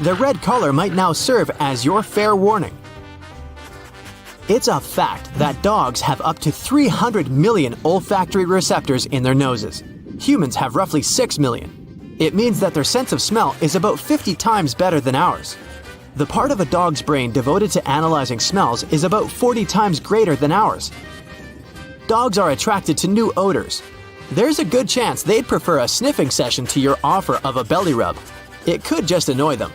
The red color might now serve as your fair warning. It's a fact that dogs have up to 300 million olfactory receptors in their noses. Humans have roughly 6 million. It means that their sense of smell is about 50 times better than ours. The part of a dog's brain devoted to analyzing smells is about 40 times greater than ours. Dogs are attracted to new odors. There's a good chance they'd prefer a sniffing session to your offer of a belly rub. It could just annoy them.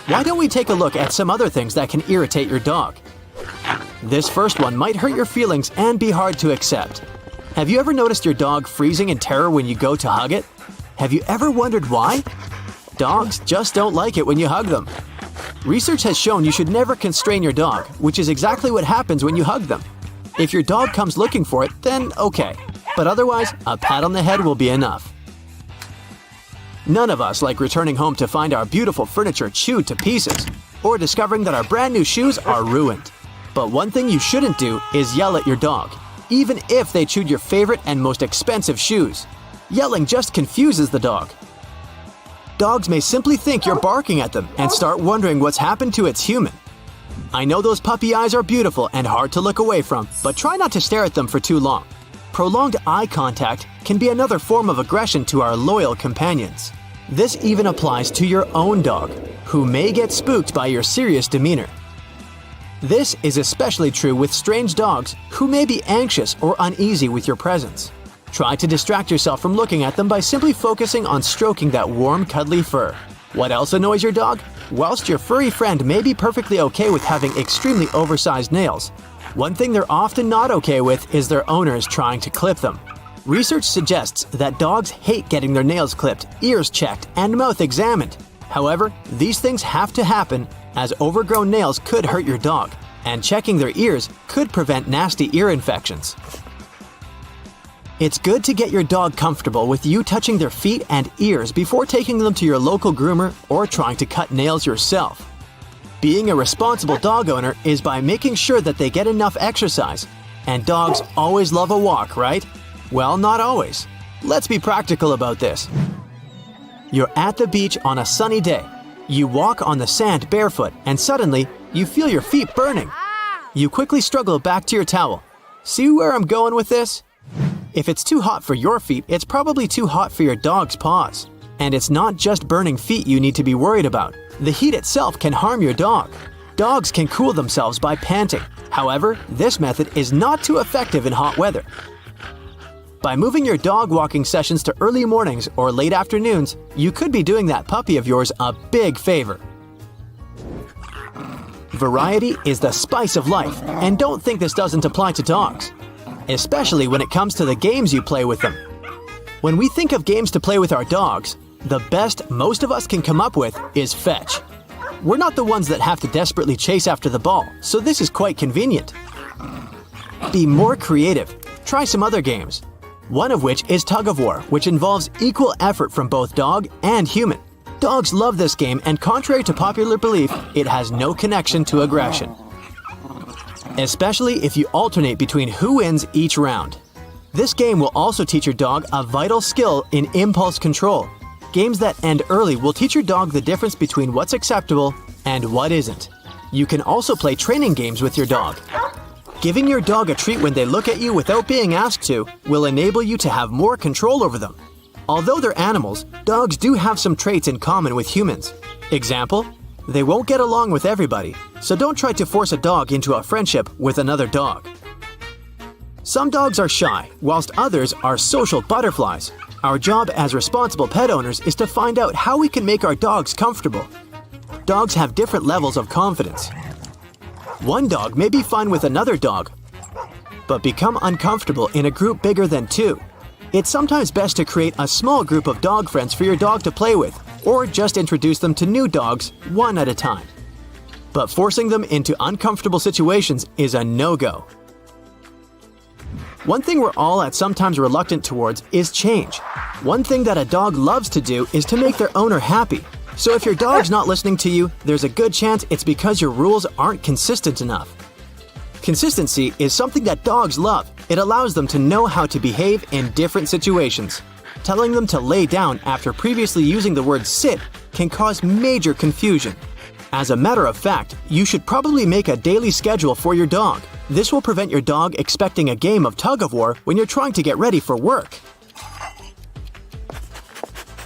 Why don't we take a look at some other things that can irritate your dog? This first one might hurt your feelings and be hard to accept. Have you ever noticed your dog freezing in terror when you go to hug it? Have you ever wondered why? Dogs just don't like it when you hug them. Research has shown you should never constrain your dog, which is exactly what happens when you hug them. If your dog comes looking for it, then okay. But otherwise, a pat on the head will be enough. None of us like returning home to find our beautiful furniture chewed to pieces, or discovering that our brand new shoes are ruined. But one thing you shouldn't do is yell at your dog, even if they chewed your favorite and most expensive shoes. Yelling just confuses the dog. Dogs may simply think you're barking at them and start wondering what's happened to its human. I know those puppy eyes are beautiful and hard to look away from, but try not to stare at them for too long. Prolonged eye contact can be another form of aggression to our loyal companions. This even applies to your own dog, who may get spooked by your serious demeanor. This is especially true with strange dogs who may be anxious or uneasy with your presence. Try to distract yourself from looking at them by simply focusing on stroking that warm, cuddly fur. What else annoys your dog? Whilst your furry friend may be perfectly okay with having extremely oversized nails, one thing they're often not okay with is their owners trying to clip them. Research suggests that dogs hate getting their nails clipped, ears checked, and mouth examined. However, these things have to happen, as overgrown nails could hurt your dog, and checking their ears could prevent nasty ear infections. It's good to get your dog comfortable with you touching their feet and ears before taking them to your local groomer or trying to cut nails yourself. Being a responsible dog owner is by making sure that they get enough exercise. And dogs always love a walk, right? Well, not always. Let's be practical about this. You're at the beach on a sunny day. You walk on the sand barefoot and suddenly you feel your feet burning. You quickly struggle back to your towel. See where I'm going with this? If it's too hot for your feet, it's probably too hot for your dog's paws. And it's not just burning feet you need to be worried about. The heat itself can harm your dog. Dogs can cool themselves by panting. However, this method is not too effective in hot weather. By moving your dog walking sessions to early mornings or late afternoons, you could be doing that puppy of yours a big favor. Variety is the spice of life, and don't think this doesn't apply to dogs, especially when it comes to the games you play with them. When we think of games to play with our dogs, the best most of us can come up with is fetch. We're not the ones that have to desperately chase after the ball, so this is quite convenient. Be more creative. Try some other games. One of which is tug of war, which involves equal effort from both dog and human. Dogs love this game, and contrary to popular belief, it has no connection to aggression. Especially if you alternate between who wins each round. This game will also teach your dog a vital skill in impulse control. Games that end early will teach your dog the difference between what's acceptable and what isn't. You can also play training games with your dog. Giving your dog a treat when they look at you without being asked to will enable you to have more control over them. Although they're animals, dogs do have some traits in common with humans. Example, they won't get along with everybody, so don't try to force a dog into a friendship with another dog. Some dogs are shy, whilst others are social butterflies. Our job as responsible pet owners is to find out how we can make our dogs comfortable. Dogs have different levels of confidence. One dog may be fine with another dog, but become uncomfortable in a group bigger than two. It's sometimes best to create a small group of dog friends for your dog to play with, or just introduce them to new dogs one at a time. But forcing them into uncomfortable situations is a no-go. One thing we're all at sometimes reluctant towards is change. One thing that a dog loves to do is to make their owner happy. So if your dog's not listening to you, there's a good chance it's because your rules aren't consistent enough. Consistency is something that dogs love. It allows them to know how to behave in different situations. Telling them to lay down after previously using the word sit can cause major confusion. As a matter of fact, you should probably make a daily schedule for your dog. This will prevent your dog expecting a game of tug-of-war when you're trying to get ready for work.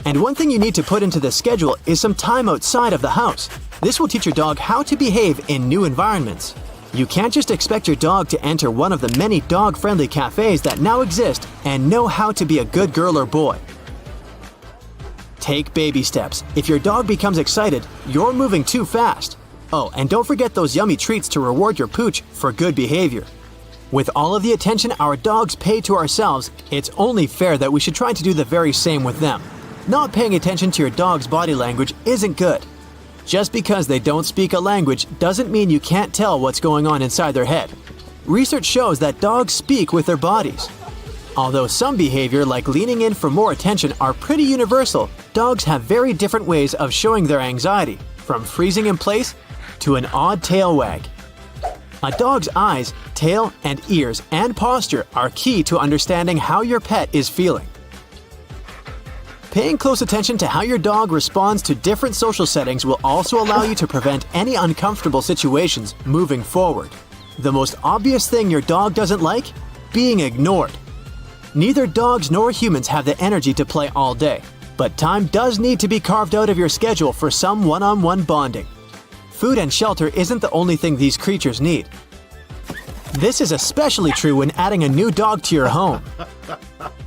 And one thing you need to put into the schedule is some time outside of the house. This will teach your dog how to behave in new environments. You can't just expect your dog to enter one of the many dog-friendly cafes that now exist and know how to be a good girl or boy. Take baby steps. If your dog becomes excited, you're moving too fast. Oh, and don't forget those yummy treats to reward your pooch for good behavior. With all of the attention our dogs pay to ourselves, it's only fair that we should try to do the very same with them. Not paying attention to your dog's body language isn't good. Just because they don't speak a language doesn't mean you can't tell what's going on inside their head. Research shows that dogs speak with their bodies. Although some behavior like leaning in for more attention are pretty universal, dogs have very different ways of showing their anxiety, from freezing in place to an odd tail wag. A dog's eyes, tail, and ears and posture are key to understanding how your pet is feeling. Paying close attention to how your dog responds to different social settings will also allow you to prevent any uncomfortable situations moving forward. The most obvious thing your dog doesn't like? Being ignored. Neither dogs nor humans have the energy to play all day, but time does need to be carved out of your schedule for some one-on-one bonding. Food and shelter isn't the only thing these creatures need. This is especially true when adding a new dog to your home.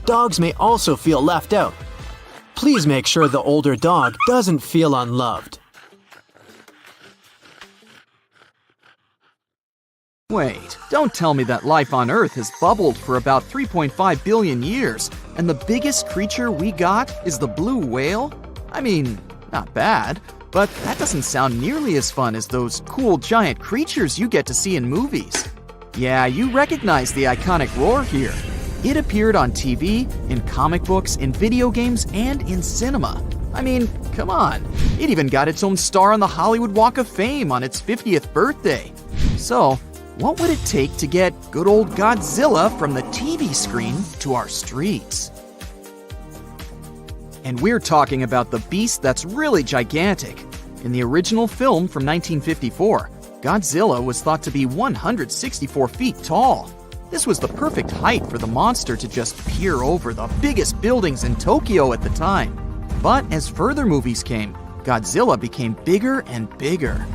Dogs may also feel left out. Please make sure the older dog doesn't feel unloved. Wait, don't tell me that life on Earth has bubbled for about 3.5 billion years, and the biggest creature we got is the blue whale? I mean, not bad, but that doesn't sound nearly as fun as those cool giant creatures you get to see in movies. Yeah, you recognize the iconic roar here. It appeared on TV, in comic books, in video games, and in cinema. I mean, come on. It even got its own star on the Hollywood Walk of Fame on its 50th birthday. So, what would it take to get good old Godzilla from the TV screen to our streets? And we're talking about the beast that's really gigantic. In the original film from 1954, Godzilla was thought to be 164 feet tall. This was the perfect height for the monster to just peer over the biggest buildings in Tokyo at the time. But as further movies came, Godzilla became bigger and bigger.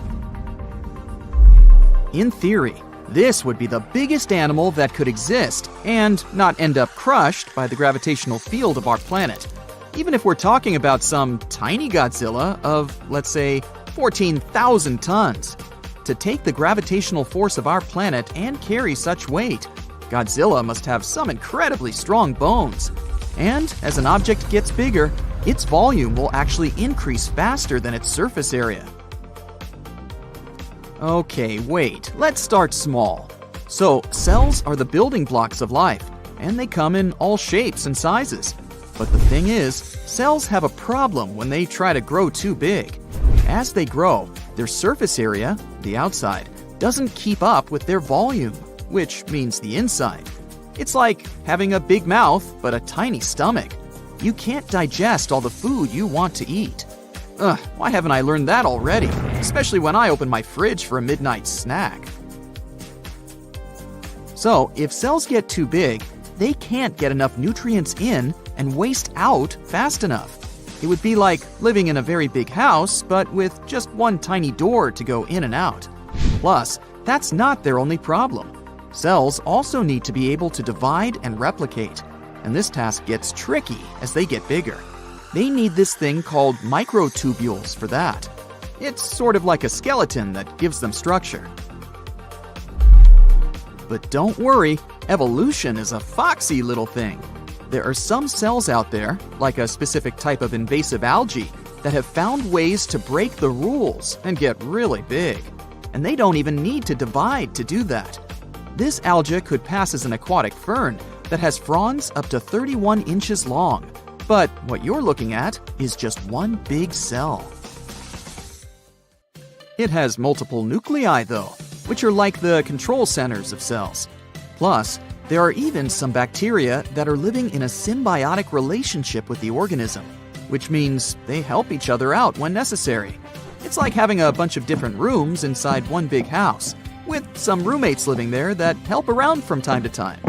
In theory, this would be the biggest animal that could exist and not end up crushed by the gravitational field of our planet. Even if we're talking about some tiny Godzilla of, let's say, 14,000 tons. To take the gravitational force of our planet and carry such weight, Godzilla must have some incredibly strong bones. And as an object gets bigger, its volume will actually increase faster than its surface area. Okay, wait, let's start small. So, cells are the building blocks of life, and they come in all shapes and sizes. But the thing is, cells have a problem when they try to grow too big. As they grow, their surface area, the outside, doesn't keep up with their volume, which means the inside. It's like having a big mouth but a tiny stomach. You can't digest all the food you want to eat. Why haven't I learned that already? Especially when I open my fridge for a midnight snack. So, if cells get too big, they can't get enough nutrients in and waste out fast enough. It would be like living in a very big house, but with just one tiny door to go in and out. Plus, that's not their only problem. Cells also need to be able to divide and replicate, and this task gets tricky as they get bigger. They need this thing called microtubules for that. It's sort of like a skeleton that gives them structure. But don't worry, evolution is a foxy little thing. There are some cells out there, like a specific type of invasive algae, that have found ways to break the rules and get really big. And they don't even need to divide to do that. This algae could pass as an aquatic fern that has fronds up to 31 inches long. But what you're looking at is just one big cell. It has multiple nuclei, though, which are like the control centers of cells. Plus, there are even some bacteria that are living in a symbiotic relationship with the organism, which means they help each other out when necessary. It's like having a bunch of different rooms inside one big house, with some roommates living there that help around from time to time.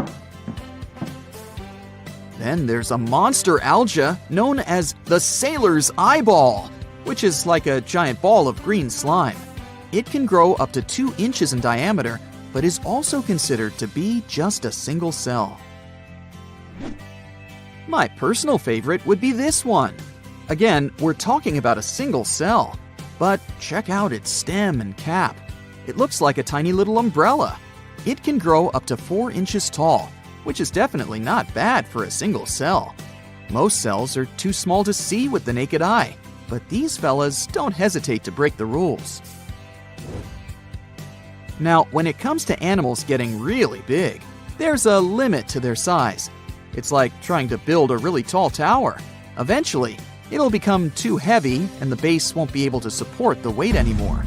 Then there's a monster alga known as the sailor's eyeball, which is like a giant ball of green slime. It can grow up to 2 inches in diameter, but is also considered to be just a single cell. My personal favorite would be this one. Again, we're talking about a single cell, but check out its stem and cap. It looks like a tiny little umbrella. It can grow up to 4 inches tall, which is definitely not bad for a single cell. Most cells are too small to see with the naked eye, but these fellas don't hesitate to break the rules. Now, when it comes to animals getting really big, there's a limit to their size. It's like trying to build a really tall tower. Eventually, it'll become too heavy and the base won't be able to support the weight anymore.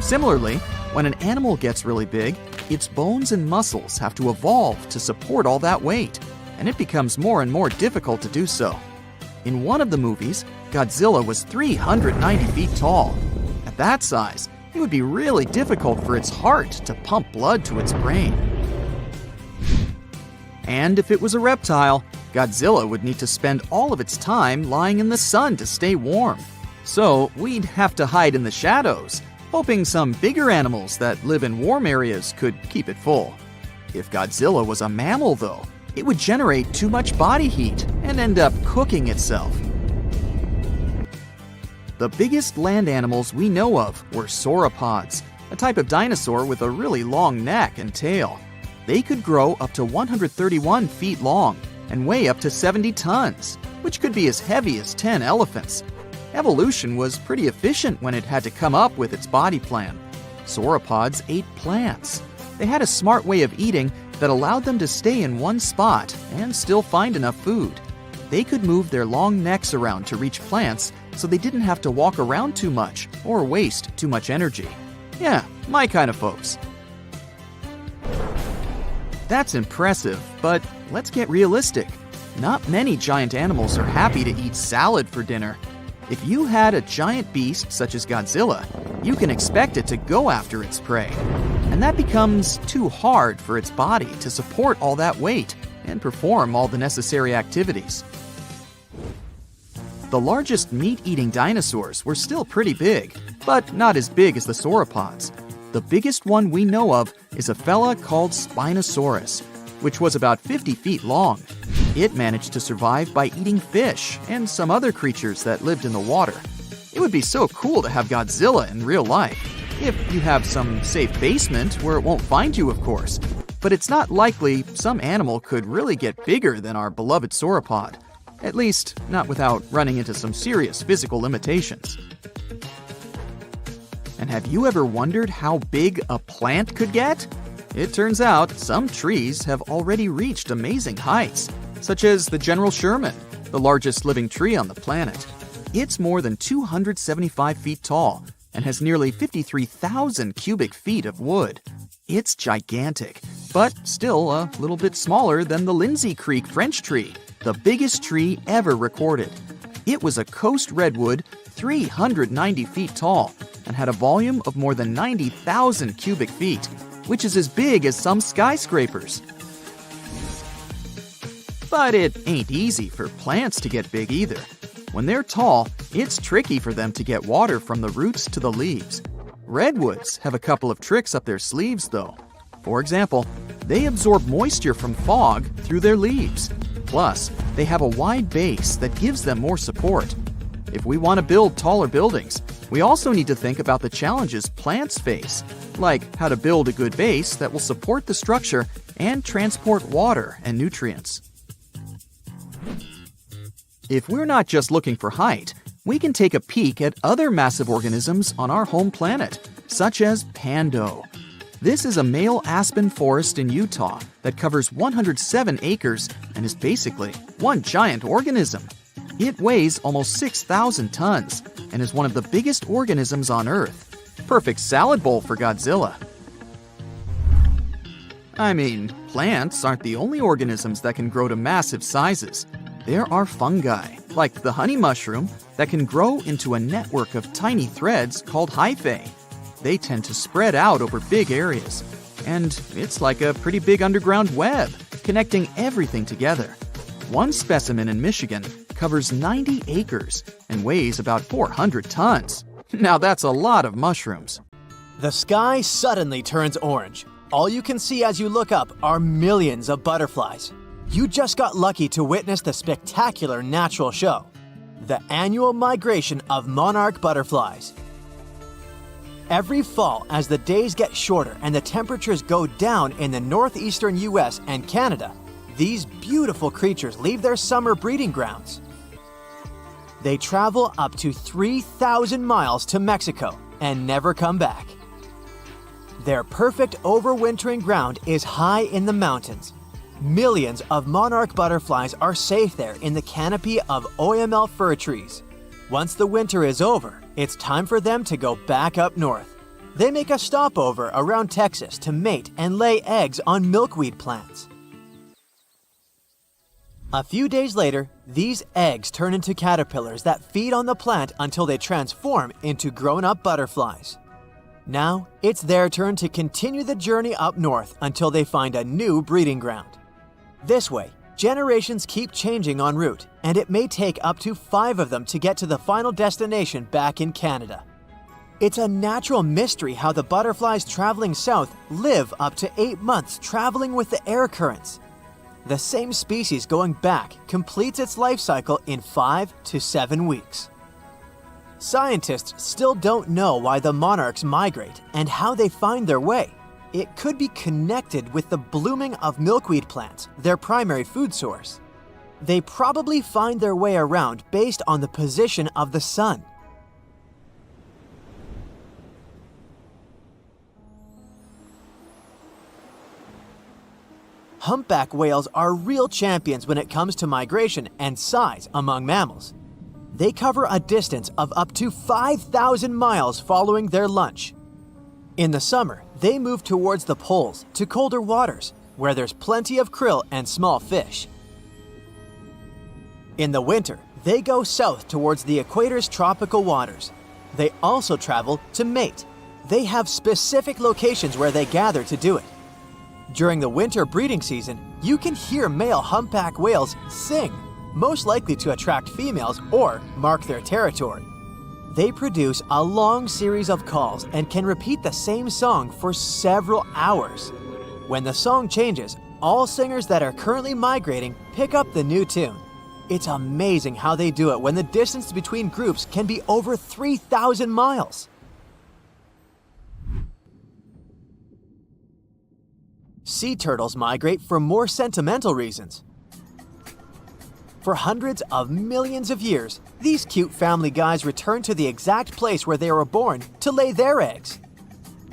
Similarly, when an animal gets really big, its bones and muscles have to evolve to support all that weight, and it becomes more and more difficult to do so. In one of the movies, Godzilla was 390 feet tall. At that size, it would be really difficult for its heart to pump blood to its brain. And if it was a reptile, Godzilla would need to spend all of its time lying in the sun to stay warm. So we'd have to hide in the shadows, hoping some bigger animals that live in warm areas could keep it full. If Godzilla was a mammal, though, it would generate too much body heat and end up cooking itself. The biggest land animals we know of were sauropods, a type of dinosaur with a really long neck and tail. They could grow up to 131 feet long and weigh up to 70 tons, which could be as heavy as 10 elephants. Evolution was pretty efficient when it had to come up with its body plan. Sauropods ate plants. They had a smart way of eating that allowed them to stay in one spot and still find enough food. They could move their long necks around to reach plants, so they didn't have to walk around too much or waste too much energy. Yeah, my kind of folks. That's impressive, but let's get realistic. Not many giant animals are happy to eat salad for dinner. If you had a giant beast such as Godzilla, you can expect it to go after its prey. And that becomes too hard for its body to support all that weight and perform all the necessary activities. The largest meat-eating dinosaurs were still pretty big, but not as big as the sauropods. The biggest one we know of is a fella called Spinosaurus, which was about 50 feet long. It managed to survive by eating fish and some other creatures that lived in the water. It would be so cool to have Godzilla in real life, if you have some safe basement where it won't find you, of course. But it's not likely some animal could really get bigger than our beloved sauropod. At least, not without running into some serious physical limitations. And have you ever wondered how big a plant could get? It turns out some trees have already reached amazing heights, such as the General Sherman, the largest living tree on the planet. It's more than 275 feet tall and has nearly 53,000 cubic feet of wood. It's gigantic, but still a little bit smaller than the Lindsay Creek French tree, the biggest tree ever recorded. It was a coast redwood 390 feet tall and had a volume of more than 90,000 cubic feet, which is as big as some skyscrapers. But it ain't easy for plants to get big either. When they're tall, it's tricky for them to get water from the roots to the leaves. Redwoods have a couple of tricks up their sleeves, though. For example, they absorb moisture from fog through their leaves. Plus, they have a wide base that gives them more support. If we want to build taller buildings, we also need to think about the challenges plants face, like how to build a good base that will support the structure and transport water and nutrients. If we're not just looking for height, we can take a peek at other massive organisms on our home planet, such as Pando. This is a male aspen forest in Utah that covers 107 acres and is basically one giant organism. It weighs almost 6,000 tons and is one of the biggest organisms on Earth. Perfect salad bowl for Godzilla. I mean, plants aren't the only organisms that can grow to massive sizes. There are fungi, like the honey mushroom, that can grow into a network of tiny threads called hyphae. They tend to spread out over big areas, and it's like a pretty big underground web, connecting everything together. One specimen in Michigan covers 90 acres and weighs about 400 tons. Now that's a lot of mushrooms. The sky suddenly turns orange. All you can see as you look up are millions of butterflies. You just got lucky to witness the spectacular natural show, the annual migration of monarch butterflies. Every fall, as the days get shorter and the temperatures go down in the northeastern US and Canada, these beautiful creatures leave their summer breeding grounds. They travel up to 3,000 miles to Mexico and never come back. Their perfect overwintering ground is high in the mountains. Millions of monarch butterflies are safe there in the canopy of OML fir trees. Once the winter is over, it's time for them to go back up north. They make a stopover around Texas to mate and lay eggs on milkweed plants. A few days later, these eggs turn into caterpillars that feed on the plant until they transform into grown-up butterflies. Now, it's their turn to continue the journey up north until they find a new breeding ground. This way, generations keep changing en route, and it may take up to 5 of them to get to the final destination back in Canada. It's a natural mystery how the butterflies traveling south live up to 8 months traveling with the air currents. The same species going back completes its life cycle in 5 to 7 weeks. Scientists still don't know why the monarchs migrate and how they find their way. It could be connected with the blooming of milkweed plants, their primary food source. They probably find their way around based on the position of the sun. Humpback whales are real champions when it comes to migration and size among mammals. They cover a distance of up to 5,000 miles following their lunch. In the summer, they move towards the poles to colder waters, where there's plenty of krill and small fish. In the winter, they go south towards the equator's tropical waters. They also travel to mate. They have specific locations where they gather to do it. During the winter breeding season, you can hear male humpback whales sing, most likely to attract females or mark their territory. They produce a long series of calls and can repeat the same song for several hours. When the song changes, all singers that are currently migrating pick up the new tune. It's amazing how they do it when the distance between groups can be over 3,000 miles. Sea turtles migrate for more sentimental reasons. For hundreds of millions of years, these cute family guys return to the exact place where they were born to lay their eggs.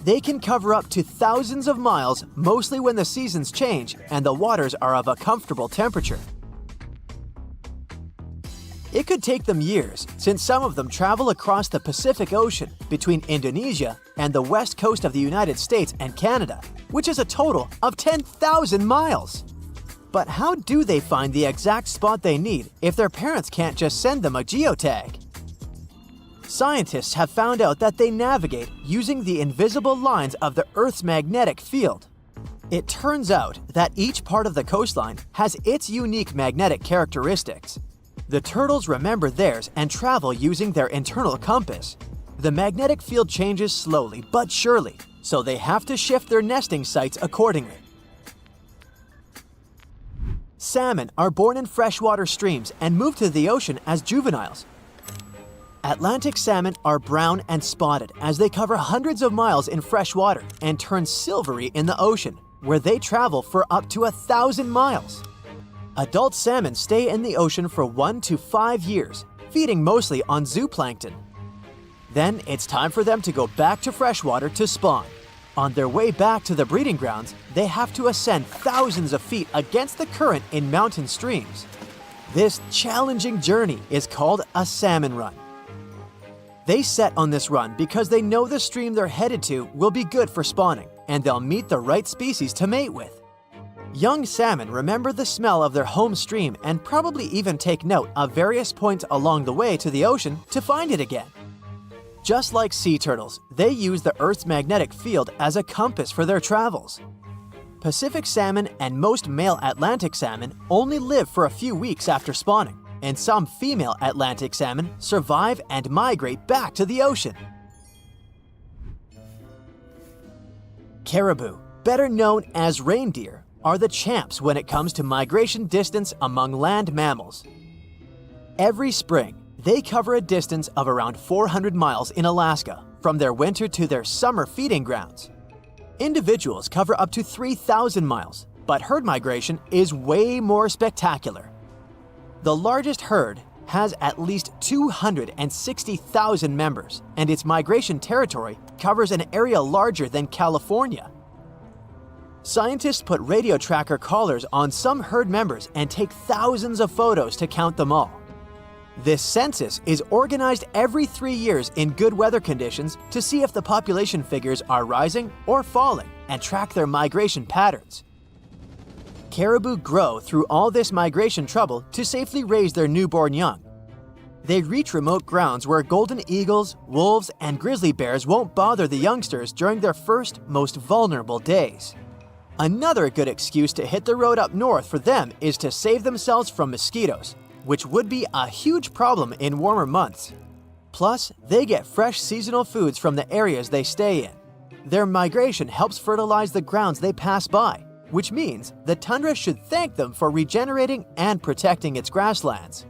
They can cover up to thousands of miles, mostly when the seasons change and the waters are of a comfortable temperature. It could take them years, since some of them travel across the Pacific Ocean between Indonesia and the west coast of the United States and Canada, which is a total of 10,000 miles. But how do they find the exact spot they need if their parents can't just send them a geotag? Scientists have found out that they navigate using the invisible lines of the Earth's magnetic field. It turns out that each part of the coastline has its unique magnetic characteristics. The turtles remember theirs and travel using their internal compass. The magnetic field changes slowly but surely, so they have to shift their nesting sites accordingly. Salmon are born in freshwater streams and move to the ocean as juveniles. Atlantic salmon are brown and spotted as they cover hundreds of miles in fresh water and turn silvery in the ocean, where they travel for up to 1,000 miles. Adult salmon stay in the ocean for 1 to 5 years, feeding mostly on zooplankton. Then it's time for them to go back to freshwater to spawn. On their way back to the breeding grounds, they have to ascend thousands of feet against the current in mountain streams. This challenging journey is called a salmon run. They set on this run because they know the stream they're headed to will be good for spawning, and they'll meet the right species to mate with. Young salmon remember the smell of their home stream and probably even take note of various points along the way to the ocean to find it again. Just like sea turtles, they use the Earth's magnetic field as a compass for their travels. Pacific salmon and most male Atlantic salmon only live for a few weeks after spawning, and some female Atlantic salmon survive and migrate back to the ocean. Caribou, better known as reindeer, are the champs when it comes to migration distance among land mammals. Every spring, they cover a distance of around 400 miles in Alaska, from their winter to their summer feeding grounds. Individuals cover up to 3,000 miles, but herd migration is way more spectacular. The largest herd has at least 260,000 members, and its migration territory covers an area larger than California. Scientists put radio tracker collars on some herd members and take thousands of photos to count them all. This census is organized every 3 years in good weather conditions to see if the population figures are rising or falling and track their migration patterns. Caribou grow through all this migration trouble to safely raise their newborn young. They reach remote grounds where golden eagles, wolves, and grizzly bears won't bother the youngsters during their first, most vulnerable days. Another good excuse to hit the road up north for them is to save themselves from mosquitoes, which would be a huge problem in warmer months. Plus, they get fresh seasonal foods from the areas they stay in. Their migration helps fertilize the grounds they pass by, which means the tundra should thank them for regenerating and protecting its grasslands.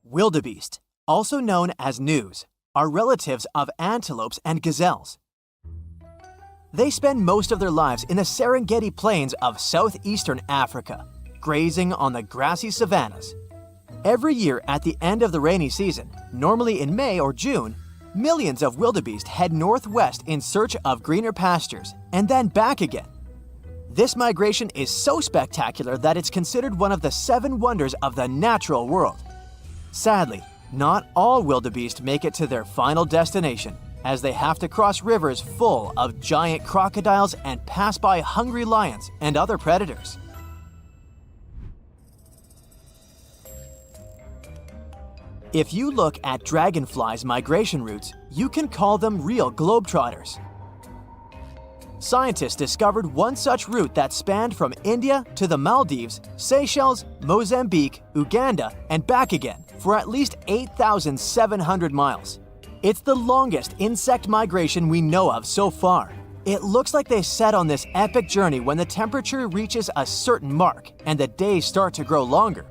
Wildebeest, also known as gnus, are relatives of antelopes and gazelles. They spend most of their lives in the Serengeti plains of southeastern Africa, grazing on the grassy savannas. Every year at the end of the rainy season, normally in May or June, millions of wildebeest head northwest in search of greener pastures, and then back again. This migration is so spectacular that it's considered one of the 7 wonders of the natural world. Sadly, not all wildebeest make it to their final destination, as they have to cross rivers full of giant crocodiles and pass by hungry lions and other predators. If you look at dragonflies' migration routes, you can call them real globetrotters. Scientists discovered one such route that spanned from India to the Maldives, Seychelles, Mozambique, Uganda, and back again for at least 8,700 miles. It's the longest insect migration we know of so far. It looks like they set on this epic journey when the temperature reaches a certain mark and the days start to grow longer.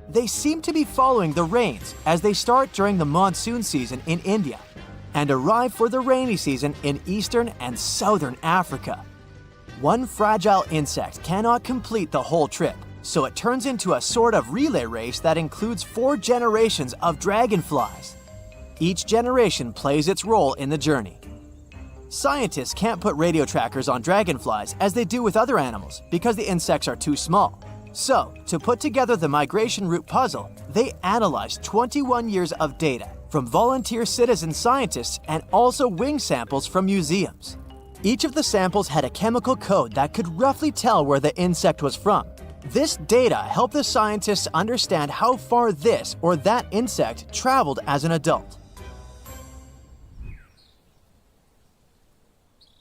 They seem to be following the rains as they start during the monsoon season in India and arrive for the rainy season in eastern and southern Africa. One fragile insect cannot complete the whole trip, so it turns into a sort of relay race that includes 4 generations of dragonflies. Each generation plays its role in the journey. Scientists can't put radio trackers on dragonflies as they do with other animals because the insects are too small. So, to put together the migration route puzzle, they analyzed 21 years of data from volunteer citizen scientists and also wing samples from museums. Each of the samples had a chemical code that could roughly tell where the insect was from. This data helped the scientists understand how far this or that insect traveled as an adult.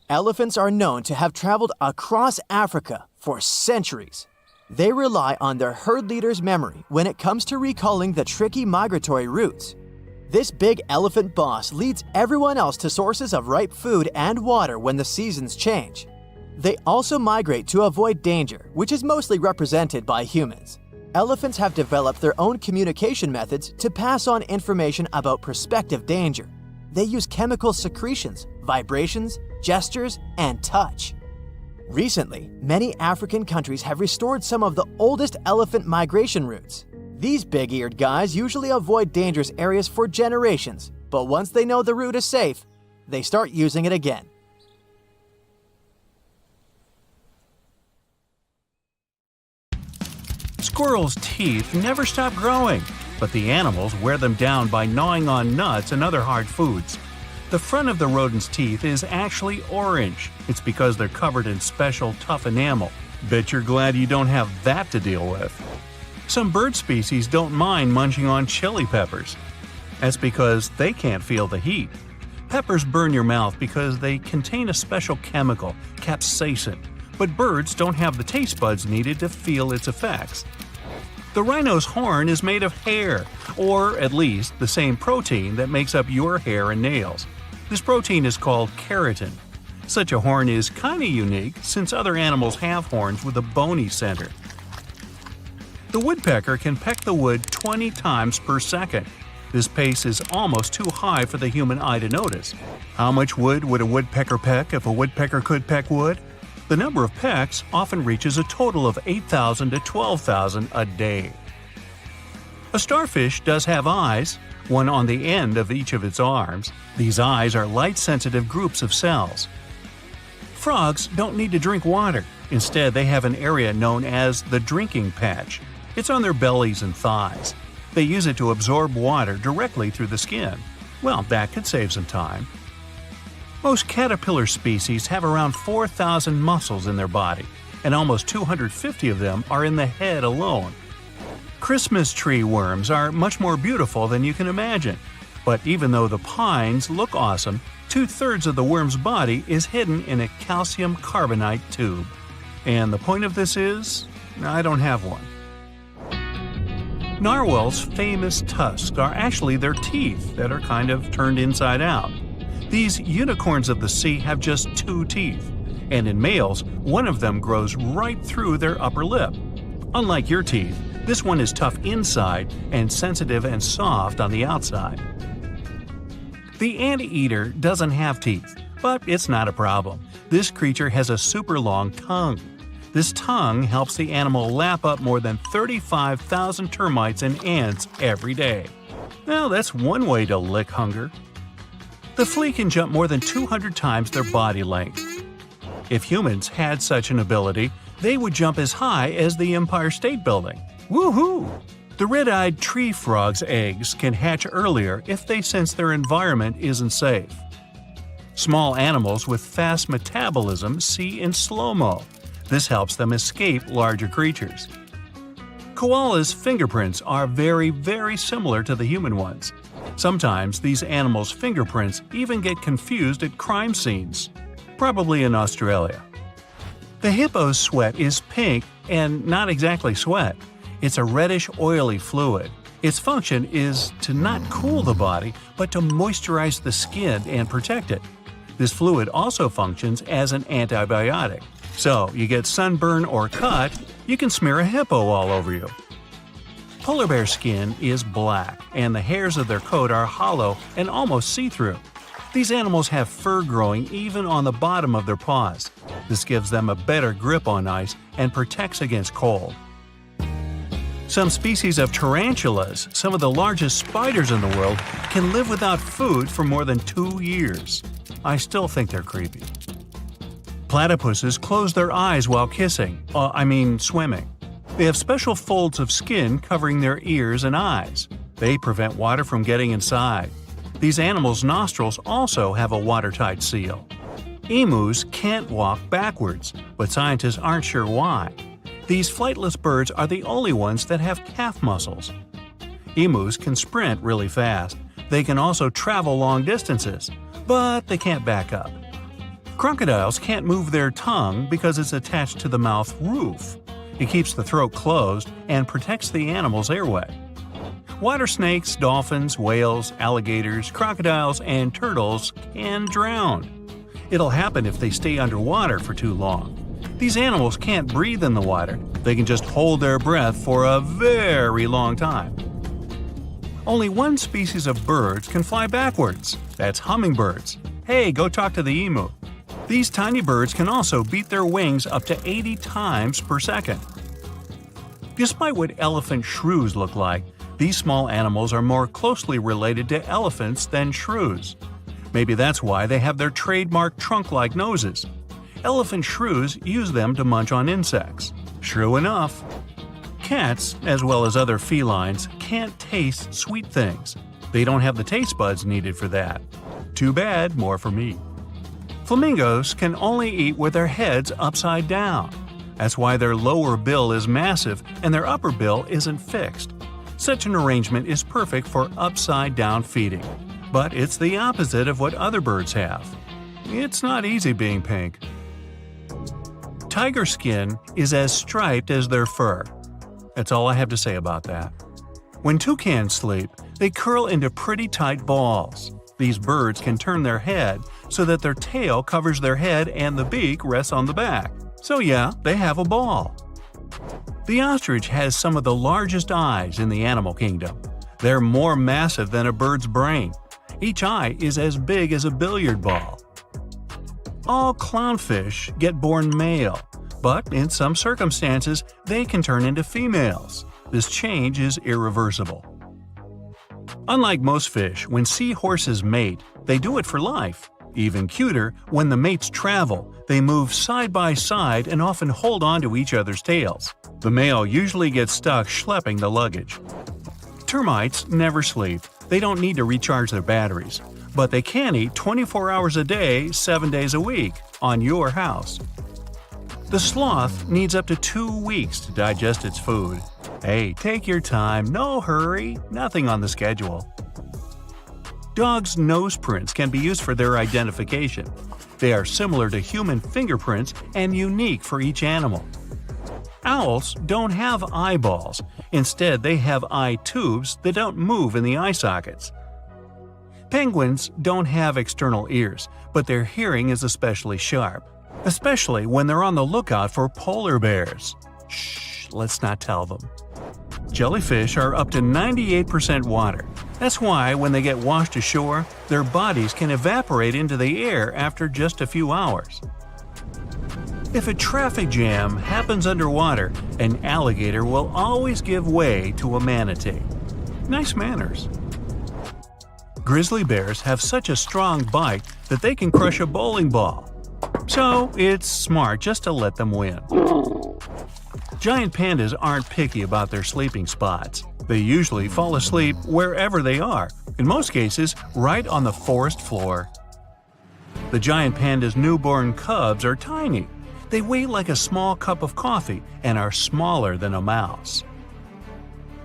Elephants are known to have traveled across Africa for centuries. They rely on their herd leader's memory when it comes to recalling the tricky migratory routes. This big elephant boss leads everyone else to sources of ripe food and water when the seasons change. They also migrate to avoid danger, which is mostly represented by humans. Elephants have developed their own communication methods to pass on information about prospective danger. They use chemical secretions, vibrations, gestures, and touch. Recently, many African countries have restored some of the oldest elephant migration routes. These big-eared guys usually avoid dangerous areas for generations, but once they know the route is safe, they start using it again. Squirrels' teeth never stop growing, but the animals wear them down by gnawing on nuts and other hard foods. The front of the rodent's teeth is actually orange. It's because they're covered in special tough enamel. Bet you're glad you don't have that to deal with. Some bird species don't mind munching on chili peppers. That's because they can't feel the heat. Peppers burn your mouth because they contain a special chemical, capsaicin, but birds don't have the taste buds needed to feel its effects. The rhino's horn is made of hair, or at least the same protein that makes up your hair and nails. This protein is called keratin. Such a horn is kinda unique since other animals have horns with a bony center. The woodpecker can peck the wood 20 times per second. This pace is almost too high for the human eye to notice. How much wood would a woodpecker peck if a woodpecker could peck wood? The number of pecks often reaches a total of 8,000 to 12,000 a day. A starfish does have eyes, one on the end of each of its arms. These eyes are light-sensitive groups of cells. Frogs don't need to drink water. Instead, they have an area known as the drinking patch. It's on their bellies and thighs. They use it to absorb water directly through the skin. Well, that could save some time. Most caterpillar species have around 4,000 muscles in their body, and almost 250 of them are in the head alone. Christmas tree worms are much more beautiful than you can imagine. But even though the pines look awesome, 2/3 of the worm's body is hidden in a calcium carbonate tube. And the point of this is, I don't have one. Narwhals' famous tusks are actually their teeth that are kind of turned inside out. These unicorns of the sea have just 2 teeth, and in males, one of them grows right through their upper lip. Unlike your teeth, this one is tough inside and sensitive and soft on the outside. The anteater doesn't have teeth, but it's not a problem. This creature has a super long tongue. This tongue helps the animal lap up more than 35,000 termites and ants every day. Well, that's one way to lick hunger. The flea can jump more than 200 times their body length. If humans had such an ability, they would jump as high as the Empire State Building. Woohoo! The red-eyed tree frog's eggs can hatch earlier if they sense their environment isn't safe. Small animals with fast metabolism see in slow-mo. This helps them escape larger creatures. Koalas' fingerprints are very, very similar to the human ones. Sometimes these animals' fingerprints even get confused at crime scenes, probably in Australia. The hippo's sweat is pink and not exactly sweat. It's a reddish, oily fluid. Its function is to not cool the body, but to moisturize the skin and protect it. This fluid also functions as an antibiotic. So, you get sunburn or cut, you can smear a hippo all over you. Polar bear skin is black, and the hairs of their coat are hollow and almost see-through. These animals have fur growing even on the bottom of their paws. This gives them a better grip on ice and protects against cold. Some species of tarantulas, some of the largest spiders in the world, can live without food for more than 2 years. I still think they're creepy. Platypuses close their eyes while swimming. They have special folds of skin covering their ears and eyes. They prevent water from getting inside. These animals' nostrils also have a watertight seal. Emus can't walk backwards, but scientists aren't sure why. These flightless birds are the only ones that have calf muscles. Emus can sprint really fast. They can also travel long distances, but they can't back up. Crocodiles can't move their tongue because it's attached to the mouth roof. It keeps the throat closed and protects the animal's airway. Water snakes, dolphins, whales, alligators, crocodiles, and turtles can drown. It'll happen if they stay underwater for too long. These animals can't breathe in the water. They can just hold their breath for a very long time. Only one species of birds can fly backwards. That's hummingbirds. Hey, go talk to the emu. These tiny birds can also beat their wings up to 80 times per second. Despite what elephant shrews look like, these small animals are more closely related to elephants than shrews. Maybe that's why they have their trademark trunk-like noses. Elephant shrews use them to munch on insects. True enough. Cats, as well as other felines, can't taste sweet things. They don't have the taste buds needed for that. Too bad, more for me. Flamingos can only eat with their heads upside down. That's why their lower bill is massive and their upper bill isn't fixed. Such an arrangement is perfect for upside-down feeding, but it's the opposite of what other birds have. It's not easy being pink. Tiger skin is as striped as their fur. That's all I have to say about that. When toucans sleep, they curl into pretty tight balls. These birds can turn their head so that their tail covers their head and the beak rests on the back. So yeah, they have a ball. The ostrich has some of the largest eyes in the animal kingdom. They're more massive than a bird's brain. Each eye is as big as a billiard ball. All clownfish get born male, but in some circumstances they can turn into females. This change is irreversible. Unlike most fish, when seahorses mate, they do it for life. Even cuter, when the mates travel, they move side by side and often hold on to each other's tails. The male usually gets stuck schlepping the luggage. Termites never sleep. They don't need to recharge their batteries, but they can eat 24 hours a day, 7 days a week, on your house. The sloth needs up to 2 weeks to digest its food. Hey, take your time, no hurry, nothing on the schedule. Dogs' nose prints can be used for their identification. They are similar to human fingerprints and unique for each animal. Owls don't have eyeballs. Instead, they have eye tubes that don't move in the eye sockets. Penguins don't have external ears, but their hearing is especially sharp, especially when they're on the lookout for polar bears. Shh, let's not tell them. Jellyfish are up to 98% water. That's why when they get washed ashore, their bodies can evaporate into the air after just a few hours. If a traffic jam happens underwater, an alligator will always give way to a manatee. Nice manners. Grizzly bears have such a strong bite that they can crush a bowling ball. So it's smart just to let them win. Giant pandas aren't picky about their sleeping spots. They usually fall asleep wherever they are, in most cases right on the forest floor. The giant panda's newborn cubs are tiny. They weigh like a small cup of coffee and are smaller than a mouse.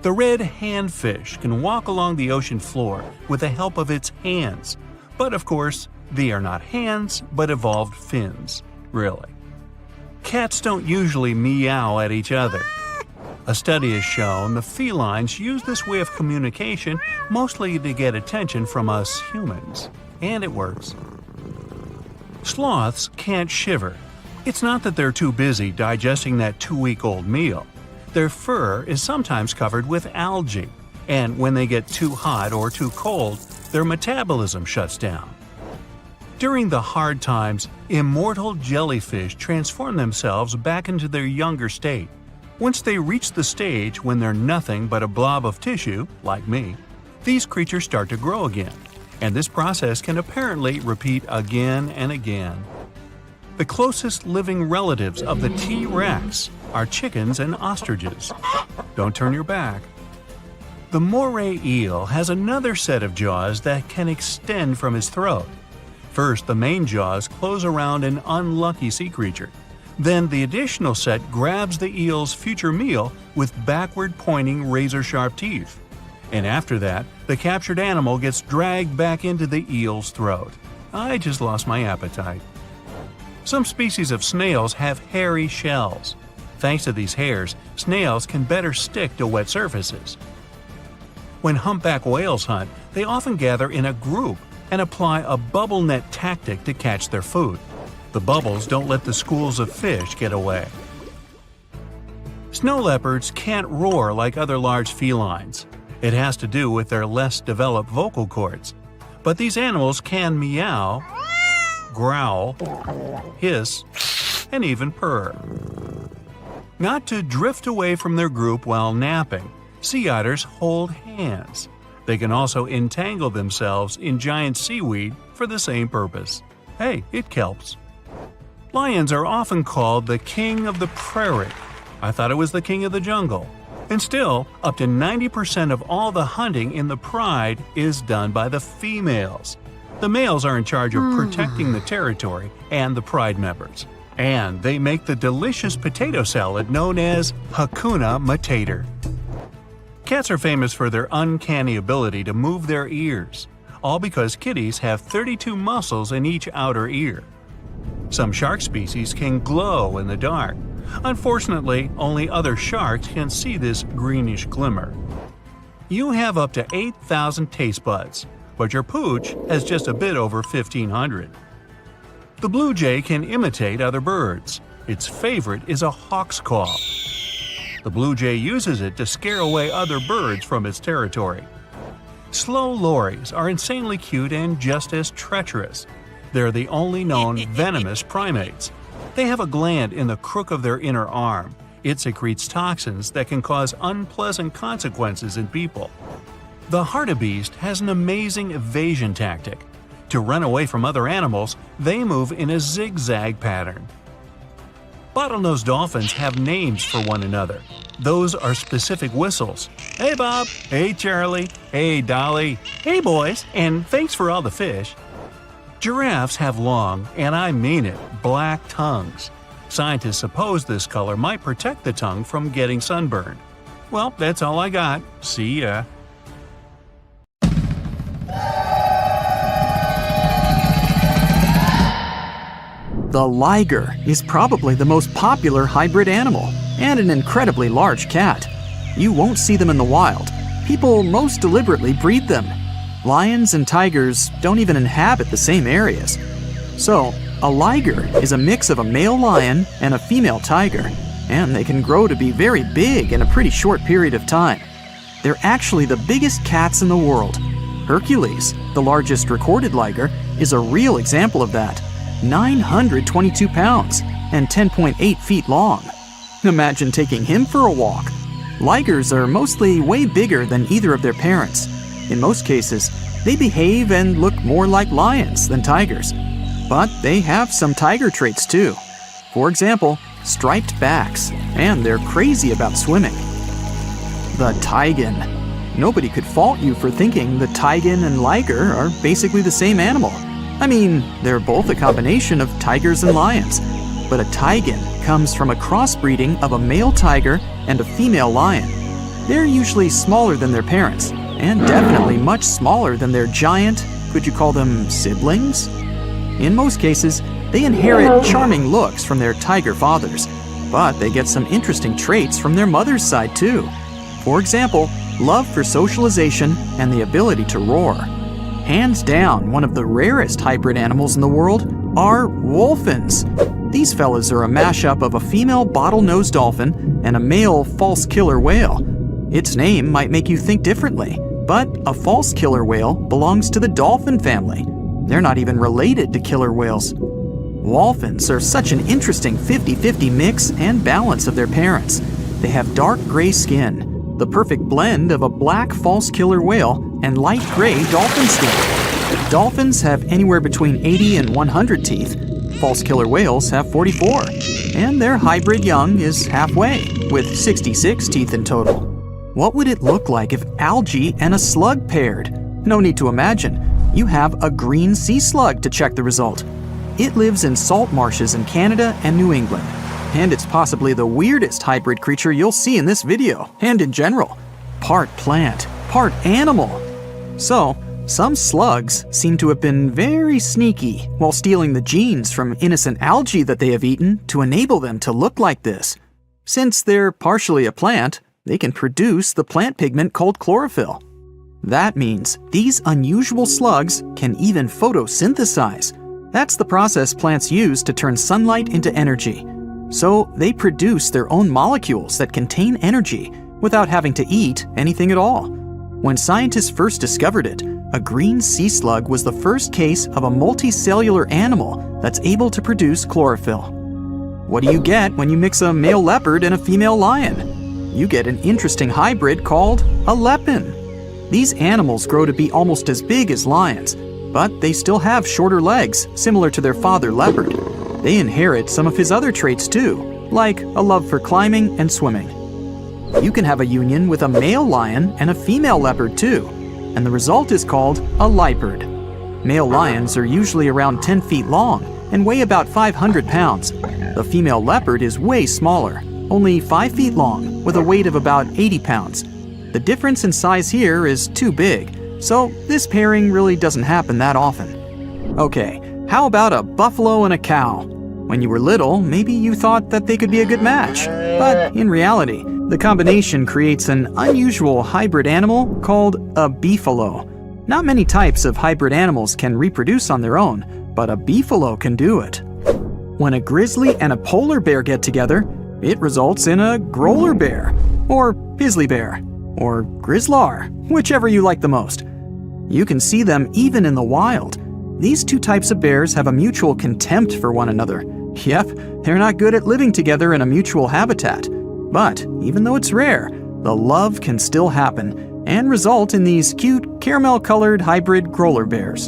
The red handfish can walk along the ocean floor with the help of its hands. But of course, they are not hands, but evolved fins. Really. Cats don't usually meow at each other. A study has shown the felines use this way of communication mostly to get attention from us humans. And it works. Sloths can't shiver. It's not that they're too busy digesting that 2-week-old meal. Their fur is sometimes covered with algae, and when they get too hot or too cold, their metabolism shuts down. During the hard times, immortal jellyfish transform themselves back into their younger state. Once they reach the stage when they're nothing but a blob of tissue, like me, these creatures start to grow again, and this process can apparently repeat again and again. The closest living relatives of the T-Rex are chickens and ostriches. Don't turn your back. The moray eel has another set of jaws that can extend from his throat. First, the main jaws close around an unlucky sea creature. Then the additional set grabs the eel's future meal with backward-pointing razor-sharp teeth. And after that, the captured animal gets dragged back into the eel's throat. I just lost my appetite. Some species of snails have hairy shells. Thanks to these hairs, snails can better stick to wet surfaces. When humpback whales hunt, they often gather in a group and apply a bubble net tactic to catch their food. The bubbles don't let the schools of fish get away. Snow leopards can't roar like other large felines. It has to do with their less developed vocal cords. But these animals can meow, growl, hiss, and even purr. Not to drift away from their group while napping, sea otters hold hands. They can also entangle themselves in giant seaweed for the same purpose. Hey, it kelps. Lions are often called the king of the prairie. I thought it was the king of the jungle. And still, up to 90% of all the hunting in the pride is done by the females. The males are in charge of protecting the territory and the pride members. And they make the delicious potato salad known as Hakuna Matata. Cats are famous for their uncanny ability to move their ears, all because kitties have 32 muscles in each outer ear. Some shark species can glow in the dark. Unfortunately, only other sharks can see this greenish glimmer. You have up to 8,000 taste buds, but your pooch has just a bit over 1,500. The blue jay can imitate other birds. Its favorite is a hawk's call. The blue jay uses it to scare away other birds from its territory. Slow lories are insanely cute and just as treacherous. They're the only known venomous primates. They have a gland in the crook of their inner arm. It secretes toxins that can cause unpleasant consequences in people. The hartebeest has an amazing evasion tactic. To run away from other animals, they move in a zigzag pattern. Bottlenose dolphins have names for one another. Those are specific whistles. Hey Bob, hey Charlie, hey Dolly, hey boys, and thanks for all the fish. Giraffes have long, and I mean it, black tongues. Scientists suppose this color might protect the tongue from getting sunburned. Well, that's all I got. See ya. The liger is probably the most popular hybrid animal and an incredibly large cat. You won't see them in the wild. People most deliberately breed them. Lions and tigers don't even inhabit the same areas. So, a liger is a mix of a male lion and a female tiger, and they can grow to be very big in a pretty short period of time. They're actually the biggest cats in the world. Hercules, the largest recorded liger, is a real example of that. 922 pounds and 10.8 feet long. Imagine taking him for a walk. Ligers are mostly way bigger than either of their parents. In most cases, they behave and look more like lions than tigers. But they have some tiger traits too. For example, striped backs, and they're crazy about swimming. The taigen. Nobody could fault you for thinking the taigen and liger are basically the same animal. I mean, they're both a combination of tigers and lions, but a taigen comes from a crossbreeding of a male tiger and a female lion. They're usually smaller than their parents, and definitely much smaller than their giant, could you call them siblings? In most cases, they inherit charming looks from their tiger fathers, but they get some interesting traits from their mother's side too. For example, love for socialization and the ability to roar. Hands down, one of the rarest hybrid animals in the world are wolfins. These fellas are a mashup of a female bottlenose dolphin and a male false killer whale. Its name might make you think differently, but a false killer whale belongs to the dolphin family. They're not even related to killer whales. Wolfins are such an interesting 50-50 mix and balance of their parents. They have dark gray skin, the perfect blend of a black false killer whale and light gray dolphin skin. Dolphins have anywhere between 80 and 100 teeth. False killer whales have 44. And their hybrid young is halfway, with 66 teeth in total. What would it look like if algae and a slug paired? No need to imagine. You have a green sea slug to check the result. It lives in salt marshes in Canada and New England. And it's possibly the weirdest hybrid creature you'll see in this video, and in general. Part plant, part animal. So, some slugs seem to have been very sneaky while stealing the genes from innocent algae that they have eaten to enable them to look like this. Since they're partially a plant, they can produce the plant pigment called chlorophyll. That means these unusual slugs can even photosynthesize. That's the process plants use to turn sunlight into energy. So they produce their own molecules that contain energy without having to eat anything at all. When scientists first discovered it, a green sea slug was the first case of a multicellular animal that's able to produce chlorophyll. What do you get when you mix a male leopard and a female lion? You get an interesting hybrid called a lepin. These animals grow to be almost as big as lions, but they still have shorter legs, similar to their father leopard. They inherit some of his other traits too, like a love for climbing and swimming. You can have a union with a male lion and a female leopard too, and the result is called a leopard. Male lions are usually around 10 feet long and weigh about 500 pounds. The female leopard is way smaller, only 5 feet long, with a weight of about 80 pounds. The difference in size here is too big, so this pairing really doesn't happen that often. Okay, how about a buffalo and a cow? When you were little, maybe you thought that they could be a good match. But in reality, the combination creates an unusual hybrid animal called a beefalo. Not many types of hybrid animals can reproduce on their own, but a beefalo can do it. When a grizzly and a polar bear get together, it results in a growler bear, or grizzly bear, or grizzlar, whichever you like the most. You can see them even in the wild. These two types of bears have a mutual contempt for one another. Yep, they're not good at living together in a mutual habitat. But even though it's rare, the love can still happen and result in these cute caramel-colored hybrid growler bears.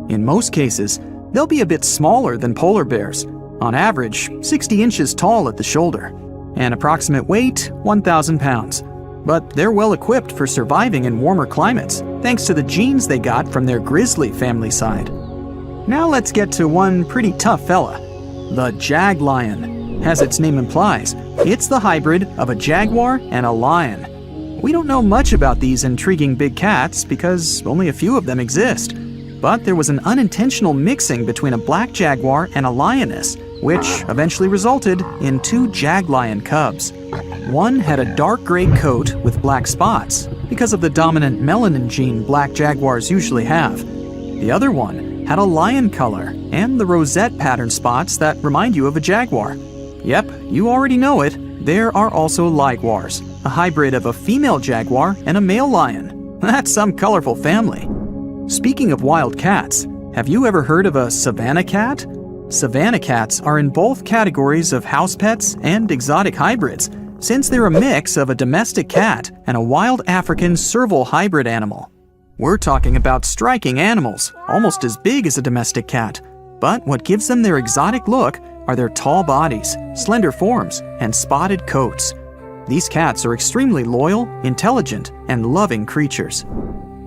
In most cases, they'll be a bit smaller than polar bears, on average 60 inches tall at the shoulder, and approximate weight 1,000 pounds. But they're well equipped for surviving in warmer climates, thanks to the genes they got from their grizzly family side. Now let's get to one pretty tough fella, the jag lion. As its name implies, it's the hybrid of a jaguar and a lion. We don't know much about these intriguing big cats because only a few of them exist. But there was an unintentional mixing between a black jaguar and a lioness, which eventually resulted in 2 jag lion cubs. One had a dark gray coat with black spots because of the dominant melanin gene black jaguars usually have. The other one had a lion color and the rosette pattern spots that remind you of a jaguar. Yep, you already know it. There are also liguars, a hybrid of a female jaguar and a male lion. That's some colorful family. Speaking of wild cats, have you ever heard of a savanna cat? Savanna cats are in both categories of house pets and exotic hybrids, since they're a mix of a domestic cat and a wild African serval hybrid animal. We're talking about striking animals, almost as big as a domestic cat. But what gives them their exotic look are their tall bodies, slender forms, and spotted coats. These cats are extremely loyal, intelligent, and loving creatures.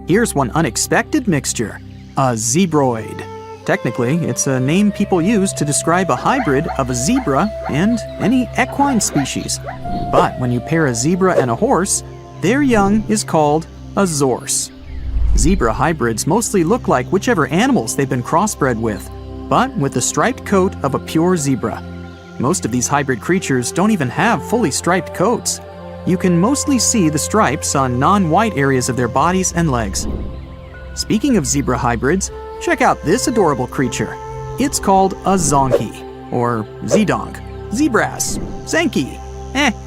Here's one unexpected mixture, a zebroid. Technically, it's a name people use to describe a hybrid of a zebra and any equine species. But when you pair a zebra and a horse, their young is called a zorse. Zebra hybrids mostly look like whichever animals they've been crossbred with, but with the striped coat of a pure zebra. Most of these hybrid creatures don't even have fully striped coats. You can mostly see the stripes on non-white areas of their bodies and legs. Speaking of zebra hybrids, check out this adorable creature. It's called a zonkey, or zedonk, zebras, zenki.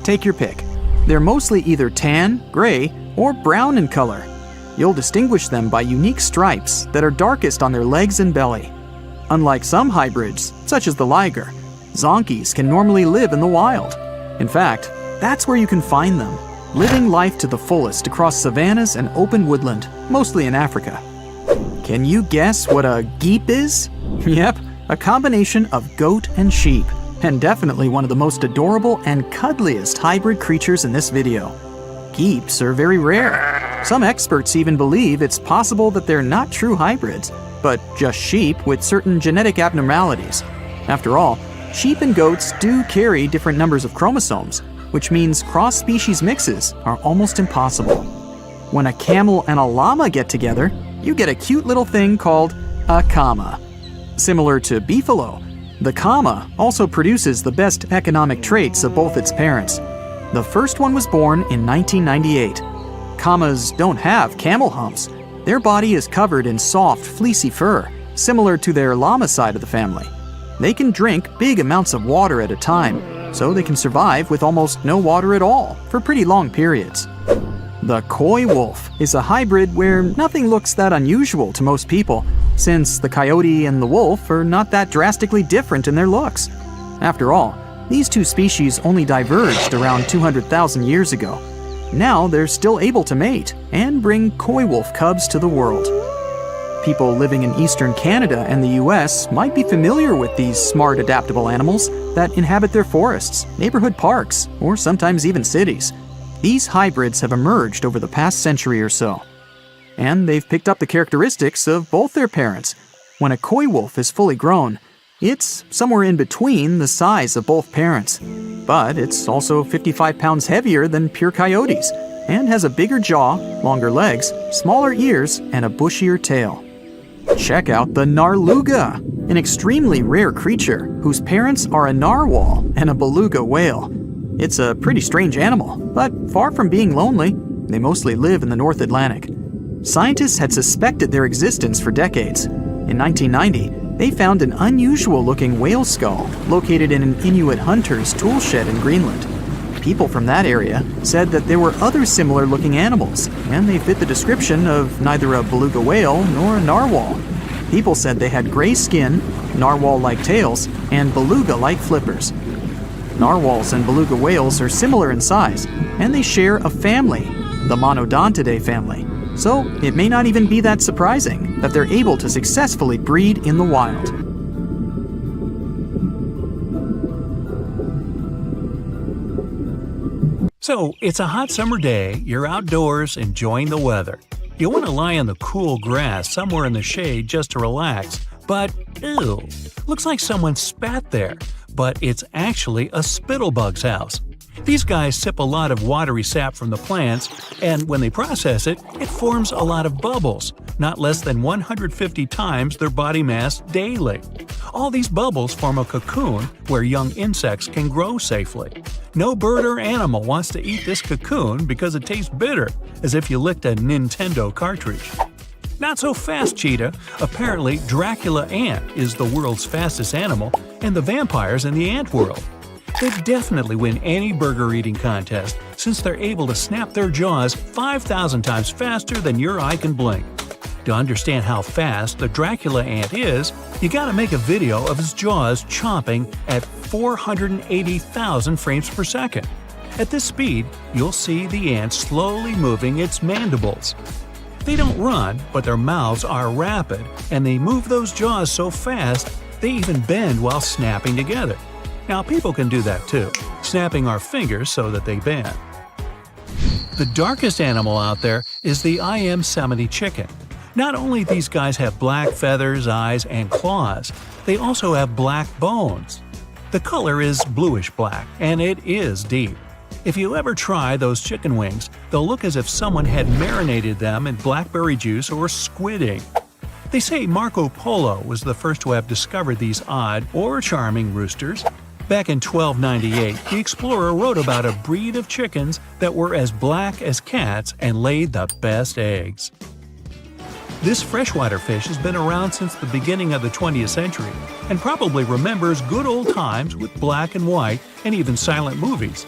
Take your pick. They're mostly either tan, gray, or brown in color. You'll distinguish them by unique stripes that are darkest on their legs and belly. Unlike some hybrids, such as the liger, zonkies can normally live in the wild. In fact, that's where you can find them, living life to the fullest across savannas and open woodland, mostly in Africa. Can you guess what a geep is? Yep, a combination of goat and sheep, and definitely one of the most adorable and cuddliest hybrid creatures in this video. Geeps are very rare. Some experts even believe it's possible that they're not true hybrids, but just sheep with certain genetic abnormalities. After all, sheep and goats do carry different numbers of chromosomes, which means cross-species mixes are almost impossible. When a camel and a llama get together, you get a cute little thing called a kama. Similar to beefalo, the kama also produces the best economic traits of both its parents. The first one was born in 1998. Kamas don't have camel humps. Their body is covered in soft, fleecy fur, similar to their llama side of the family. They can drink big amounts of water at a time, so they can survive with almost no water at all for pretty long periods. The coy wolf is a hybrid where nothing looks that unusual to most people, since the coyote and the wolf are not that drastically different in their looks. After all, these two species only diverged around 200,000 years ago. Now they're still able to mate and bring coy wolf cubs to the world. People living in eastern Canada and the US might be familiar with these smart, adaptable animals that inhabit their forests, neighborhood parks, or sometimes even cities. These hybrids have emerged over the past century or so. and they've picked up the characteristics of both their parents. When a coy wolf is fully grown, it's somewhere in between the size of both parents. But it's also 55 pounds heavier than pure coyotes, and has a bigger jaw, longer legs, smaller ears, and a bushier tail. Check out the narluga, an extremely rare creature whose parents are a narwhal and a beluga whale. It's a pretty strange animal, but far from being lonely, they mostly live in the North Atlantic. Scientists had suspected their existence for decades. In 1990, they found an unusual-looking whale skull located in an Inuit hunter's tool shed in Greenland. People from that area said that there were other similar-looking animals, and they fit the description of neither a beluga whale nor a narwhal. People said they had gray skin, narwhal-like tails, and beluga-like flippers. Narwhals and beluga whales are similar in size, and they share a family, the Monodontidae family. So it may not even be that surprising that they're able to successfully breed in the wild. So, it's a hot summer day, you're outdoors enjoying the weather. You want to lie in the cool grass somewhere in the shade just to relax, but ew, looks like someone spat there, but it's actually a spittlebug's house. These guys sip a lot of watery sap from the plants, and when they process it, it forms a lot of bubbles, not less than 150 times their body mass daily. All these bubbles form a cocoon where young insects can grow safely. No bird or animal wants to eat this cocoon because it tastes bitter, as if you licked a Nintendo cartridge. Not so fast, cheetah. Apparently, Dracula ant is the world's fastest animal, and the vampires in the ant world. They definitely win any burger-eating contest since they're able to snap their jaws 5,000 times faster than your eye can blink. To understand how fast the Dracula ant is, you gotta make a video of his jaws chomping at 480,000 frames per second. At this speed, you'll see the ant slowly moving its mandibles. They don't run, but their mouths are rapid, and they move those jaws so fast they even bend while snapping together. Now, people can do that too, snapping our fingers so that they bend. The darkest animal out there is the Yosemite chicken. Not only these guys have black feathers, eyes, and claws, they also have black bones. The color is bluish-black, and it is deep. If you ever try those chicken wings, they'll look as if someone had marinated them in blackberry juice or squid ink. They say Marco Polo was the first to have discovered these odd or charming roosters. Back in 1298, the explorer wrote about a breed of chickens that were as black as cats and laid the best eggs. This freshwater fish has been around since the beginning of the 20th century and probably remembers good old times with black and white and even silent movies.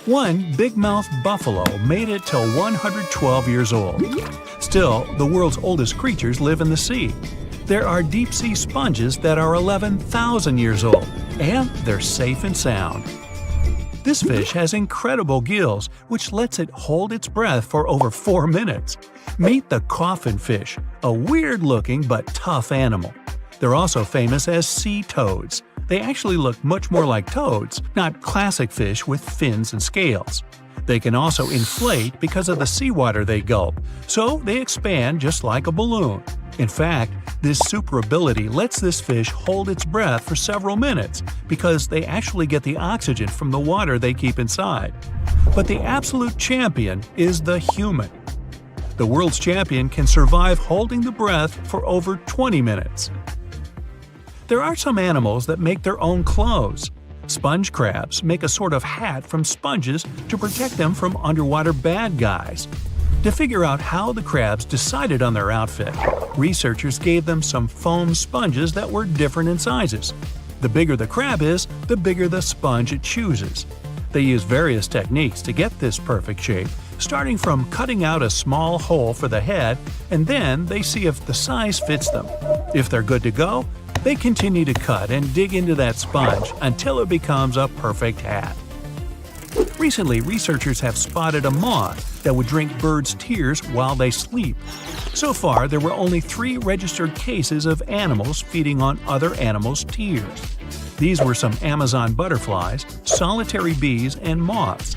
One big-mouthed buffalo made it till 112 years old. Still, the world's oldest creatures live in the sea. There are deep-sea sponges that are 11,000 years old, and they're safe and sound. This fish has incredible gills, which lets it hold its breath for over 4 minutes. Meet the coffin fish, a weird-looking but tough animal. They're also famous as sea toads. They actually look much more like toads, not classic fish with fins and scales. They can also inflate because of the seawater they gulp, so they expand just like a balloon. In fact, this super ability lets this fish hold its breath for several minutes because they actually get the oxygen from the water they keep inside. But the absolute champion is the human. The world's champion can survive holding the breath for over 20 minutes. There are some animals that make their own clothes. Sponge crabs make a sort of hat from sponges to protect them from underwater bad guys. To figure out how the crabs decided on their outfit, researchers gave them some foam sponges that were different in sizes. The bigger the crab is, the bigger the sponge it chooses. They use various techniques to get this perfect shape, starting from cutting out a small hole for the head, and then they see if the size fits them. If they're good to go, they continue to cut and dig into that sponge until it becomes a perfect hat. Recently, researchers have spotted a moth that would drink birds' tears while they sleep. So far, there were only 3 registered cases of animals feeding on other animals' tears. These were some Amazon butterflies, solitary bees, and moths.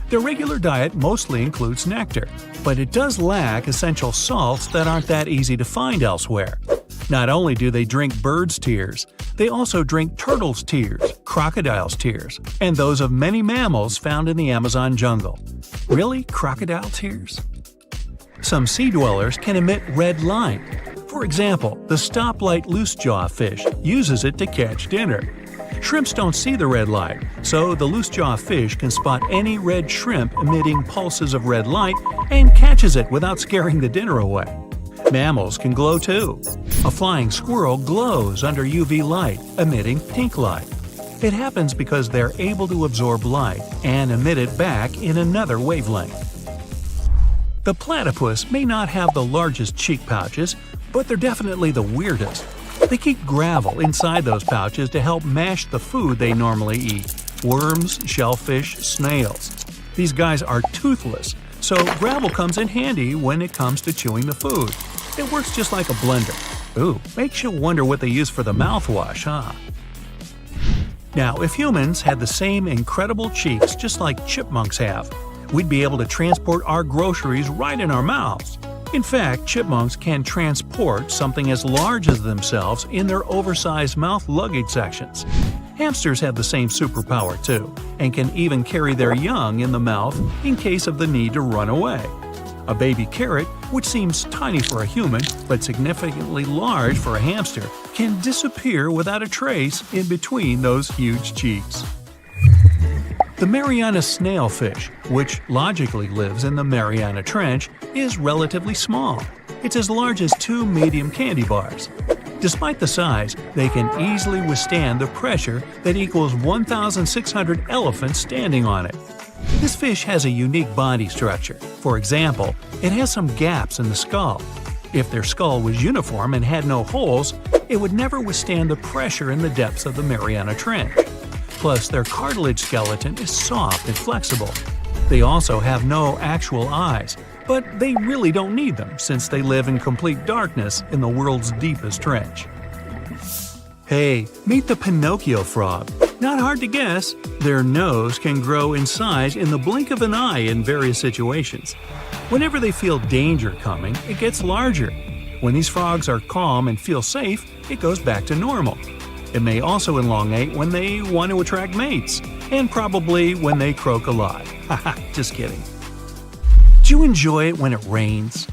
Their regular diet mostly includes nectar, but it does lack essential salts that aren't that easy to find elsewhere. Not only do they drink birds' tears, they also drink turtles' tears, crocodiles' tears, and those of many mammals found in the Amazon jungle. Really? Crocodile tears? Some sea dwellers can emit red light. For example, the stoplight loosejaw fish uses it to catch dinner. Shrimps don't see the red light, so the loosejaw fish can spot any red shrimp emitting pulses of red light and catches it without scaring the dinner away. Mammals can glow too. A flying squirrel glows under UV light, emitting pink light. It happens because they're able to absorb light and emit it back in another wavelength. The platypus may not have the largest cheek pouches, but they're definitely the weirdest. They keep gravel inside those pouches to help mash the food they normally eat: worms, shellfish, snails. These guys are toothless, so gravel comes in handy when it comes to chewing the food. It works just like a blender. Ooh, makes you wonder what they use for the mouthwash, huh? Now, if humans had the same incredible cheeks just like chipmunks have, we'd be able to transport our groceries right in our mouths. In fact, chipmunks can transport something as large as themselves in their oversized mouth luggage sections. Hamsters have the same superpower too, and can even carry their young in the mouth in case of the need to run away. A baby carrot, which seems tiny for a human but significantly large for a hamster, can disappear without a trace in between those huge cheeks. The Mariana snailfish, which logically lives in the Mariana Trench, is relatively small. It's as large as 2 medium candy bars. Despite the size, they can easily withstand the pressure that equals 1,600 elephants standing on it. This fish has a unique body structure. For example, it has some gaps in the skull. If their skull was uniform and had no holes, it would never withstand the pressure in the depths of the Mariana Trench. Plus, their cartilage skeleton is soft and flexible. They also have no actual eyes, but they really don't need them since they live in complete darkness in the world's deepest trench. Hey, meet the Pinocchio frog. Not hard to guess, their nose can grow in size in the blink of an eye in various situations. Whenever they feel danger coming, it gets larger. When these frogs are calm and feel safe, it goes back to normal. It may also elongate when they want to attract mates, and probably when they croak a lot. Haha, just kidding. Do you enjoy it when it rains?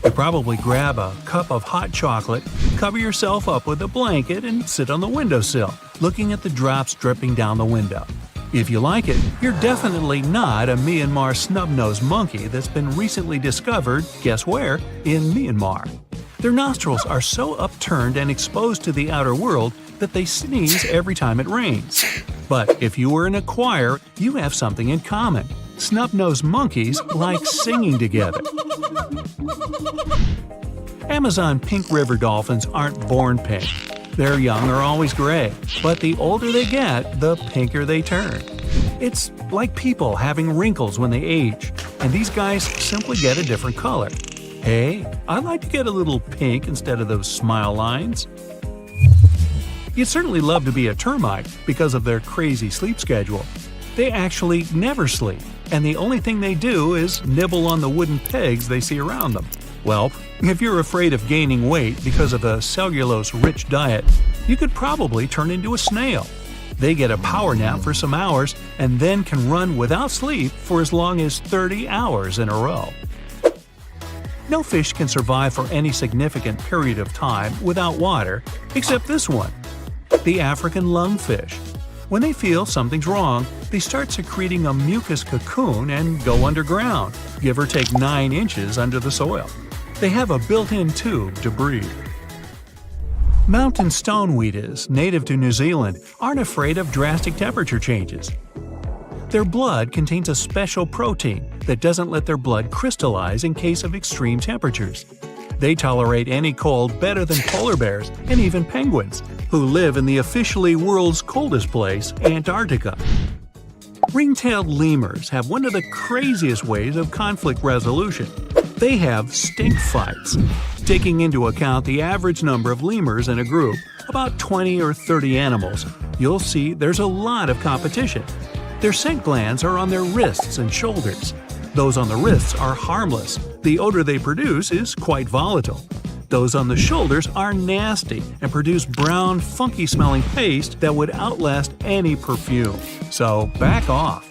You probably grab a cup of hot chocolate, cover yourself up with a blanket, and sit on the windowsill, looking at the drops dripping down the window. If you like it, you're definitely not a Myanmar snub-nosed monkey that's been recently discovered, guess where, in Myanmar. Their nostrils are so upturned and exposed to the outer world that they sneeze every time it rains. But if you were in a choir, you have something in common. Snub-nosed monkeys like singing together. Amazon pink river dolphins aren't born pink. Their young are always gray, but the older they get, the pinker they turn. It's like people having wrinkles when they age, and these guys simply get a different color. Hey, I'd like to get a little pink instead of those smile lines. You'd certainly love to be a termite because of their crazy sleep schedule. They actually never sleep, and the only thing they do is nibble on the wooden pegs they see around them. Well, if you're afraid of gaining weight because of a cellulose-rich diet, you could probably turn into a snail. They get a power nap for some hours and then can run without sleep for as long as 30 hours in a row. No fish can survive for any significant period of time without water, except this one, the African lungfish. When they feel something's wrong, they start secreting a mucus cocoon and go underground, give or take 9 inches under the soil. They have a built-in tube to breathe. Mountain stoneweeds, native to New Zealand, aren't afraid of drastic temperature changes. Their blood contains a special protein that doesn't let their blood crystallize in case of extreme temperatures. They tolerate any cold better than polar bears and even penguins, who live in the officially world's coldest place, Antarctica. Ring-tailed lemurs have one of the craziest ways of conflict resolution. They have stink fights. Taking into account the average number of lemurs in a group, about 20 or 30 animals, you'll see there's a lot of competition. Their scent glands are on their wrists and shoulders. Those on the wrists are harmless. The odor they produce is quite volatile. Those on the shoulders are nasty and produce brown, funky-smelling paste that would outlast any perfume. So back off.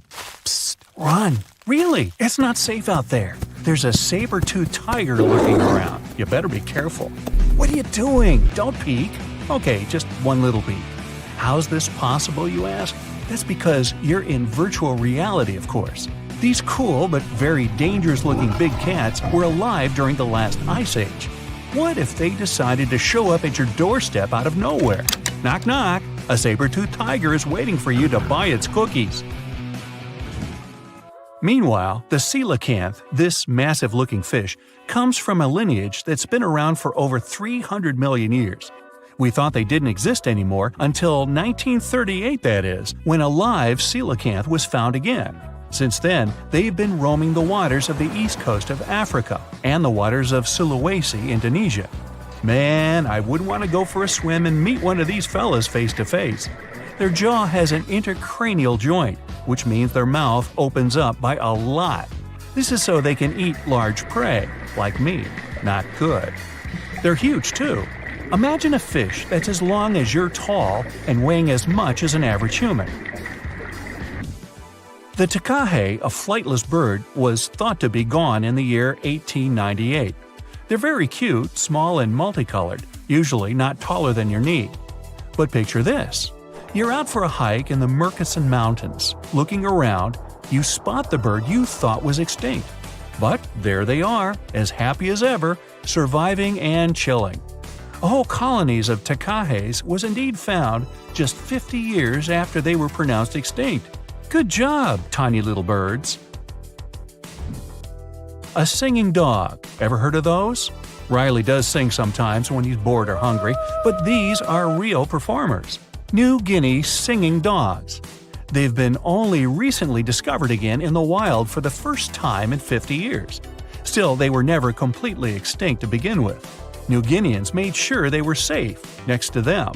Psst, run! Really, it's not safe out there. There's a saber-toothed tiger lurking around. You better be careful. What are you doing? Don't peek. Okay, just one little peek. How's this possible, you ask? That's because you're in virtual reality, of course. These cool but very dangerous-looking big cats were alive during the last ice age. What if they decided to show up at your doorstep out of nowhere? Knock knock, a saber-toothed tiger is waiting for you to buy its cookies. Meanwhile, the coelacanth, this massive-looking fish, comes from a lineage that's been around for over 300 million years. We thought they didn't exist anymore until 1938, that is, when a live coelacanth was found again. Since then, they've been roaming the waters of the east coast of Africa and the waters of Sulawesi, Indonesia. Man, I wouldn't want to go for a swim and meet one of these fellas face to face. Their jaw has an intercranial joint, which means their mouth opens up by a lot. This is so they can eat large prey, like me. Not good. They're huge, too. Imagine a fish that's as long as you're tall and weighing as much as an average human. The takahe, a flightless bird, was thought to be gone in the year 1898. They're very cute, small and multicolored, usually not taller than your knee. But picture this. You're out for a hike in the Murchison Mountains. Looking around, you spot the bird you thought was extinct. But there they are, as happy as ever, surviving and chilling. Whole colonies of takahes was indeed found just 50 years after they were pronounced extinct. Good job, tiny little birds. A singing dog. Ever heard of those? Riley does sing sometimes when he's bored or hungry, but these are real performers. New Guinea singing dogs. They've been only recently discovered again in the wild for the first time in 50 years. Still, they were never completely extinct to begin with. New Guineans made sure they were safe next to them.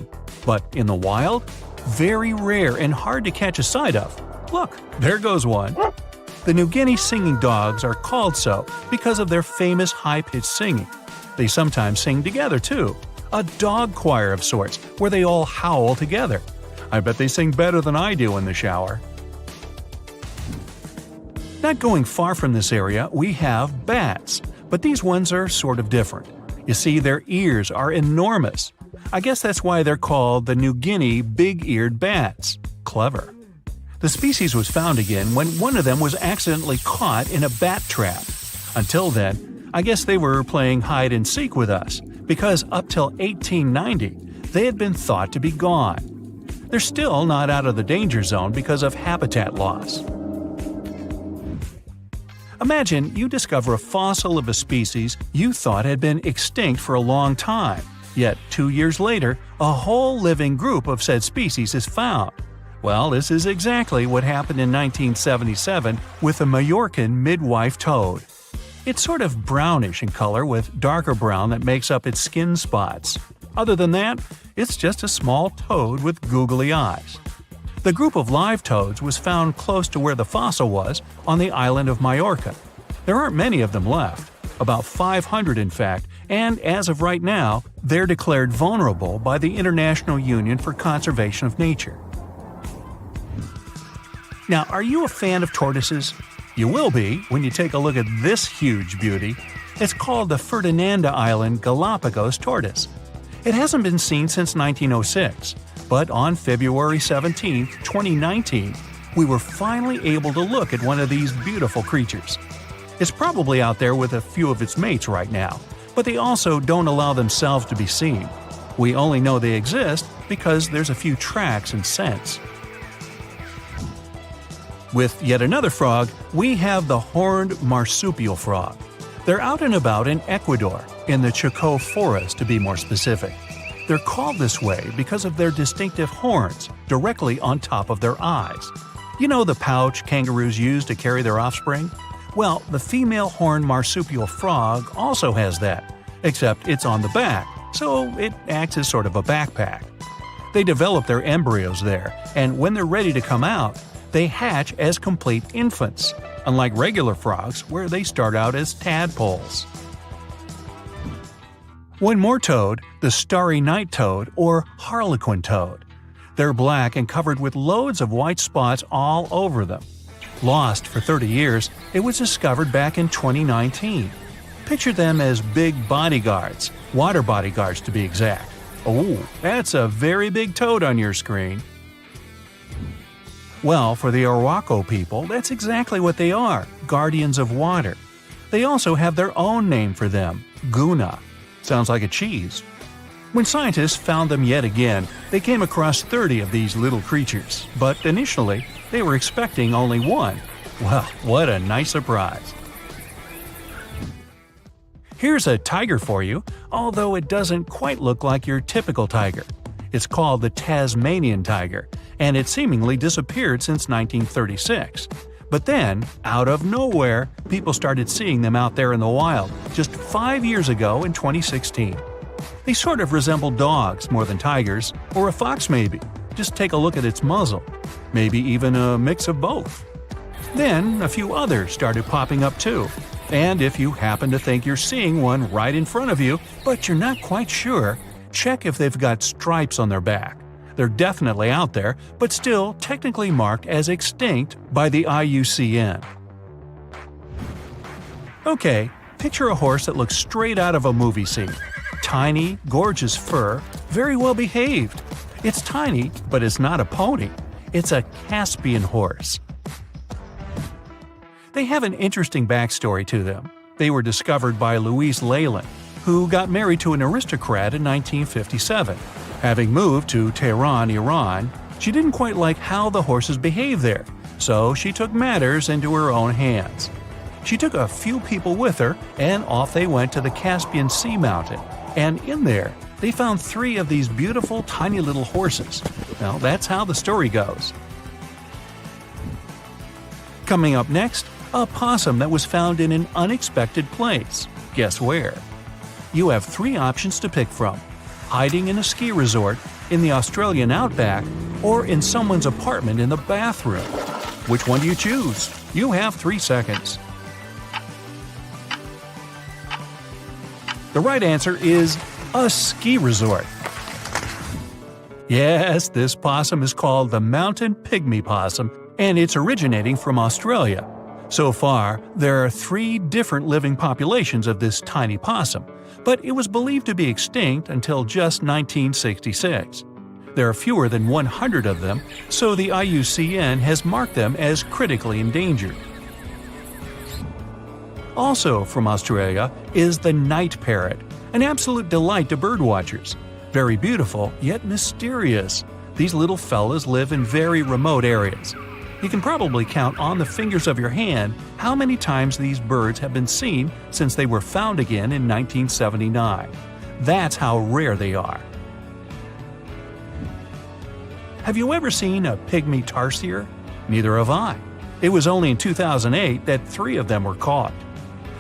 But in the wild, very rare and hard to catch a sight of. Look, there goes one. The New Guinea singing dogs are called so because of their famous high-pitched singing. They sometimes sing together, too. A dog choir of sorts, where they all howl together. I bet they sing better than I do in the shower. Not going far from this area, we have bats, but these ones are sort of different. You see, their ears are enormous. I guess that's why they're called the New Guinea big-eared bats. Clever. The species was found again when one of them was accidentally caught in a bat trap. Until then, I guess they were playing hide-and-seek with us, because up till 1890, they had been thought to be gone. They're still not out of the danger zone because of habitat loss. Imagine you discover a fossil of a species you thought had been extinct for a long time, yet 2 years later, a whole living group of said species is found. Well, this is exactly what happened in 1977 with the Majorcan midwife toad. It's sort of brownish in color with darker brown that makes up its skin spots. Other than that, it's just a small toad with googly eyes. The group of live toads was found close to where the fossil was, on the island of Majorca. There aren't many of them left, about 500 in fact, and as of right now, they're declared vulnerable by the International Union for Conservation of Nature. Now, are you a fan of tortoises? You will be when you take a look at this huge beauty. It's called the Ferdinanda Island Galapagos tortoise. It hasn't been seen since 1906. But on February 17, 2019, we were finally able to look at one of these beautiful creatures. It's probably out there with a few of its mates right now, but they also don't allow themselves to be seen. We only know they exist because there's a few tracks and scents. With yet another frog, we have the horned marsupial frog. They're out and about in Ecuador, in the Chocó forest to be more specific. They're called this way because of their distinctive horns directly on top of their eyes. You know the pouch kangaroos use to carry their offspring? Well, the female horned marsupial frog also has that, except it's on the back, so it acts as sort of a backpack. They develop their embryos there, and when they're ready to come out, they hatch as complete infants, unlike regular frogs where they start out as tadpoles. One more toad, the starry night toad or harlequin toad. They're black and covered with loads of white spots all over them. Lost for 30 years, it was discovered back in 2019. Picture them as big bodyguards, water bodyguards to be exact. Oh, that's a very big toad on your screen. Well, for the Arhuaco people, that's exactly what they are, guardians of water. They also have their own name for them, Guna. Sounds like a cheese. When scientists found them yet again, they came across 30 of these little creatures, but initially, they were expecting only one. Well, what a nice surprise. Here's a tiger for you, although it doesn't quite look like your typical tiger. It's called the Tasmanian tiger, and it seemingly disappeared since 1936. But then, out of nowhere, people started seeing them out there in the wild just 5 years ago in 2016. They sort of resemble dogs more than tigers, or a fox maybe. Just take a look at its muzzle. Maybe even a mix of both. Then, a few others started popping up too. And if you happen to think you're seeing one right in front of you, but you're not quite sure, check if they've got stripes on their back. They're definitely out there, but still technically marked as extinct by the IUCN. Okay, picture a horse that looks straight out of a movie scene. Tiny, gorgeous fur, very well behaved. It's tiny, but it's not a pony. It's a Caspian horse. They have an interesting backstory to them. They were discovered by Louise Leyland, who got married to an aristocrat in 1957. Having moved to Tehran, Iran, she didn't quite like how the horses behaved there, so she took matters into her own hands. She took a few people with her, and off they went to the Caspian Sea mountain. And in there, they found 3 of these beautiful tiny little horses. Well, that's how the story goes. Coming up next, a possum that was found in an unexpected place. Guess where? You have 3 options to pick from: hiding in a ski resort, in the Australian outback, or in someone's apartment in the bathroom. Which one do you choose? You have 3 seconds. The right answer is a ski resort. Yes, this possum is called the mountain pygmy possum, and it's originating from Australia. So far, there are 3 different living populations of this tiny possum, but it was believed to be extinct until just 1966. There are fewer than 100 of them, so the IUCN has marked them as critically endangered. Also from Australia is the night parrot, an absolute delight to birdwatchers. Very beautiful, yet mysterious. These little fellas live in very remote areas. You can probably count on the fingers of your hand how many times these birds have been seen since they were found again in 1979. That's how rare they are. Have you ever seen a pygmy tarsier? Neither have I. It was only in 2008 that 3 of them were caught.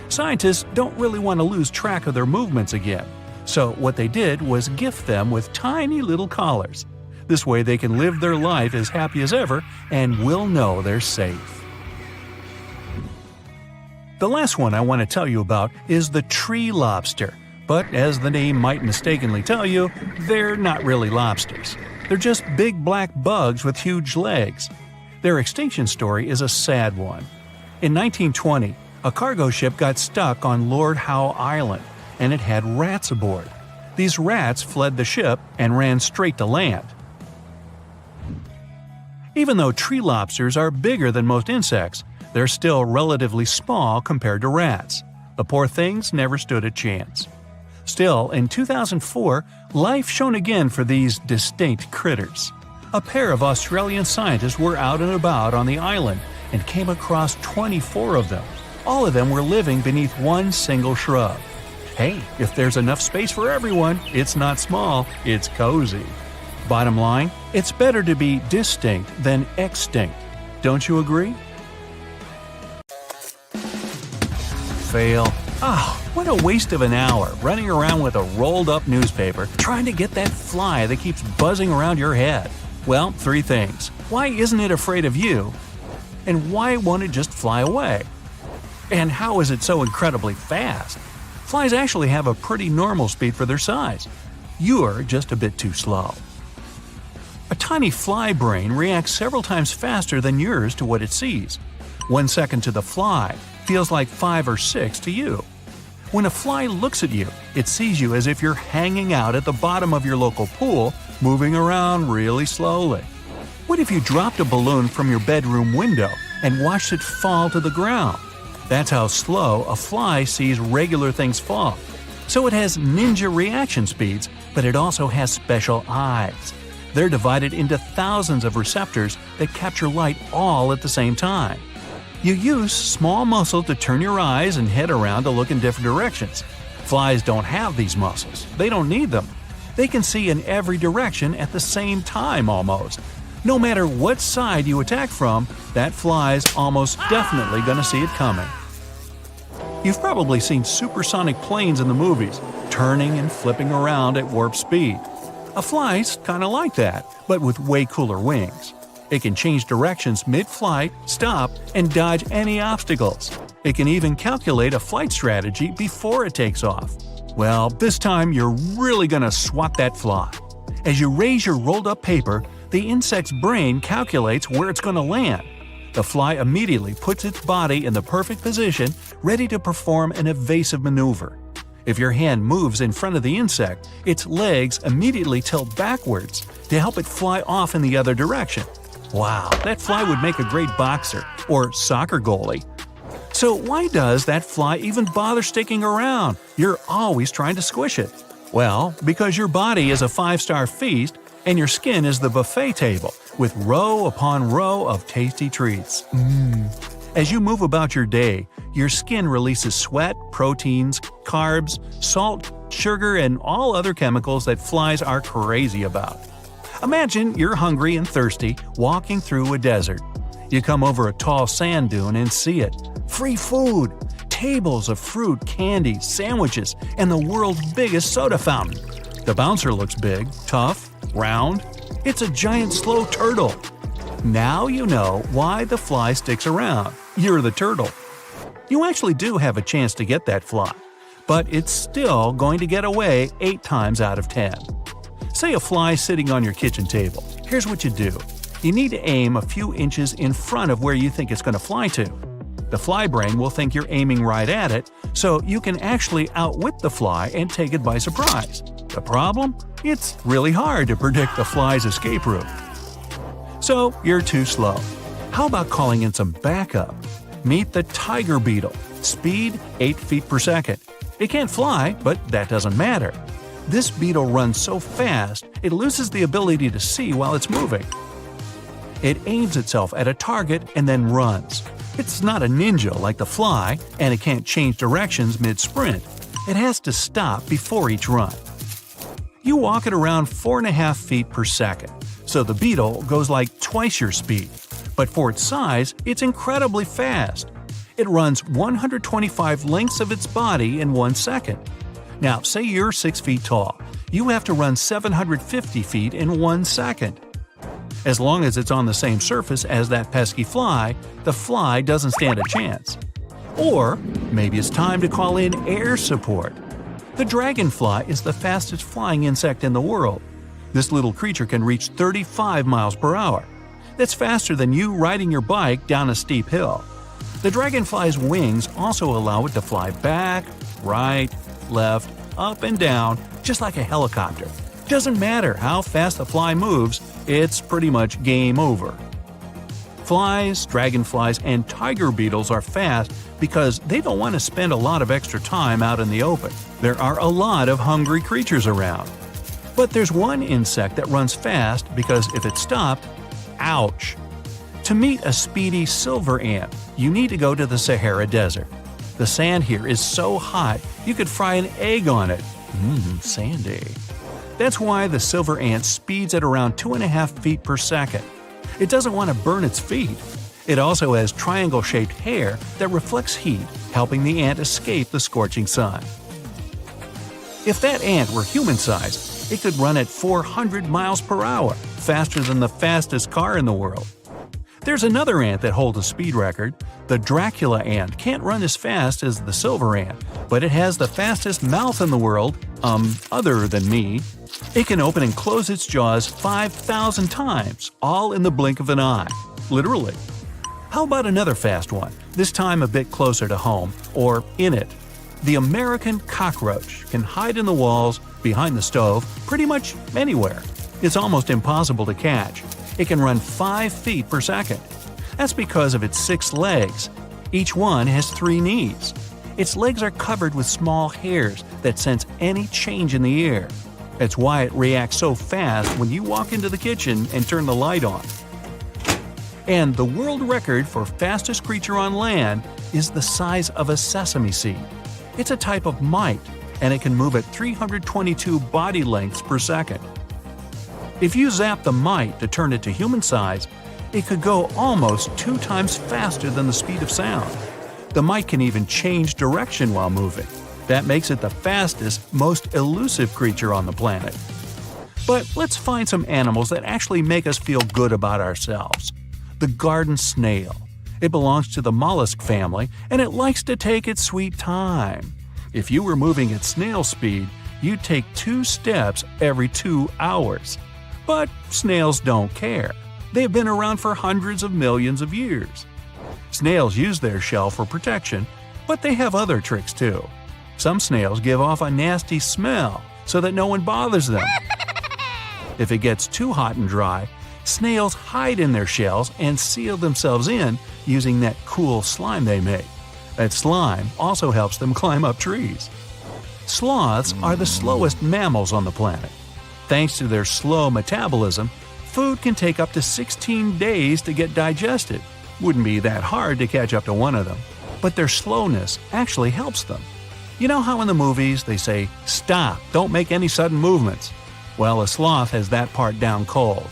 Scientists don't really want to lose track of their movements again, so what they did was gift them with tiny little collars. This way they can live their life as happy as ever and will know they're safe. The last one I want to tell you about is the tree lobster, but as the name might mistakenly tell you, they're not really lobsters. They're just big black bugs with huge legs. Their extinction story is a sad one. In 1920, a cargo ship got stuck on Lord Howe Island, and it had rats aboard. These rats fled the ship and ran straight to land. Even though tree lobsters are bigger than most insects, they're still relatively small compared to rats. The poor things never stood a chance. Still, in 2004, life shone again for these distinct critters. A pair of Australian scientists were out and about on the island and came across 24 of them. All of them were living beneath one single shrub. Hey, if there's enough space for everyone, it's not small, it's cozy. Bottom line, it's better to be distinct than extinct. Don't you agree? Fail. What a waste of an hour running around with a rolled-up newspaper trying to get that fly that keeps buzzing around your head. Well, 3 things. Why isn't it afraid of you? And why won't it just fly away? And how is it so incredibly fast? Flies actually have a pretty normal speed for their size. You're just a bit too slow. A tiny fly brain reacts several times faster than yours to what it sees. 1 second to the fly feels like 5 or 6 to you. When a fly looks at you, it sees you as if you're hanging out at the bottom of your local pool, moving around really slowly. What if you dropped a balloon from your bedroom window and watched it fall to the ground? That's how slow a fly sees regular things fall. So it has ninja reaction speeds, but it also has special eyes. They're divided into thousands of receptors that capture light all at the same time. You use small muscles to turn your eyes and head around to look in different directions. Flies don't have these muscles. They don't need them. They can see in every direction at the same time almost. No matter what side you attack from, that fly's almost definitely going to see it coming. You've probably seen supersonic planes in the movies, turning and flipping around at warp speed. A fly's kind of like that, but with way cooler wings. It can change directions mid-flight, stop, and dodge any obstacles. It can even calculate a flight strategy before it takes off. Well, this time you're really gonna swat that fly. As you raise your rolled-up paper, the insect's brain calculates where it's gonna land. The fly immediately puts its body in the perfect position, ready to perform an evasive maneuver. If your hand moves in front of the insect, its legs immediately tilt backwards to help it fly off in the other direction. Wow, that fly would make a great boxer or soccer goalie. So why does that fly even bother sticking around? You're always trying to squish it. Well, because your body is a 5-star feast and your skin is the buffet table with row upon row of tasty treats. As you move about your day, your skin releases sweat, proteins, carbs, salt, sugar, and all other chemicals that flies are crazy about. Imagine you're hungry and thirsty, walking through a desert. You come over a tall sand dune and see it. Free food! Tables of fruit, candy, sandwiches, and the world's biggest soda fountain. The bouncer looks big, tough, round. It's a giant slow turtle. Now you know why the fly sticks around. You're the turtle. You actually do have a chance to get that fly, but it's still going to get away 8 times out of 10. Say a fly sitting on your kitchen table. Here's what you do. You need to aim a few inches in front of where you think it's going to fly to. The fly brain will think you're aiming right at it, so you can actually outwit the fly and take it by surprise. The problem? It's really hard to predict the fly's escape route. So you're too slow. How about calling in some backup? Meet the tiger beetle. Speed 8 feet per second. It can't fly, but that doesn't matter. This beetle runs so fast, it loses the ability to see while it's moving. It aims itself at a target and then runs. It's not a ninja like the fly, and it can't change directions mid-sprint. It has to stop before each run. You walk at around 4.5 feet per second, so the beetle goes like twice your speed. But for its size, it's incredibly fast. It runs 125 lengths of its body in 1 second. Now, say you're 6 feet tall. You have to run 750 feet in 1 second. As long as it's on the same surface as that pesky fly, the fly doesn't stand a chance. Or maybe it's time to call in air support. The dragonfly is the fastest flying insect in the world. This little creature can reach 35 miles per hour. That's faster than you riding your bike down a steep hill. The dragonfly's wings also allow it to fly back, right, left, up and down, just like a helicopter. Doesn't matter how fast the fly moves, it's pretty much game over. Flies, dragonflies, and tiger beetles are fast because they don't want to spend a lot of extra time out in the open. There are a lot of hungry creatures around. But there's one insect that runs fast because if it stopped, ouch! To meet a speedy silver ant, you need to go to the Sahara Desert. The sand here is so hot you could fry an egg on it. Sandy. That's why the silver ant speeds at around 2.5 feet per second. It doesn't want to burn its feet. It also has triangle-shaped hair that reflects heat, helping the ant escape the scorching sun. If that ant were human-sized, it could run at 400 miles per hour, faster than the fastest car in the world. There's another ant that holds a speed record. The Dracula ant can't run as fast as the silver ant, but it has the fastest mouth in the world, other than me. It can open and close its jaws 5,000 times, all in the blink of an eye. Literally. How about another fast one, this time a bit closer to home, or in it? The American cockroach can hide in the walls, behind the stove, pretty much anywhere. It's almost impossible to catch. It can run 5 feet per second. That's because of its 6 legs. Each one has 3 knees. Its legs are covered with small hairs that sense any change in the air. That's why it reacts so fast when you walk into the kitchen and turn the light on. And the world record for fastest creature on land is the size of a sesame seed. It's a type of mite, and it can move at 322 body lengths per second. If you zap the mite to turn it to human size, it could go almost 2 times faster than the speed of sound. The mite can even change direction while moving. That makes it the fastest, most elusive creature on the planet. But let's find some animals that actually make us feel good about ourselves. The garden snail. It belongs to the mollusk family, and it likes to take its sweet time. If you were moving at snail speed, you'd take 2 steps every 2 hours. But snails don't care. They've been around for hundreds of millions of years. Snails use their shell for protection, but they have other tricks too. Some snails give off a nasty smell so that no one bothers them. If it gets too hot and dry, snails hide in their shells and seal themselves in using that cool slime they make. That slime also helps them climb up trees. Sloths are the slowest mammals on the planet. Thanks to their slow metabolism, food can take up to 16 days to get digested. Wouldn't be that hard to catch up to one of them, but their slowness actually helps them. You know how in the movies they say, "Stop, don't make any sudden movements"? Well, a sloth has that part down cold.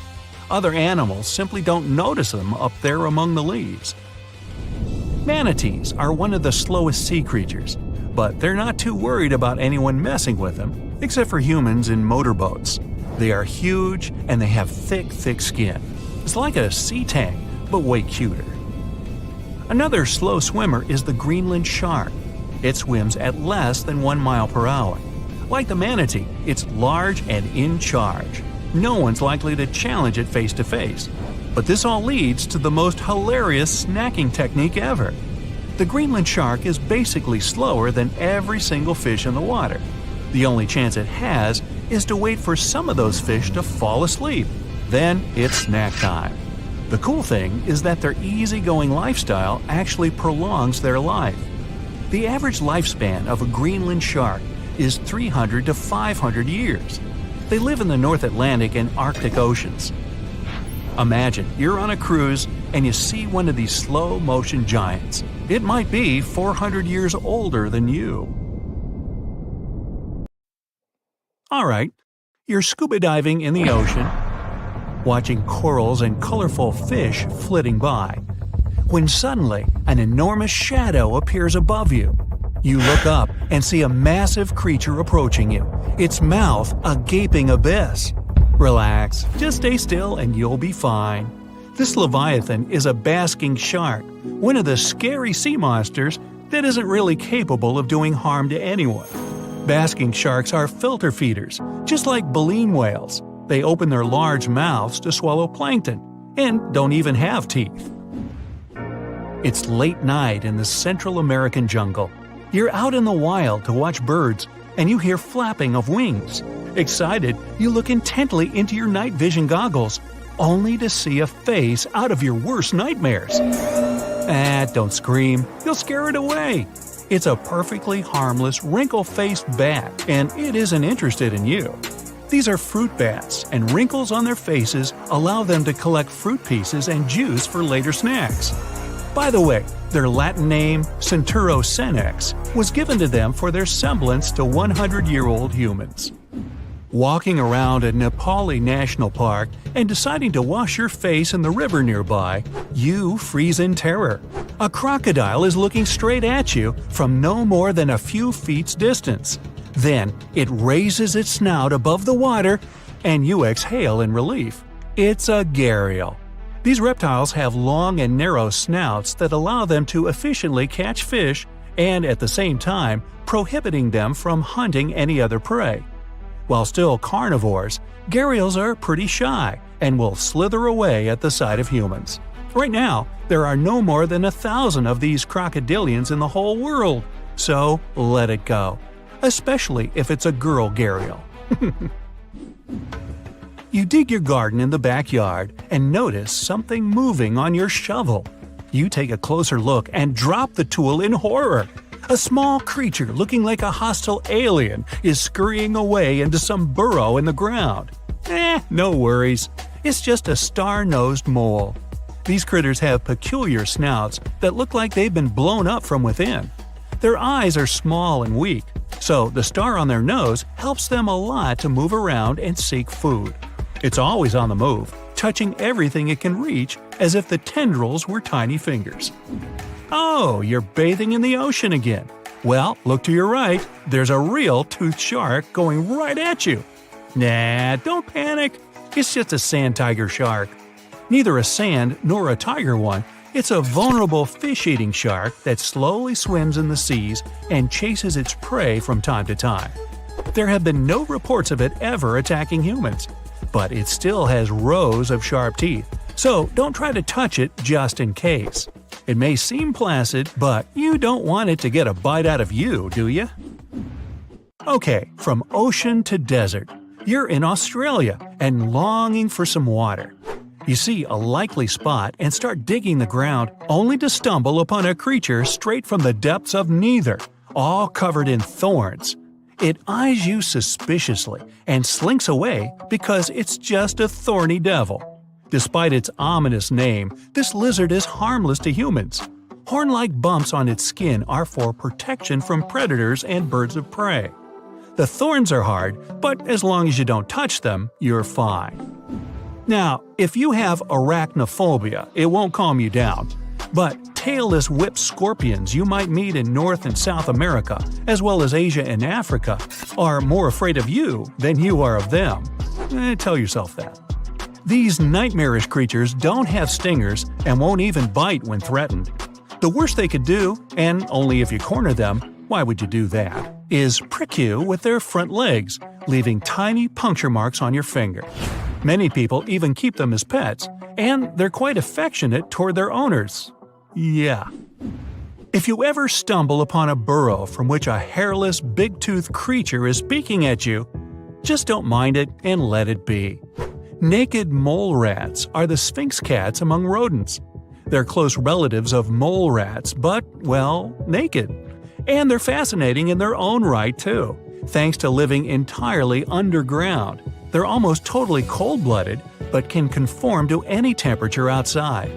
Other animals simply don't notice them up there among the leaves. Manatees are one of the slowest sea creatures, but they're not too worried about anyone messing with them, except for humans in motorboats. They are huge and they have thick skin. It's like a sea tank, but way cuter. Another slow swimmer is the Greenland shark. It swims at less than 1 mile per hour. Like the manatee, it's large and in charge. No one's likely to challenge it face to face. But this all leads to the most hilarious snacking technique ever. The Greenland shark is basically slower than every single fish in the water. The only chance it has is to wait for some of those fish to fall asleep. Then it's snack time. The cool thing is that their easygoing lifestyle actually prolongs their life. The average lifespan of a Greenland shark is 300 to 500 years. They live in the North Atlantic and Arctic Oceans. Imagine you're on a cruise and you see one of these slow-motion giants. It might be 400 years older than you. Alright, you're scuba diving in the ocean, watching corals and colorful fish flitting by, when suddenly an enormous shadow appears above you. You look up and see a massive creature approaching you, its mouth a gaping abyss. Relax, just stay still and you'll be fine. This leviathan is a basking shark, one of the scary sea monsters that isn't really capable of doing harm to anyone. Basking sharks are filter feeders, just like baleen whales. They open their large mouths to swallow plankton, and don't even have teeth. It's late night in the Central American jungle. You're out in the wild to watch birds, and you hear flapping of wings. Excited, you look intently into your night vision goggles, only to see a face out of your worst nightmares. Don't scream, you'll scare it away. It's a perfectly harmless, wrinkle-faced bat, and it isn't interested in you. These are fruit bats, and wrinkles on their faces allow them to collect fruit pieces and juice for later snacks. By the way, their Latin name, Centuro senex, was given to them for their semblance to 100-year-old humans. Walking around a Nepali national park and deciding to wash your face in the river nearby, you freeze in terror. A crocodile is looking straight at you from no more than a few feet's distance. Then it raises its snout above the water, and you exhale in relief. It's a gharial. These reptiles have long and narrow snouts that allow them to efficiently catch fish and at the same time prohibiting them from hunting any other prey. While still carnivores, gharials are pretty shy and will slither away at the sight of humans. Right now, there are no more than 1,000 of these crocodilians in the whole world, so let it go. Especially if it's a girl gharial. You dig your garden in the backyard and notice something moving on your shovel. You take a closer look and drop the tool in horror. A small creature looking like a hostile alien is scurrying away into some burrow in the ground. No worries. It's just a star-nosed mole. These critters have peculiar snouts that look like they've been blown up from within. Their eyes are small and weak, so the star on their nose helps them a lot to move around and seek food. It's always on the move, touching everything it can reach as if the tendrils were tiny fingers. Oh, you're bathing in the ocean again. Well, look to your right. There's a real toothed shark going right at you. Nah, don't panic. It's just a sand tiger shark. Neither a sand nor a tiger one. It's a vulnerable fish-eating shark that slowly swims in the seas and chases its prey from time to time. There have been no reports of it ever attacking humans, but it still has rows of sharp teeth, so don't try to touch it just in case. It may seem placid, but you don't want it to get a bite out of you, do you? Okay, from ocean to desert. You're in Australia and longing for some water. You see a likely spot and start digging the ground only to stumble upon a creature straight from the depths of neither, all covered in thorns. It eyes you suspiciously and slinks away because it's just a thorny devil. Despite its ominous name, this lizard is harmless to humans. Horn-like bumps on its skin are for protection from predators and birds of prey. The thorns are hard, but as long as you don't touch them, you're fine. Now, if you have arachnophobia, it won't calm you down. But tailless whip scorpions you might meet in North and South America, as well as Asia and Africa, are more afraid of you than you are of them. Tell yourself that. These nightmarish creatures don't have stingers and won't even bite when threatened. The worst they could do, and only if you corner them, why would you do that, is prick you with their front legs, leaving tiny puncture marks on your finger. Many people even keep them as pets, and they're quite affectionate toward their owners. Yeah. If you ever stumble upon a burrow from which a hairless, big-toothed creature is peeking at you, just don't mind it and let it be. Naked mole rats are the sphinx cats among rodents. They're close relatives of mole rats, but, well, naked. And they're fascinating in their own right, too. Thanks to living entirely underground, they're almost totally cold-blooded, but can conform to any temperature outside.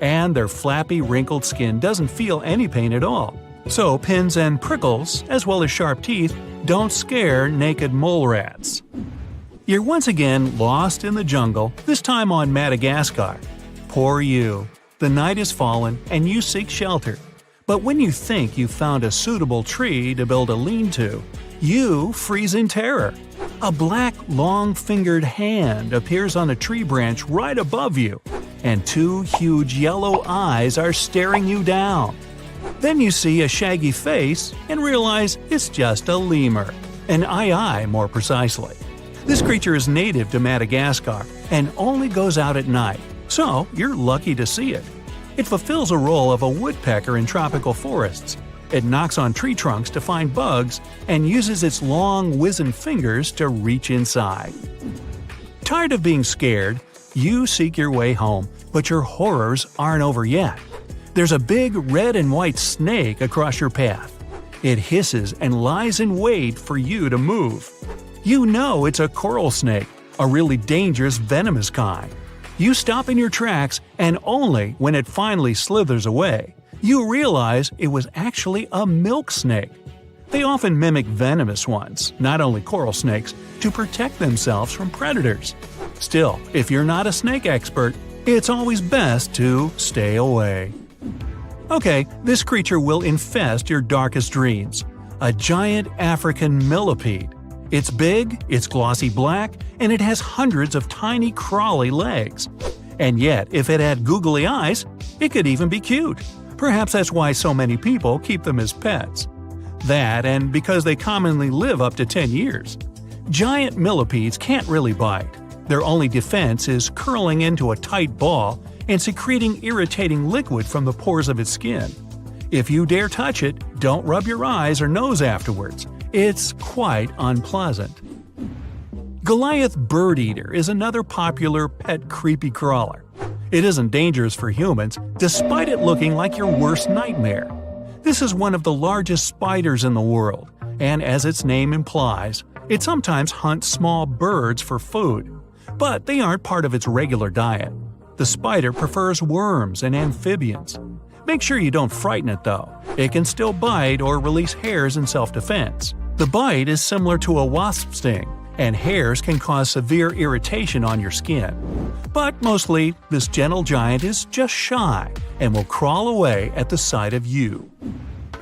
And their flappy, wrinkled skin doesn't feel any pain at all. So pins and prickles, as well as sharp teeth, don't scare naked mole rats. You're once again lost in the jungle, this time on Madagascar. Poor you. The night has fallen and you seek shelter. But when you think you've found a suitable tree to build a lean-to, you freeze in terror. A black, long-fingered hand appears on a tree branch right above you, and two huge yellow eyes are staring you down. Then you see a shaggy face and realize it's just a lemur, an aye-aye more precisely. This creature is native to Madagascar and only goes out at night, so you're lucky to see it. It fulfills a role of a woodpecker in tropical forests. It knocks on tree trunks to find bugs and uses its long, wizened fingers to reach inside. Tired of being scared, you seek your way home, but your horrors aren't over yet. There's a big red and white snake across your path. It hisses and lies in wait for you to move. You know it's a coral snake, a really dangerous, venomous kind. You stop in your tracks, and only when it finally slithers away, you realize it was actually a milk snake. They often mimic venomous ones, not only coral snakes, to protect themselves from predators. Still, if you're not a snake expert, it's always best to stay away. Okay, this creature will infest your darkest dreams. A giant African millipede. It's big, it's glossy black, and it has hundreds of tiny crawly legs. And yet, if it had googly eyes, it could even be cute. Perhaps that's why so many people keep them as pets. That, and because they commonly live up to 10 years. Giant millipedes can't really bite. Their only defense is curling into a tight ball and secreting irritating liquid from the pores of its skin. If you dare touch it, don't rub your eyes or nose afterwards. It's quite unpleasant. Goliath bird eater is another popular pet creepy crawler. It isn't dangerous for humans, despite it looking like your worst nightmare. This is one of the largest spiders in the world, and as its name implies, it sometimes hunts small birds for food. But they aren't part of its regular diet. The spider prefers worms and amphibians. Make sure you don't frighten it though. It can still bite or release hairs in self-defense. The bite is similar to a wasp sting, and hairs can cause severe irritation on your skin. But mostly, this gentle giant is just shy and will crawl away at the sight of you.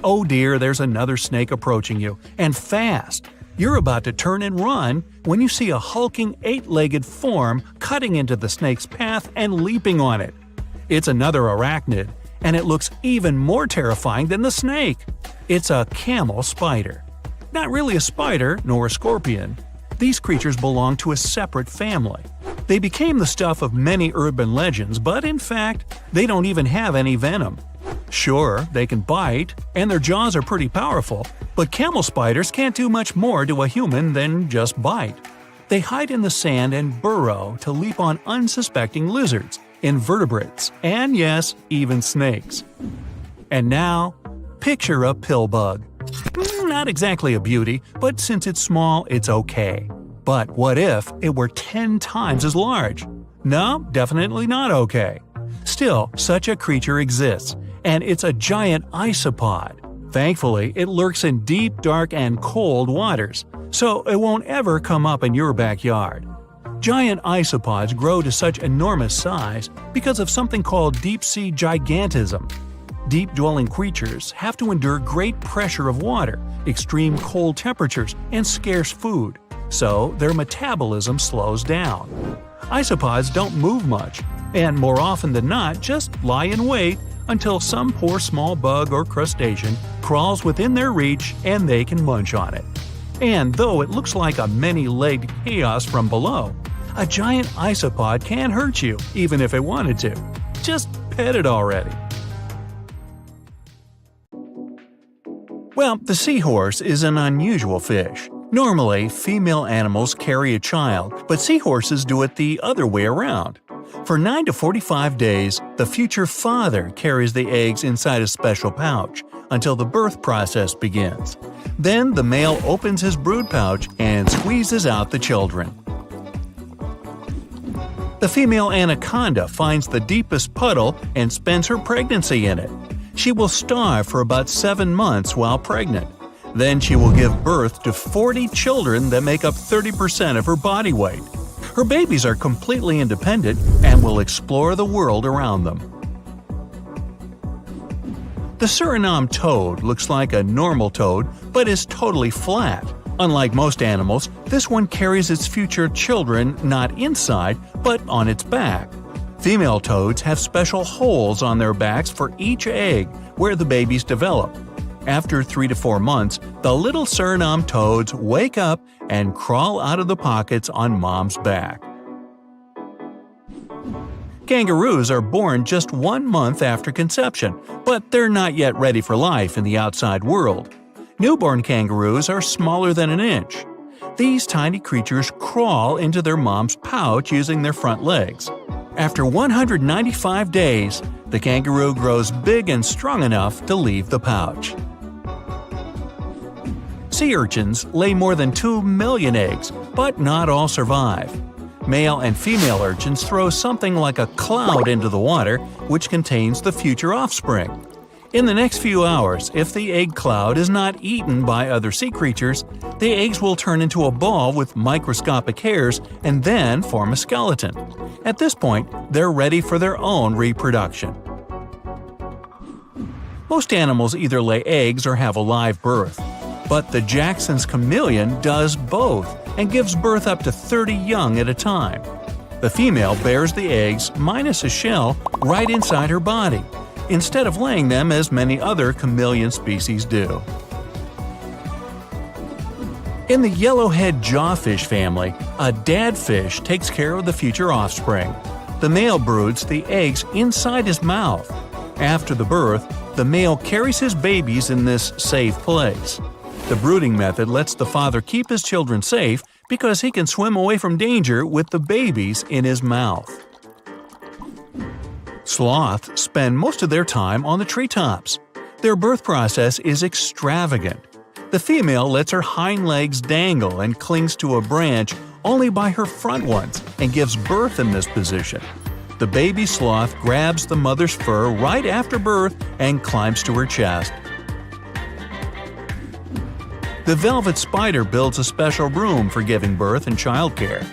Oh dear, there's another snake approaching you, and fast! You're about to turn and run when you see a hulking 8-legged form cutting into the snake's path and leaping on it. It's another arachnid, and it looks even more terrifying than the snake. It's a camel spider. Not really a spider, nor a scorpion. These creatures belong to a separate family. They became the stuff of many urban legends, but in fact, they don't even have any venom. Sure, they can bite, and their jaws are pretty powerful, but camel spiders can't do much more to a human than just bite. They hide in the sand and burrow to leap on unsuspecting lizards, invertebrates, and yes, even snakes. And now, picture a pill bug. Not exactly a beauty, but since it's small, it's okay. But what if it were 10 times as large? No, definitely not okay. Still, such a creature exists, and it's a giant isopod. Thankfully, it lurks in deep, dark, and cold waters, so it won't ever come up in your backyard. Giant isopods grow to such enormous size because of something called deep-sea gigantism. Deep-dwelling creatures have to endure great pressure of water, extreme cold temperatures, and scarce food, so their metabolism slows down. Isopods don't move much, and more often than not just lie in wait until some poor small bug or crustacean crawls within their reach and they can munch on it. And though it looks like a many-legged chaos from below, a giant isopod can hurt you even if it wanted to. Just pet it already. Well, the seahorse is an unusual fish. Normally, female animals carry a child, but seahorses do it the other way around. For 9 to 45 days, the future father carries the eggs inside a special pouch until the birth process begins. Then the male opens his brood pouch and squeezes out the children. The female anaconda finds the deepest puddle and spends her pregnancy in it. She will starve for about 7 months while pregnant. Then she will give birth to 40 children that make up 30% of her body weight. Her babies are completely independent and will explore the world around them. The Suriname toad looks like a normal toad but is totally flat. Unlike most animals, this one carries its future children not inside but on its back. Female toads have special holes on their backs for each egg where the babies develop. After 3 to 4 months, the little Suriname toads wake up and crawl out of the pockets on mom's back. Kangaroos are born just 1 month after conception, but they're not yet ready for life in the outside world. Newborn kangaroos are smaller than an inch. These tiny creatures crawl into their mom's pouch using their front legs. After 195 days, the kangaroo grows big and strong enough to leave the pouch. Sea urchins lay more than 2 million eggs, but not all survive. Male and female urchins throw something like a cloud into the water, which contains the future offspring. In the next few hours, if the egg cloud is not eaten by other sea creatures, the eggs will turn into a ball with microscopic hairs and then form a skeleton. At this point, they're ready for their own reproduction. Most animals either lay eggs or have a live birth, but the Jackson's chameleon does both and gives birth up to 30 young at a time. The female bears the eggs, minus a shell, right inside her body, instead of laying them as many other chameleon species do. In the yellowhead jawfish family, a dad fish takes care of the future offspring. The male broods the eggs inside his mouth. After the birth, the male carries his babies in this safe place. The brooding method lets the father keep his children safe because he can swim away from danger with the babies in his mouth. Sloths spend most of their time on the treetops. Their birth process is extravagant. The female lets her hind legs dangle and clings to a branch only by her front ones and gives birth in this position. The baby sloth grabs the mother's fur right after birth and climbs to her chest. The velvet spider builds a special room for giving birth and childcare.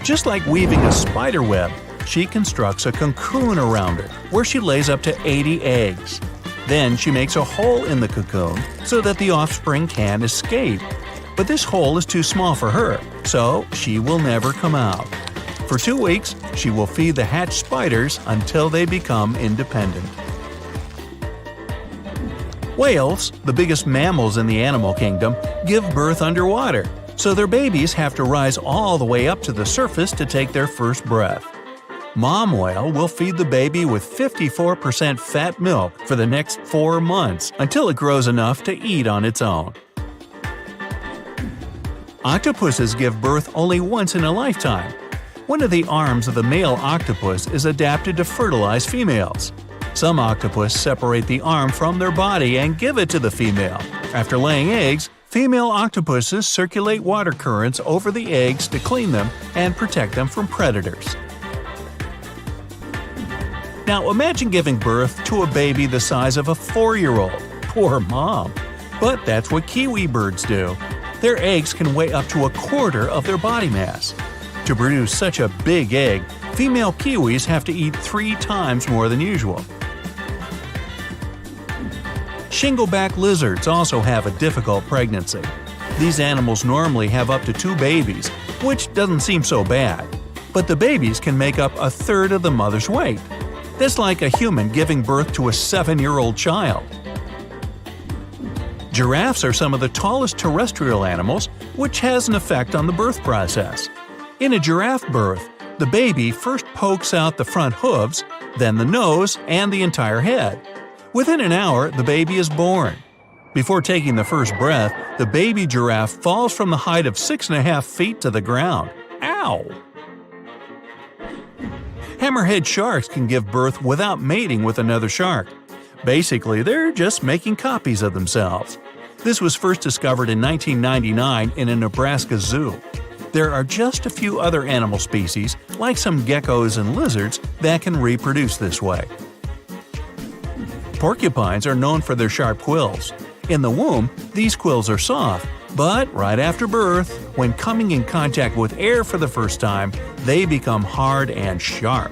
Just like weaving a spider web, she constructs a cocoon around her, where she lays up to 80 eggs. Then she makes a hole in the cocoon so that the offspring can escape. But this hole is too small for her, so she will never come out. For 2 weeks, she will feed the hatched spiders until they become independent. Whales, the biggest mammals in the animal kingdom, give birth underwater, so their babies have to rise all the way up to the surface to take their first breath. Mom whale will feed the baby with 54% fat milk for the next 4 months until it grows enough to eat on its own. Octopuses give birth only once in a lifetime. One of the arms of the male octopus is adapted to fertilize females. Some octopus separate the arm from their body and give it to the female. After laying eggs, female octopuses circulate water currents over the eggs to clean them and protect them from predators. Now imagine giving birth to a baby the size of a 4-year-old. Poor mom. But that's what kiwi birds do. Their eggs can weigh up to a quarter of their body mass. To produce such a big egg, female kiwis have to eat 3 times more than usual. Shingleback lizards also have a difficult pregnancy. These animals normally have up to 2 babies, which doesn't seem so bad. But the babies can make up a third of the mother's weight. That's like a human giving birth to a 7-year-old child. Giraffes are some of the tallest terrestrial animals, which has an effect on the birth process. In a giraffe birth, the baby first pokes out the front hooves, then the nose and the entire head. Within an hour, the baby is born. Before taking the first breath, the baby giraffe falls from the height of 6.5 feet to the ground. Ow! Hammerhead sharks can give birth without mating with another shark. Basically, they're just making copies of themselves. This was first discovered in 1999 in a Nebraska zoo. There are just a few other animal species, like some geckos and lizards, that can reproduce this way. Porcupines are known for their sharp quills. In the womb, these quills are soft, but right after birth, when coming in contact with air for the first time, they become hard and sharp.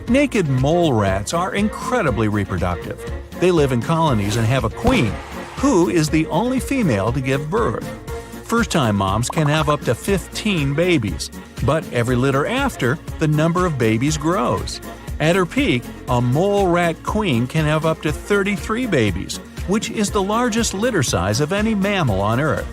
Naked mole rats are incredibly reproductive. They live in colonies and have a queen, who is the only female to give birth. First-time moms can have up to 15 babies, but every litter after, the number of babies grows. At her peak, a mole rat queen can have up to 33 babies, which is the largest litter size of any mammal on Earth.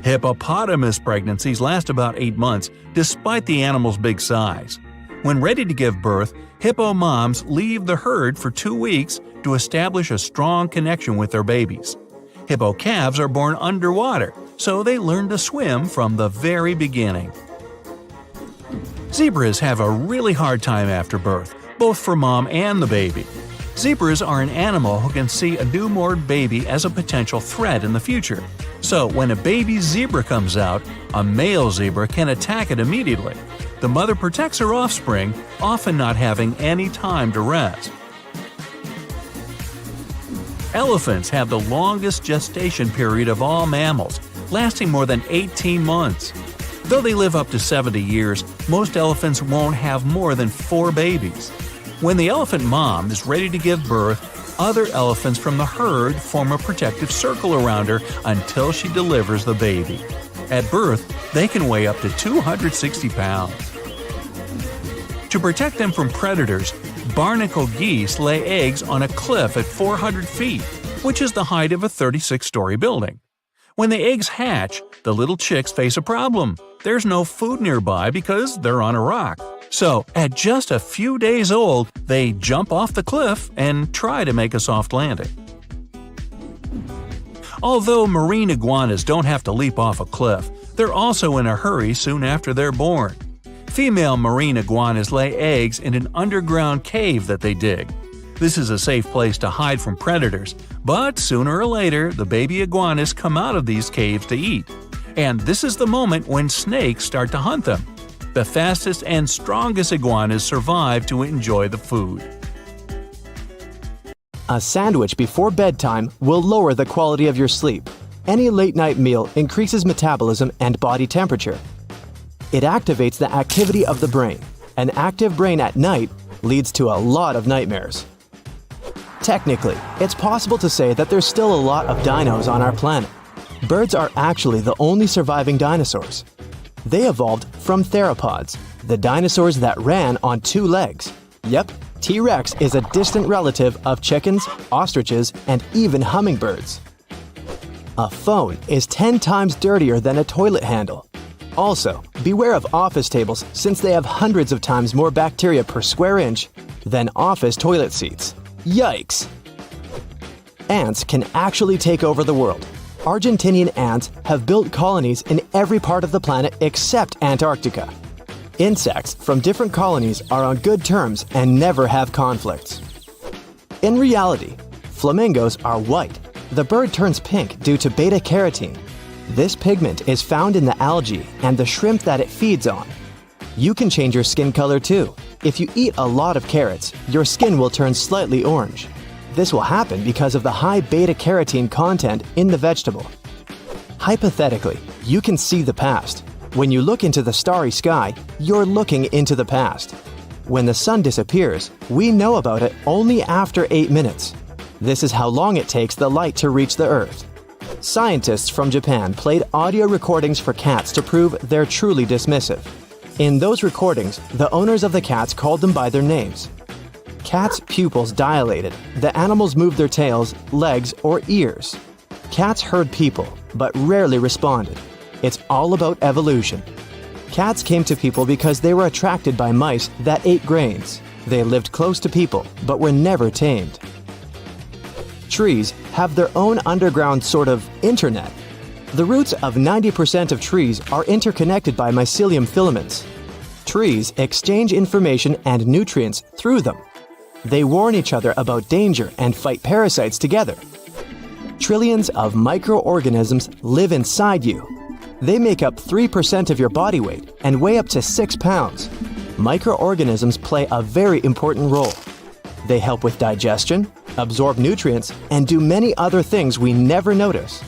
Hippopotamus pregnancies last about 8 months, despite the animal's big size. When ready to give birth, hippo moms leave the herd for 2 weeks to establish a strong connection with their babies. Hippo calves are born underwater, so they learn to swim from the very beginning. Zebras have a really hard time after birth, both for mom and the baby. Zebras are an animal who can see a newborn baby as a potential threat in the future. So when a baby zebra comes out, a male zebra can attack it immediately. The mother protects her offspring, often not having any time to rest. Elephants have the longest gestation period of all mammals, lasting more than 18 months. Though they live up to 70 years, most elephants won't have more than 4 babies. When the elephant mom is ready to give birth, other elephants from the herd form a protective circle around her until she delivers the baby. At birth, they can weigh up to 260 pounds. To protect them from predators, barnacle geese lay eggs on a cliff at 400 feet, which is the height of a 36-story building. When the eggs hatch, the little chicks face a problem. There's no food nearby because they're on a rock. So, at just a few days old, they jump off the cliff and try to make a soft landing. Although marine iguanas don't have to leap off a cliff, they're also in a hurry soon after they're born. Female marine iguanas lay eggs in an underground cave that they dig. This is a safe place to hide from predators, but sooner or later the baby iguanas come out of these caves to eat. And this is the moment when snakes start to hunt them. The fastest and strongest iguanas survive to enjoy the food. A sandwich before bedtime will lower the quality of your sleep. Any late-night meal increases metabolism and body temperature. It activates the activity of the brain. An active brain at night leads to a lot of nightmares. Technically, it's possible to say that there's still a lot of dinos on our planet. Birds are actually the only surviving dinosaurs. They evolved from theropods, the dinosaurs that ran on 2 legs. Yep, T-Rex is a distant relative of chickens, ostriches, and even hummingbirds. A phone is 10 times dirtier than a toilet handle. Also, beware of office tables since they have hundreds of times more bacteria per square inch than office toilet seats. Yikes! Ants can actually take over the world. Argentinian ants have built colonies in every part of the planet except Antarctica. Insects from different colonies are on good terms and never have conflicts. In reality, flamingos are white. The bird turns pink due to beta-carotene. This pigment is found in the algae and the shrimp that it feeds on. You can change your skin color too. If you eat a lot of carrots, your skin will turn slightly orange. This will happen because of the high beta-carotene content in the vegetable. Hypothetically, you can see the past. When you look into the starry sky, you're looking into the past. When the sun disappears, we know about it only after 8 minutes. This is how long it takes the light to reach the Earth. Scientists from Japan played audio recordings for cats to prove they're truly dismissive. In those recordings, the owners of the cats called them by their names. Cats' pupils dilated. The animals moved their tails, legs, or ears. Cats heard people, but rarely responded. It's all about evolution. Cats came to people because they were attracted by mice that ate grains. They lived close to people, but were never tamed. Trees have their own underground sort of internet. The roots of 90% of trees are interconnected by mycelium filaments. Trees exchange information and nutrients through them. They warn each other about danger and fight parasites together. Trillions of microorganisms live inside you. They make up 3% of your body weight and weigh up to 6 pounds. Microorganisms play a very important role. They help with digestion, absorb nutrients, and do many other things we never notice.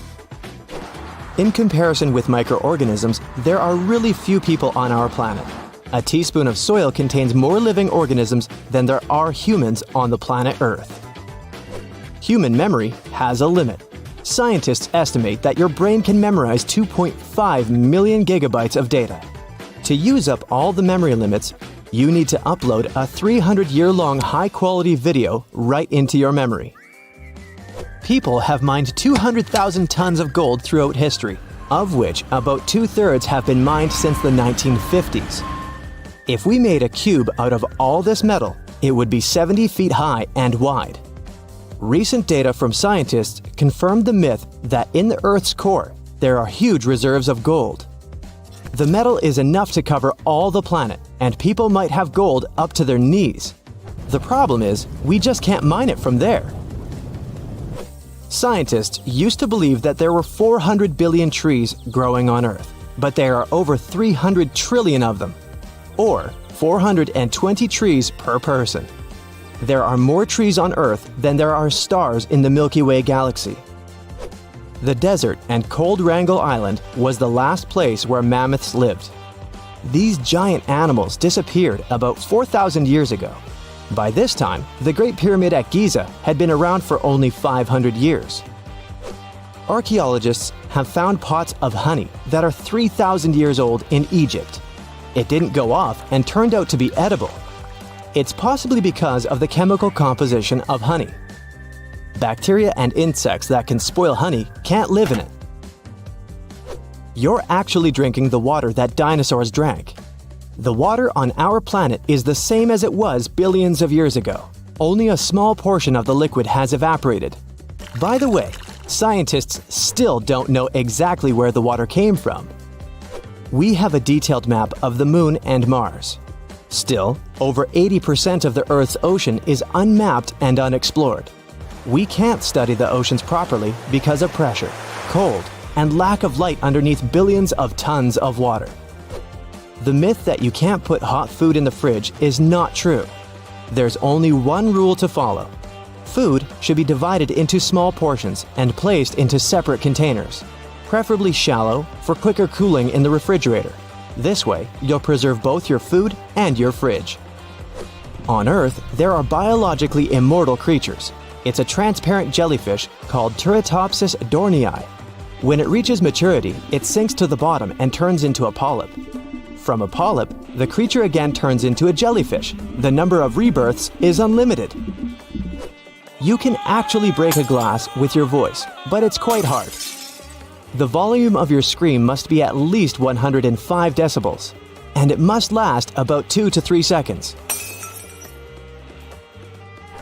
In comparison with microorganisms, there are really few people on our planet. A teaspoon of soil contains more living organisms than there are humans on the planet Earth. Human memory has a limit. Scientists estimate that your brain can memorize 2.5 million gigabytes of data. To use up all the memory limits, you need to upload a 300-year-long high-quality video right into your memory. People have mined 200,000 tons of gold throughout history, of which about 2/3 have been mined since the 1950s. If we made a cube out of all this metal, it would be 70 feet high and wide. Recent data from scientists confirmed the myth that in the Earth's core, there are huge reserves of gold. The metal is enough to cover all the planet, and people might have gold up to their knees. The problem is, we just can't mine it from there. Scientists used to believe that there were 400 billion trees growing on Earth, but there are over 300 trillion of them. or 420 trees per person. There are more trees on Earth than there are stars in the Milky Way galaxy. The desert and cold Wrangel Island was the last place where mammoths lived. These giant animals disappeared about 4,000 years ago. By this time, the Great Pyramid at Giza had been around for only 500 years. Archaeologists have found pots of honey that are 3,000 years old in Egypt. It didn't go off and turned out to be edible. It's possibly because of the chemical composition of honey. Bacteria and insects that can spoil honey can't live in it. You're actually drinking the water that dinosaurs drank. The water on our planet is the same as it was billions of years ago. Only a small portion of the liquid has evaporated. By the way, scientists still don't know exactly where the water came from. We have a detailed map of the Moon and Mars. Still, over 80% of the Earth's ocean is unmapped and unexplored. We can't study the oceans properly because of pressure, cold, and lack of light underneath billions of tons of water. The myth that you can't put hot food in the fridge is not true. There's only one rule to follow. Food should be divided into small portions and placed into separate containers, preferably shallow for quicker cooling in the refrigerator. This way, you'll preserve both your food and your fridge. On Earth, there are biologically immortal creatures. It's a transparent jellyfish called Turritopsis dohrnii. When it reaches maturity, it sinks to the bottom and turns into a polyp. From a polyp, the creature again turns into a jellyfish. The number of rebirths is unlimited. You can actually break a glass with your voice, but it's quite hard. The volume of your scream must be at least 105 decibels, and it must last about 2 to 3 seconds.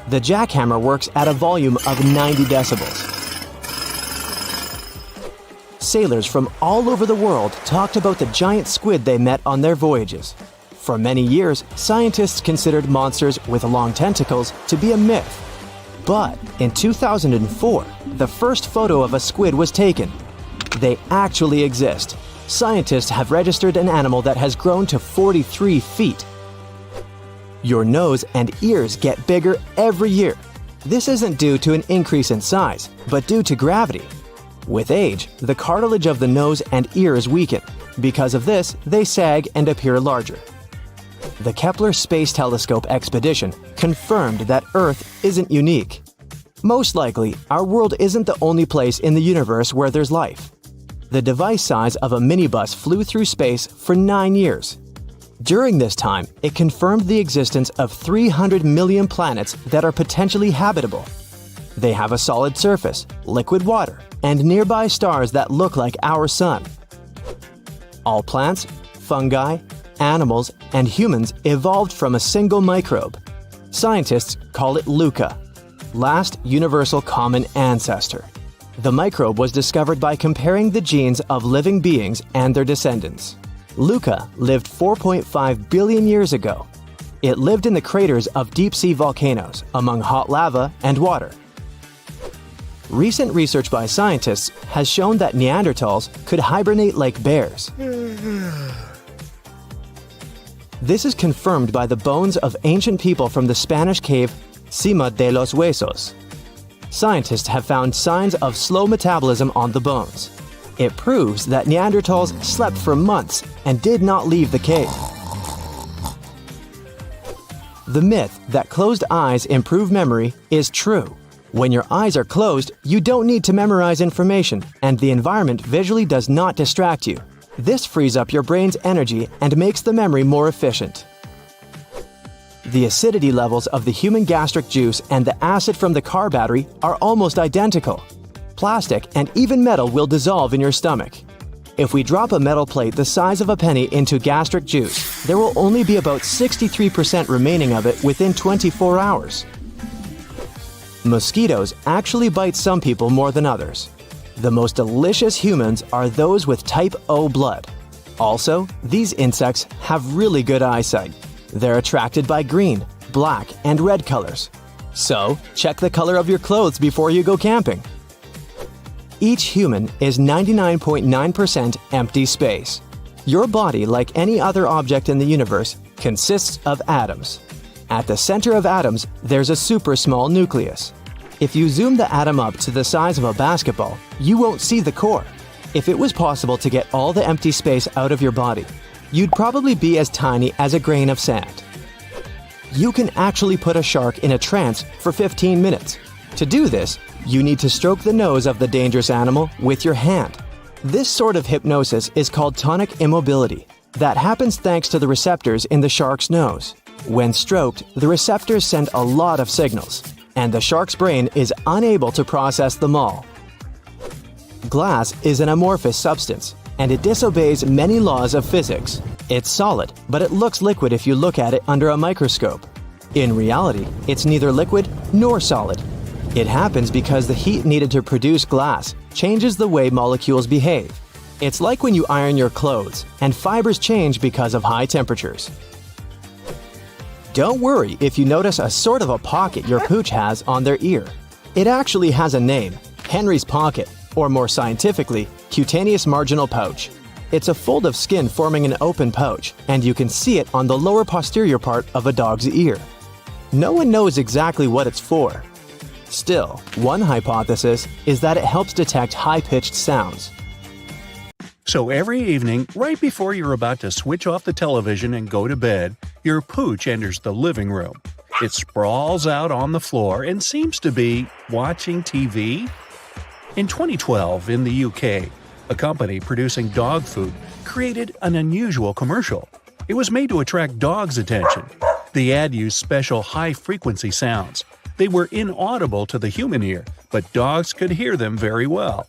The jackhammer works at a volume of 90 decibels. Sailors from all over the world talked about the giant squid they met on their voyages. For many years, scientists considered monsters with long tentacles to be a myth. But in 2004, the first photo of a squid was taken. They actually exist. Scientists have registered an animal that has grown to 43 feet. Your nose and ears get bigger every year. This isn't due to an increase in size, but due to gravity. With age, the cartilage of the nose and ears weaken. Because of this, they sag and appear larger. The Kepler Space Telescope expedition confirmed that Earth isn't unique. Most likely, our world isn't the only place in the universe where there's life. The device size of a minibus flew through space for 9 years. During this time, it confirmed the existence of 300 million planets that are potentially habitable. They have a solid surface, liquid water, and nearby stars that look like our sun. All plants, fungi, animals, and humans evolved from a single microbe. Scientists call it LUCA, last universal common ancestor. The microbe was discovered by comparing the genes of living beings and their descendants. LUCA lived 4.5 billion years ago. It lived in the craters of deep-sea volcanoes, among hot lava and water. Recent research by scientists has shown that Neanderthals could hibernate like bears. This is confirmed by the bones of ancient people from the Spanish cave Cima de los Huesos. Scientists have found signs of slow metabolism on the bones. It proves that Neanderthals slept for months and did not leave the cave. The myth that closed eyes improve memory is true. When your eyes are closed, you don't need to memorize information, and the environment visually does not distract you. This frees up your brain's energy and makes the memory more efficient. The acidity levels of the human gastric juice and the acid from the car battery are almost identical. Plastic and even metal will dissolve in your stomach. If we drop a metal plate the size of a penny into gastric juice, there will only be about 63% remaining of it within 24 hours. Mosquitoes actually bite some people more than others. The most delicious humans are those with type O blood. Also, these insects have really good eyesight. They're attracted by green, black, and red colors. So, check the color of your clothes before you go camping. Each human is 99.9% empty space. Your body, like any other object in the universe, consists of atoms. At the center of atoms, there's a super small nucleus. If you zoom the atom up to the size of a basketball, you won't see the core. If it was possible to get all the empty space out of your body, you'd probably be as tiny as a grain of sand. You can actually put a shark in a trance for 15 minutes. To do this, you need to stroke the nose of the dangerous animal with your hand. This sort of hypnosis is called tonic immobility. That happens thanks to the receptors in the shark's nose. When stroked, the receptors send a lot of signals, and the shark's brain is unable to process them all. Glass is an amorphous substance, and it disobeys many laws of physics. It's solid, but it looks liquid if you look at it under a microscope. In reality, it's neither liquid nor solid. It happens because the heat needed to produce glass changes the way molecules behave. It's like when you iron your clothes, and fibers change because of high temperatures. Don't worry if you notice a sort of a pocket your pooch has on their ear. It actually has a name, Henry's pocket, or more scientifically, cutaneous marginal pouch. It's a fold of skin forming an open pouch, and you can see it on the lower posterior part of a dog's ear. No one knows exactly what it's for. Still, one hypothesis is that it helps detect high-pitched sounds. So every evening, right before you're about to switch off the television and go to bed, your pooch enters the living room. It sprawls out on the floor and seems to be watching TV. In 2012, in the UK, a company producing dog food created an unusual commercial. It was made to attract dogs' attention. The ad used special high-frequency sounds. They were inaudible to the human ear, but dogs could hear them very well.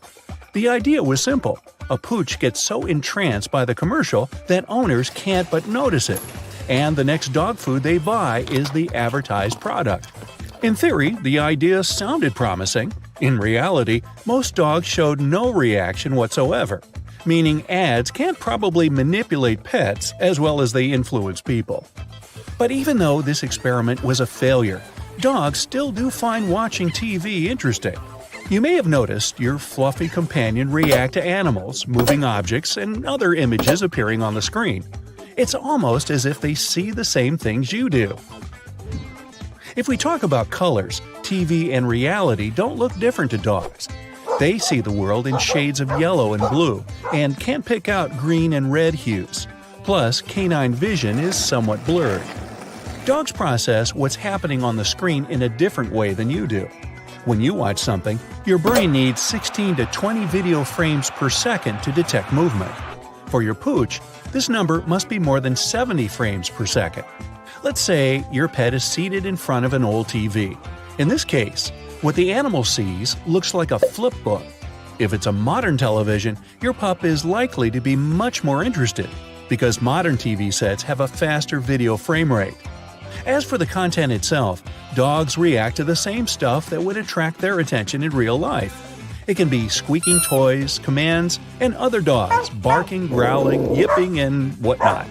The idea was simple. A pooch gets so entranced by the commercial that owners can't but notice it, and the next dog food they buy is the advertised product. In theory, the idea sounded promising. In reality, most dogs showed no reaction whatsoever, meaning ads can't probably manipulate pets as well as they influence people. But even though this experiment was a failure, dogs still do find watching TV interesting. You may have noticed your fluffy companion react to animals, moving objects, and other images appearing on the screen. It's almost as if they see the same things you do. If we talk about colors, TV and reality don't look different to dogs. They see the world in shades of yellow and blue, and can't pick out green and red hues. Plus, canine vision is somewhat blurred. Dogs process what's happening on the screen in a different way than you do. When you watch something, your brain needs 16 to 20 video frames per second to detect movement. For your pooch, this number must be more than 70 frames per second. Let's say your pet is seated in front of an old TV. In this case, what the animal sees looks like a flip book. If it's a modern television, your pup is likely to be much more interested, because modern TV sets have a faster video frame rate. As for the content itself, dogs react to the same stuff that would attract their attention in real life. It can be squeaking toys, commands, and other dogs barking, growling, yipping, and whatnot.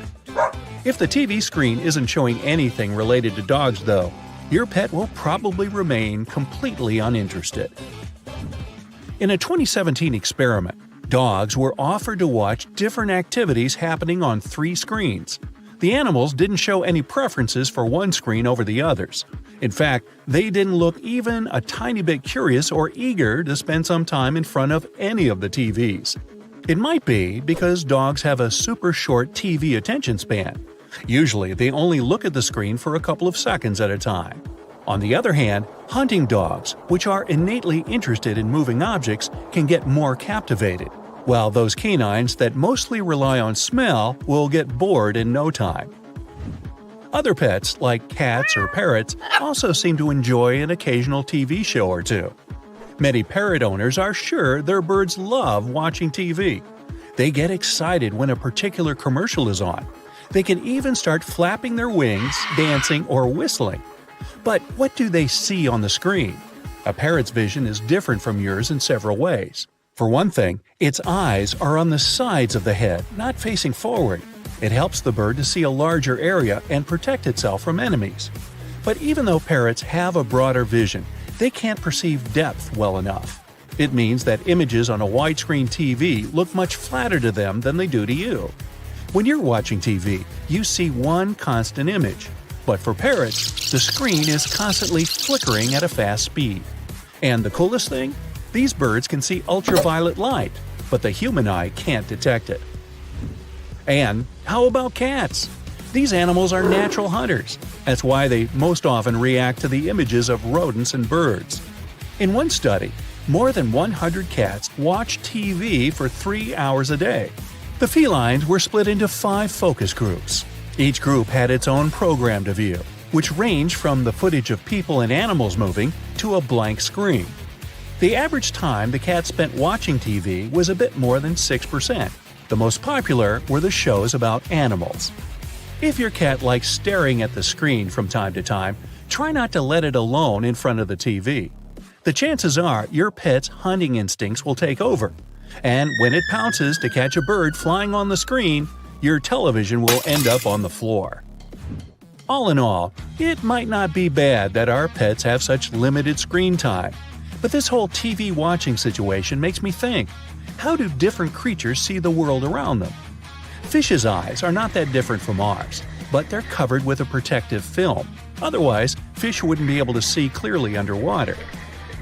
If the TV screen isn't showing anything related to dogs, though, your pet will probably remain completely uninterested. In a 2017 experiment, dogs were offered to watch different activities happening on 3 screens. The animals didn't show any preferences for one screen over the others. In fact, they didn't look even a tiny bit curious or eager to spend some time in front of any of the TVs. It might be because dogs have a super short TV attention span. Usually, they only look at the screen for a couple of seconds at a time. On the other hand, hunting dogs, which are innately interested in moving objects, can get more captivated, while those canines that mostly rely on smell will get bored in no time. Other pets, like cats or parrots, also seem to enjoy an occasional TV show or two. Many parrot owners are sure their birds love watching TV. They get excited when a particular commercial is on. They can even start flapping their wings, dancing, or whistling. But what do they see on the screen? A parrot's vision is different from yours in several ways. For one thing, its eyes are on the sides of the head, not facing forward. It helps the bird to see a larger area and protect itself from enemies. But even though parrots have a broader vision, they can't perceive depth well enough. It means that images on a widescreen TV look much flatter to them than they do to you. When you're watching TV, you see one constant image. But for parrots, the screen is constantly flickering at a fast speed. And the coolest thing? These birds can see ultraviolet light, but the human eye can't detect it. And how about cats? These animals are natural hunters. That's why they most often react to the images of rodents and birds. In one study, more than 100 cats watched TV for 3 hours a day. The felines were split into 5 focus groups. Each group had its own program to view, which ranged from the footage of people and animals moving to a blank screen. The average time the cats spent watching TV was a bit more than 6%. The most popular were the shows about animals. If your cat likes staring at the screen from time to time, try not to let it alone in front of the TV. The chances are your pet's hunting instincts will take over, and when it pounces to catch a bird flying on the screen, your television will end up on the floor. All in all, it might not be bad that our pets have such limited screen time. But this whole TV watching situation makes me think, how do different creatures see the world around them? Fish's eyes are not that different from ours, but they're covered with a protective film. Otherwise, fish wouldn't be able to see clearly underwater.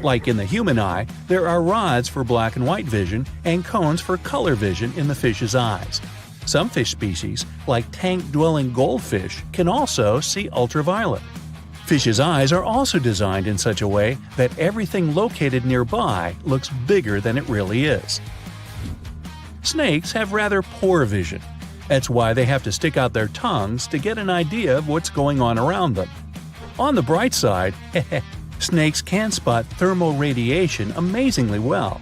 Like in the human eye, there are rods for black and white vision and cones for color vision in the fish's eyes. Some fish species, like tank-dwelling goldfish, can also see ultraviolet. Fish's eyes are also designed in such a way that everything located nearby looks bigger than it really is. Snakes have rather poor vision. That's why they have to stick out their tongues to get an idea of what's going on around them. On the bright side, snakes can spot thermal radiation amazingly well.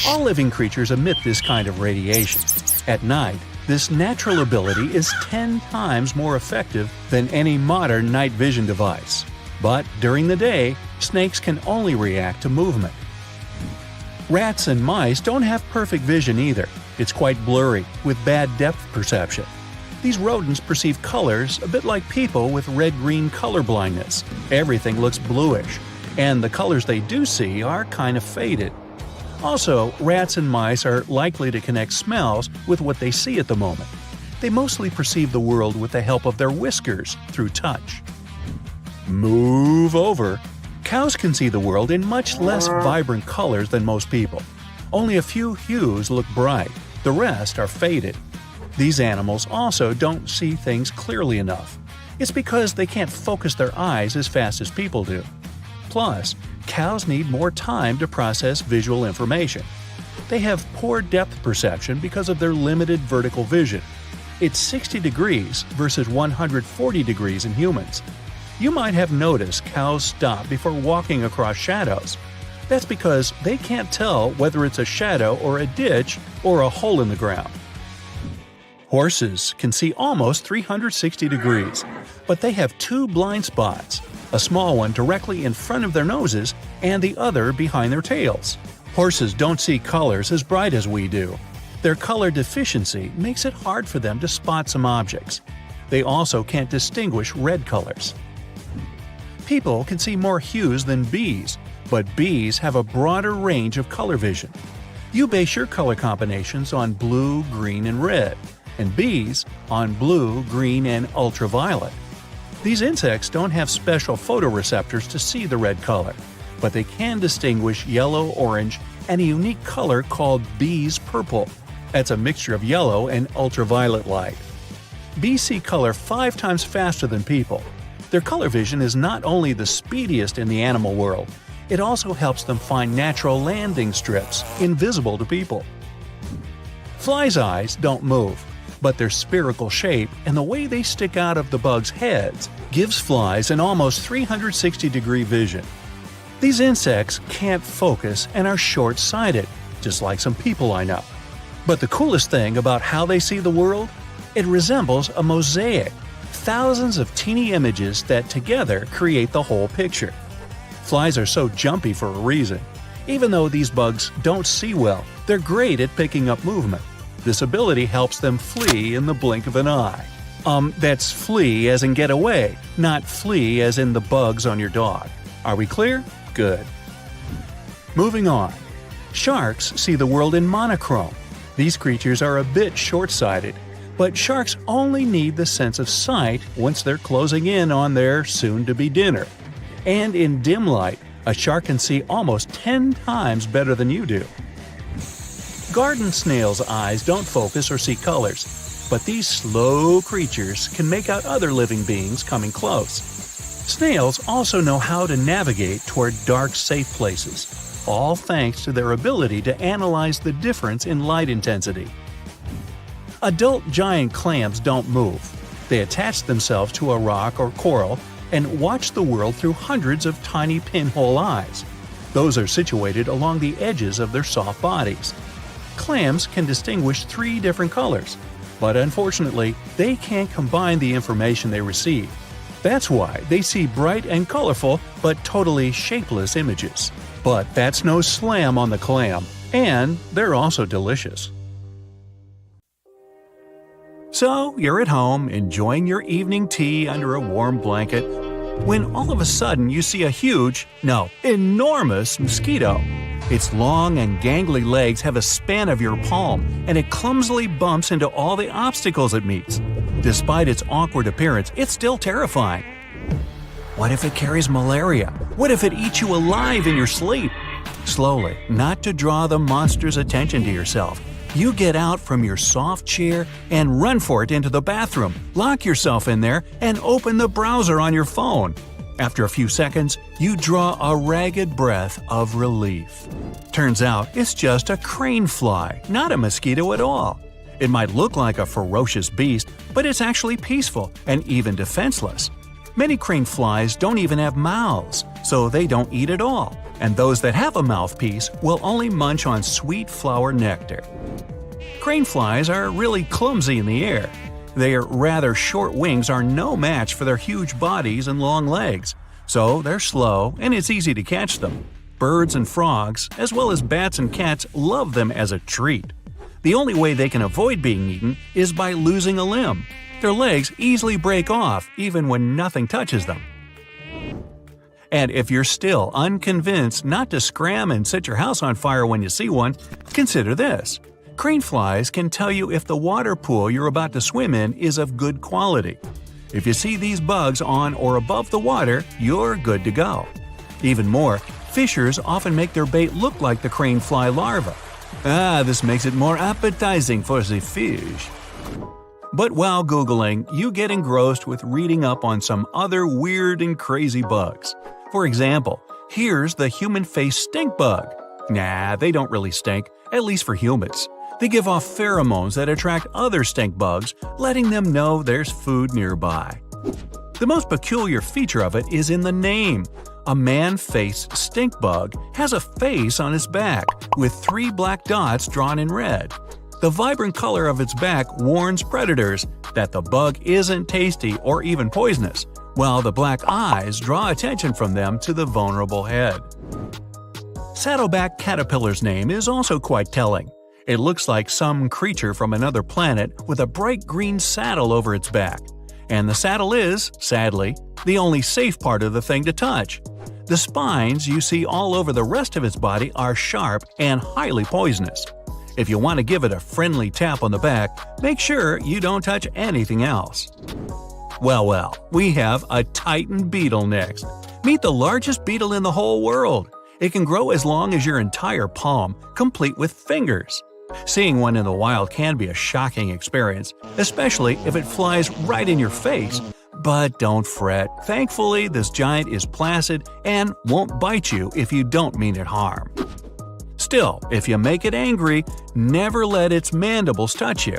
All living creatures emit this kind of radiation. At night, this natural ability is 10 times more effective than any modern night vision device. But during the day, snakes can only react to movement. Rats and mice don't have perfect vision either. It's quite blurry, with bad depth perception. These rodents perceive colors a bit like people with red-green color blindness. Everything looks bluish, and the colors they do see are kind of faded. Also, rats and mice are likely to connect smells with what they see at the moment. They mostly perceive the world with the help of their whiskers through touch. Move over. Cows can see the world in much less vibrant colors than most people. Only a few hues look bright, the rest are faded. These animals also don't see things clearly enough. It's because they can't focus their eyes as fast as people do. Plus, cows need more time to process visual information. They have poor depth perception because of their limited vertical vision. It's 60 degrees versus 140 degrees in humans. You might have noticed cows stop before walking across shadows. That's because they can't tell whether it's a shadow or a ditch or a hole in the ground. Horses can see almost 360 degrees, but they have 2 blind spots, a small one directly in front of their noses and the other behind their tails. Horses don't see colors as bright as we do. Their color deficiency makes it hard for them to spot some objects. They also can't distinguish red colors. People can see more hues than bees, but bees have a broader range of color vision. You base your color combinations on blue, green, and red, and bees on blue, green, and ultraviolet. These insects don't have special photoreceptors to see the red color, but they can distinguish yellow, orange, and a unique color called bees purple. That's a mixture of yellow and ultraviolet light. Bees see color 5 times faster than people. Their color vision is not only the speediest in the animal world, it also helps them find natural landing strips invisible to people. Flies' eyes don't move, but their spherical shape and the way they stick out of the bugs' heads gives flies an almost 360-degree vision. These insects can't focus and are short-sighted, just like some people I know. But the coolest thing about how they see the world? It resembles a mosaic. Thousands of teeny images that together create the whole picture. Flies are so jumpy for a reason. Even though these bugs don't see well, they're great at picking up movement. This ability helps them flee in the blink of an eye. That's flee as in get away, not flee as in the bugs on your dog. Are we clear? Good. Moving on. Sharks see the world in monochrome. These creatures are a bit short-sighted. But sharks only need the sense of sight once they're closing in on their soon-to-be dinner. And in dim light, a shark can see almost 10 times better than you do. Garden snails' eyes don't focus or see colors, but these slow creatures can make out other living beings coming close. Snails also know how to navigate toward dark, safe places, all thanks to their ability to analyze the difference in light intensity. Adult giant clams don't move. They attach themselves to a rock or coral and watch the world through hundreds of tiny pinhole eyes. Those are situated along the edges of their soft bodies. Clams can distinguish 3 different colors, but unfortunately, they can't combine the information they receive. That's why they see bright and colorful but totally shapeless images. But that's no slam on the clam, and they're also delicious. So, you're at home, enjoying your evening tea under a warm blanket, when all of a sudden you see a huge, no, enormous mosquito. Its long and gangly legs have a span of your palm, and it clumsily bumps into all the obstacles it meets. Despite its awkward appearance, it's still terrifying. What if it carries malaria? What if it eats you alive in your sleep? Slowly, not to draw the monster's attention to yourself, you get out from your soft chair and run for it into the bathroom, lock yourself in there, and open the browser on your phone. After a few seconds, you draw a ragged breath of relief. Turns out it's just a crane fly, not a mosquito at all. It might look like a ferocious beast, but it's actually peaceful and even defenseless. Many crane flies don't even have mouths, so they don't eat at all, and those that have a mouthpiece will only munch on sweet flower nectar. Crane flies are really clumsy in the air. Their rather short wings are no match for their huge bodies and long legs, so they're slow and it's easy to catch them. Birds and frogs, as well as bats and cats, love them as a treat. The only way they can avoid being eaten is by losing a limb. Their legs easily break off even when nothing touches them. And if you're still unconvinced not to scram and set your house on fire when you see one, consider this. Crane flies can tell you if the water pool you're about to swim in is of good quality. If you see these bugs on or above the water, you're good to go. Even more, fishers often make their bait look like the crane fly larva. This makes it more appetizing for the fish. But while Googling, you get engrossed with reading up on some other weird and crazy bugs. For example, here's the human-face stink bug. Nah, they don't really stink, at least for humans. They give off pheromones that attract other stink bugs, letting them know there's food nearby. The most peculiar feature of it is in the name. A man-faced stink bug has a face on its back, with 3 black dots drawn in red. The vibrant color of its back warns predators that the bug isn't tasty or even poisonous, while the black eyes draw attention from them to the vulnerable head. Saddleback caterpillar's name is also quite telling. It looks like some creature from another planet with a bright green saddle over its back. And the saddle is, sadly, the only safe part of the thing to touch. The spines you see all over the rest of its body are sharp and highly poisonous. If you want to give it a friendly tap on the back, make sure you don't touch anything else. Well, we have a titan beetle next. Meet the largest beetle in the whole world. It can grow as long as your entire palm, complete with fingers. Seeing one in the wild can be a shocking experience, especially if it flies right in your face. But don't fret. Thankfully, this giant is placid and won't bite you if you don't mean it harm. Still, if you make it angry, never let its mandibles touch you.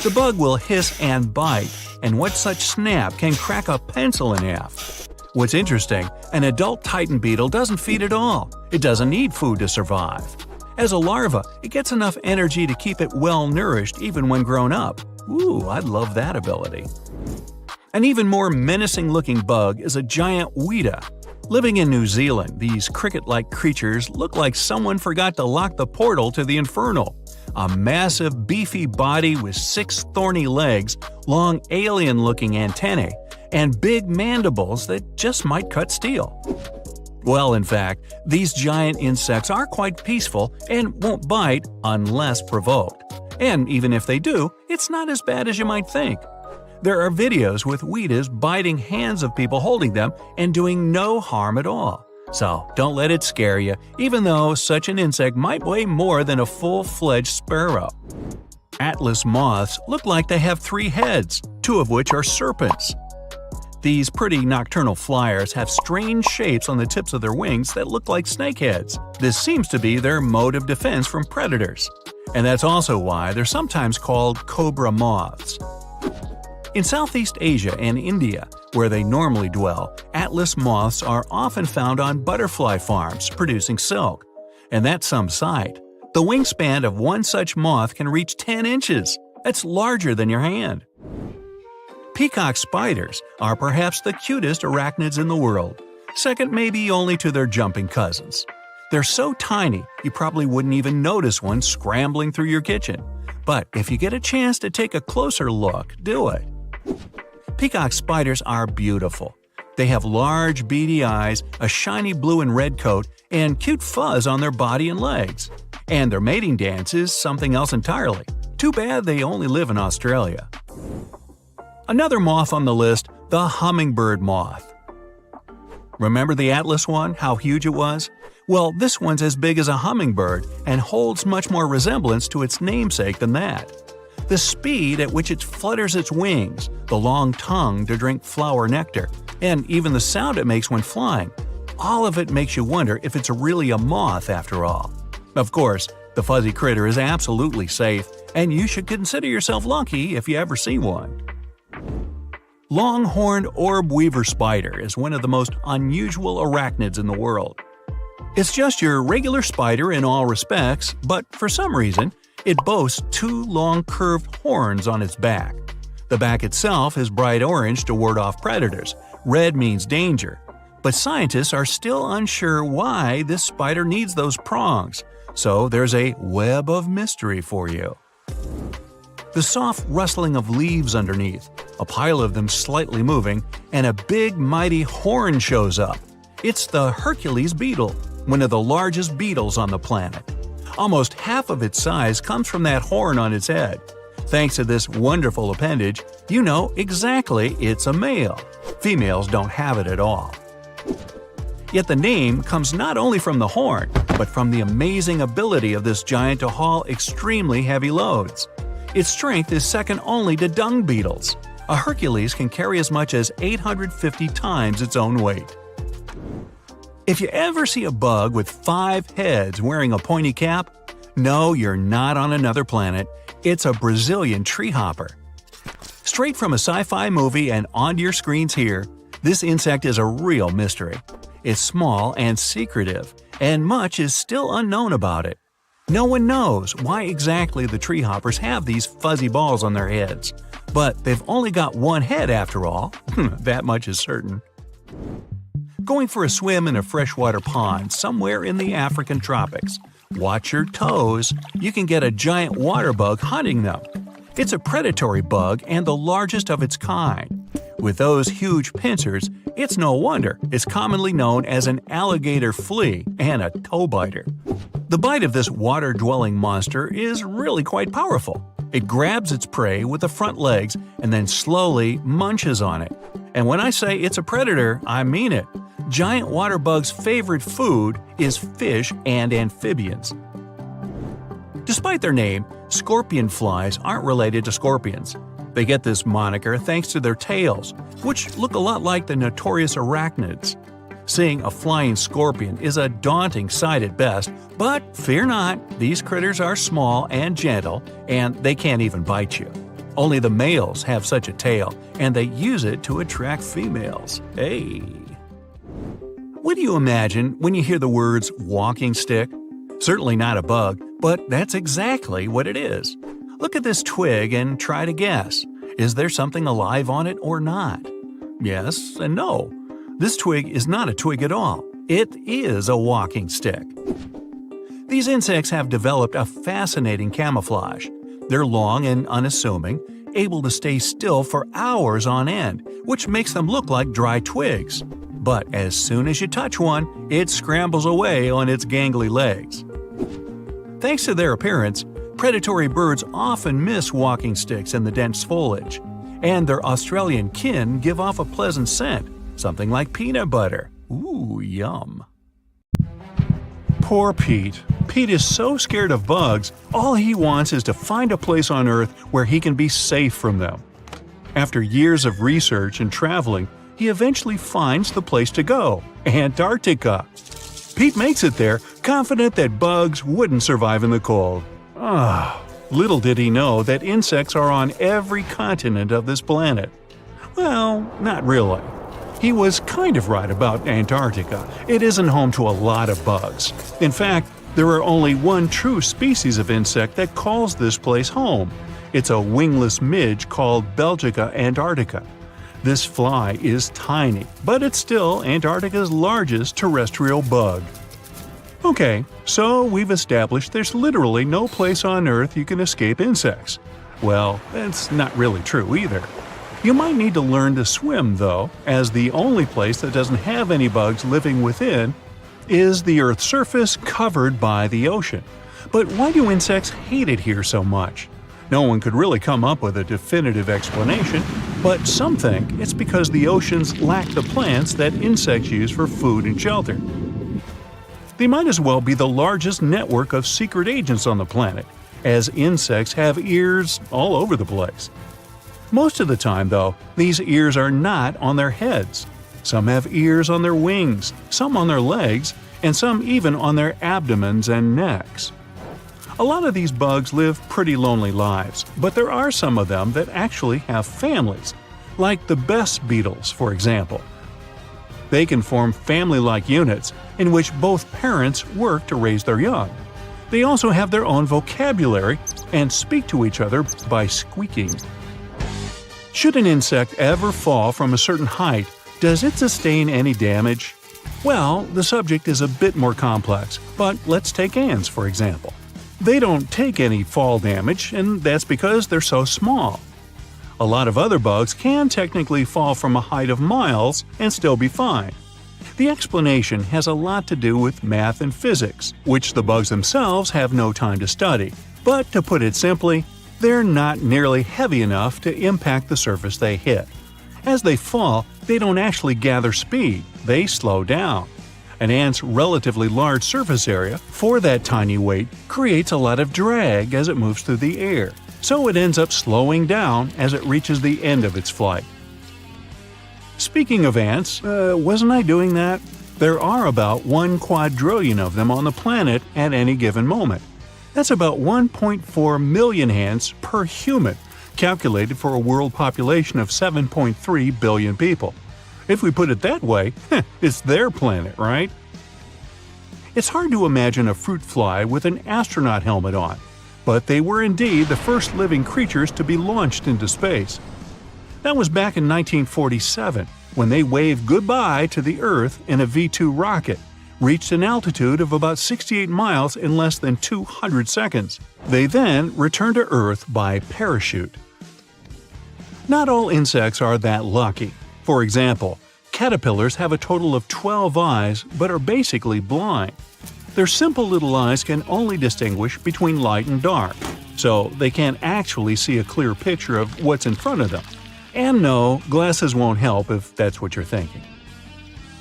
The bug will hiss and bite, and what such snap can crack a pencil in half. What's interesting, an adult titan beetle doesn't feed at all. It doesn't need food to survive. As a larva, it gets enough energy to keep it well-nourished even when grown up. Ooh, I'd love that ability. An even more menacing-looking bug is a giant weta. Living in New Zealand, these cricket-like creatures look like someone forgot to lock the portal to the infernal. A massive, beefy body with 6 thorny legs, long alien-looking antennae, and big mandibles that just might cut steel. Well, in fact, these giant insects are quite peaceful and won't bite unless provoked. And even if they do, it's not as bad as you might think. There are videos with weedas biting hands of people holding them and doing no harm at all. So don't let it scare you, even though such an insect might weigh more than a full-fledged sparrow. Atlas moths look like they have 3 heads, 2 of which are serpents. These pretty nocturnal flyers have strange shapes on the tips of their wings that look like snake heads. This seems to be their mode of defense from predators. And that's also why they're sometimes called cobra moths. In Southeast Asia and India, where they normally dwell, atlas moths are often found on butterfly farms producing silk. And that's some sight. The wingspan of one such moth can reach 10 inches. That's larger than your hand. Peacock spiders are perhaps the cutest arachnids in the world, second maybe only to their jumping cousins. They're so tiny you probably wouldn't even notice one scrambling through your kitchen. But if you get a chance to take a closer look, do it. Peacock spiders are beautiful. They have large, beady eyes, a shiny blue and red coat, and cute fuzz on their body and legs. And their mating dance is something else entirely. Too bad they only live in Australia. Another moth on the list, the hummingbird moth. Remember the atlas one, how huge it was? Well, this one's as big as a hummingbird and holds much more resemblance to its namesake than that. The speed at which it flutters its wings, the long tongue to drink flower nectar, and even the sound it makes when flying, all of it makes you wonder if it's really a moth after all. Of course, the fuzzy critter is absolutely safe, and you should consider yourself lucky if you ever see one. Long-horned orb weaver spider is one of the most unusual arachnids in the world. It's just your regular spider in all respects, but for some reason, it boasts 2 long curved horns on its back. The back itself is bright orange to ward off predators. Red means danger. But scientists are still unsure why this spider needs those prongs, so there's a web of mystery for you. The soft rustling of leaves underneath, a pile of them slightly moving, and a big mighty horn shows up. It's the Hercules beetle, one of the largest beetles on the planet. Almost half of its size comes from that horn on its head. Thanks to this wonderful appendage, you know exactly it's a male. Females don't have it at all. Yet the name comes not only from the horn, but from the amazing ability of this giant to haul extremely heavy loads. Its strength is second only to dung beetles. A Hercules can carry as much as 850 times its own weight. If you ever see a bug with 5 heads wearing a pointy cap, no, you're not on another planet. It's a Brazilian treehopper. Straight from a sci-fi movie and onto your screens here, this insect is a real mystery. It's small and secretive, and much is still unknown about it. No one knows why exactly the treehoppers have these fuzzy balls on their heads, but they've only got 1 head after all. That much is certain. Going for a swim in a freshwater pond somewhere in the African tropics. Watch your toes. You can get a giant water bug hunting them. It's a predatory bug and the largest of its kind. With those huge pincers, it's no wonder it's commonly known as an alligator flea and a toe biter. The bite of this water-dwelling monster is really quite powerful. It grabs its prey with the front legs and then slowly munches on it. And when I say it's a predator, I mean it. Giant water bugs' favorite food is fish and amphibians. Despite their name, scorpion flies aren't related to scorpions. They get this moniker thanks to their tails, which look a lot like the notorious arachnids. Seeing a flying scorpion is a daunting sight at best, but fear not, these critters are small and gentle, and they can't even bite you. Only the males have such a tail, and they use it to attract females. Hey! What do you imagine when you hear the words walking stick? Certainly not a bug, but that's exactly what it is. Look at this twig and try to guess. Is there something alive on it or not? Yes and no. This twig is not a twig at all. It is a walking stick. These insects have developed a fascinating camouflage. They're long and unassuming, able to stay still for hours on end, which makes them look like dry twigs. But as soon as you touch one, it scrambles away on its gangly legs. Thanks to their appearance, Predatory birds often miss walking sticks in the dense foliage, and their Australian kin give off a pleasant scent, something like peanut butter. Ooh, yum. Poor Pete. Pete is so scared of bugs, all he wants is to find a place on Earth where he can be safe from them. After years of research and traveling, he eventually finds the place to go – Antarctica. Pete makes it there, confident that bugs wouldn't survive in the cold. Little did he know that insects are on every continent of this planet. Well, not really. He was kind of right about Antarctica. It isn't home to a lot of bugs. In fact, there are only one true species of insect that calls this place home. It's a wingless midge called Belgica antarctica. This fly is tiny, but it's still Antarctica's largest terrestrial bug. Okay, so we've established there's literally no place on Earth you can escape insects. Well, that's not really true either. You might need to learn to swim, though, as the only place that doesn't have any bugs living within is the Earth's surface covered by the ocean. But why do insects hate it here so much? No one could really come up with a definitive explanation, but some think it's because the oceans lack the plants that insects use for food and shelter. They might as well be the largest network of secret agents on the planet, as insects have ears all over the place. Most of the time, though, these ears are not on their heads. Some have ears on their wings, some on their legs, and some even on their abdomens and necks. A lot of these bugs live pretty lonely lives, but there are some of them that actually have families, like the best beetles, for example. They can form family-like units in which both parents work to raise their young. They also have their own vocabulary and speak to each other by squeaking. Should an insect ever fall from a certain height, does it sustain any damage? Well, the subject is a bit more complex, but let's take ants, for example. They don't take any fall damage, and that's because they're so small. A lot of other bugs can technically fall from a height of miles and still be fine. The explanation has a lot to do with math and physics, which the bugs themselves have no time to study. But to put it simply, they're not nearly heavy enough to impact the surface they hit. As they fall, they don't actually gather speed, they slow down. An ant's relatively large surface area for that tiny weight creates a lot of drag as it moves through the air, so it ends up slowing down as it reaches the end of its flight. Speaking of ants, wasn't I doing that? There are about 1 quadrillion of them on the planet at any given moment. That's about 1.4 million ants per human, calculated for a world population of 7.3 billion people. If we put it that way, it's their planet, right? It's hard to imagine a fruit fly with an astronaut helmet on, but they were indeed the first living creatures to be launched into space. That was back in 1947, when they waved goodbye to the Earth in a V-2 rocket, reached an altitude of about 68 miles in less than 200 seconds. They then returned to Earth by parachute. Not all insects are that lucky. For example, caterpillars have a total of 12 eyes but are basically blind. Their simple little eyes can only distinguish between light and dark, so they can't actually see a clear picture of what's in front of them. And no, glasses won't help if that's what you're thinking.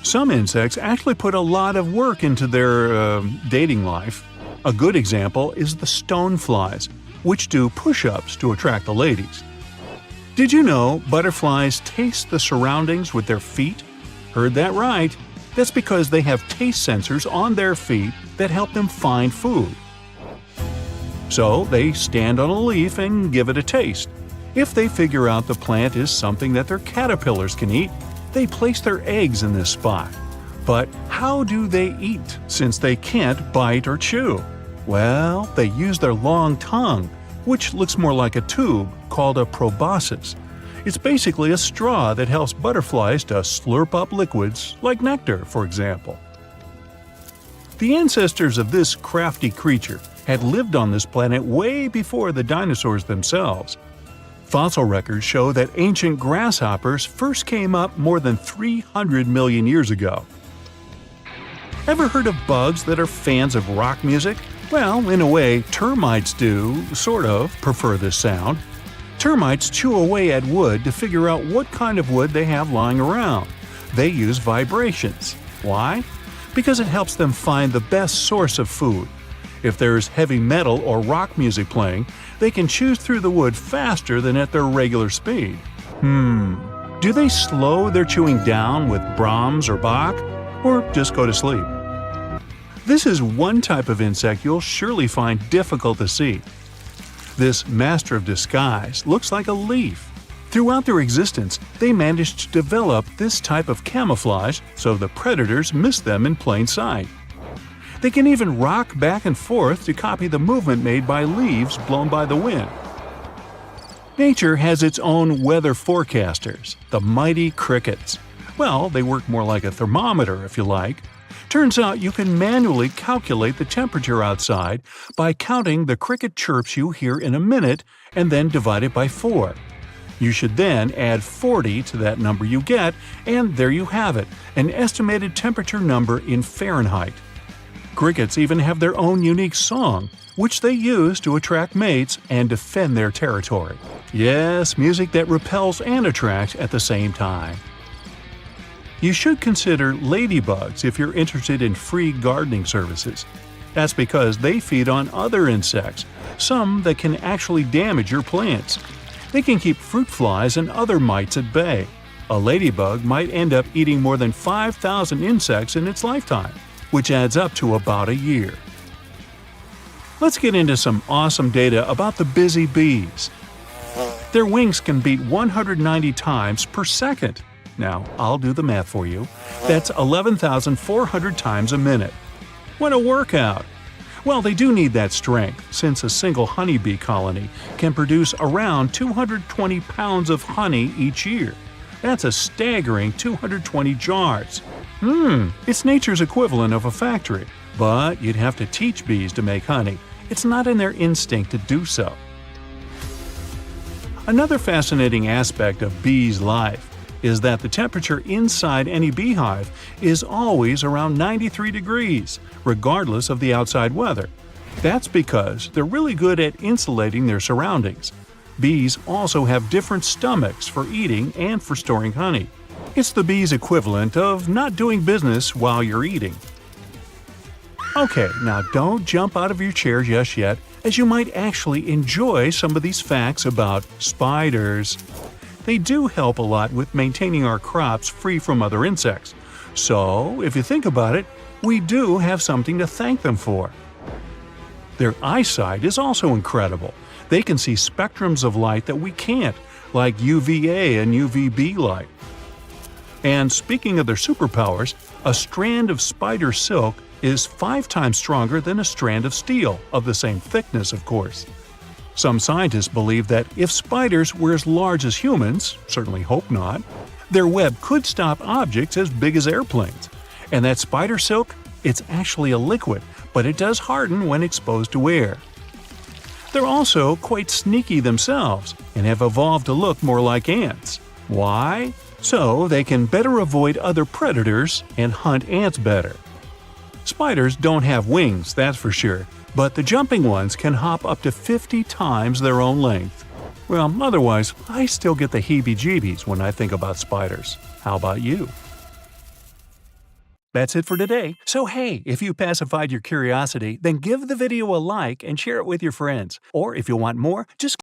Some insects actually put a lot of work into their dating life. A good example is the stoneflies, which do push-ups to attract the ladies. Did you know butterflies taste the surroundings with their feet? Heard that right. That's because they have taste sensors on their feet that help them find food. So they stand on a leaf and give it a taste. If they figure out the plant is something that their caterpillars can eat, they place their eggs in this spot. But how do they eat, since they can't bite or chew? Well, they use their long tongue, which looks more like a tube, called a proboscis. It's basically a straw that helps butterflies to slurp up liquids, like nectar, for example. The ancestors of this crafty creature had lived on this planet way before the dinosaurs themselves. Fossil records show that ancient grasshoppers first came up more than 300 million years ago. Ever heard of bugs that are fans of rock music? Well, in a way, termites do, sort of, prefer this sound. Termites chew away at wood to figure out what kind of wood they have lying around. They use vibrations. Why? Because it helps them find the best source of food. If there's heavy metal or rock music playing, they can chew through the wood faster than at their regular speed. Do they slow their chewing down with Brahms or Bach, or just go to sleep? This is one type of insect you'll surely find difficult to see. This master of disguise looks like a leaf. Throughout their existence, they managed to develop this type of camouflage so the predators miss them in plain sight. They can even rock back and forth to copy the movement made by leaves blown by the wind. Nature has its own weather forecasters, the mighty crickets. Well, they work more like a thermometer, if you like. Turns out you can manually calculate the temperature outside by counting the cricket chirps you hear in a minute and then divide it by 4. You should then add 40 to that number you get, and there you have it, an estimated temperature number in Fahrenheit. Crickets even have their own unique song, which they use to attract mates and defend their territory. Yes, music that repels and attracts at the same time. You should consider ladybugs if you're interested in free gardening services. That's because they feed on other insects, some that can actually damage your plants. They can keep fruit flies and other mites at bay. A ladybug might end up eating more than 5,000 insects in its lifetime, which adds up to about a year. Let's get into some awesome data about the busy bees. Their wings can beat 190 times per second. Now, I'll do the math for you. That's 11,400 times a minute. What a workout! Well, they do need that strength, since a single honeybee colony can produce around 220 pounds of honey each year. That's a staggering 220 jars. It's nature's equivalent of a factory. But you'd have to teach bees to make honey. It's not in their instinct to do so. Another fascinating aspect of bees' life is that the temperature inside any beehive is always around 93 degrees, regardless of the outside weather. That's because they're really good at insulating their surroundings. Bees also have different stomachs for eating and for storing honey. It's the bee's equivalent of not doing business while you're eating. Okay, now don't jump out of your chair just yet, as you might actually enjoy some of these facts about spiders. They do help a lot with maintaining our crops free from other insects. So, if you think about it, we do have something to thank them for. Their eyesight is also incredible. They can see spectrums of light that we can't, like UVA and UVB light. And speaking of their superpowers, a strand of spider silk is 5 times stronger than a strand of steel, of the same thickness, of course. Some scientists believe that if spiders were as large as humans, certainly hope not, their web could stop objects as big as airplanes. And that spider silk, it's actually a liquid, but it does harden when exposed to air. They're also quite sneaky themselves and have evolved to look more like ants. Why? So they can better avoid other predators and hunt ants better. Spiders don't have wings, that's for sure, but the jumping ones can hop up to 50 times their own length. Well, otherwise, I still get the heebie-jeebies when I think about spiders. How about you? That's it for today. So hey, if you pacified your curiosity, then give the video a like and share it with your friends. Or if you want more, just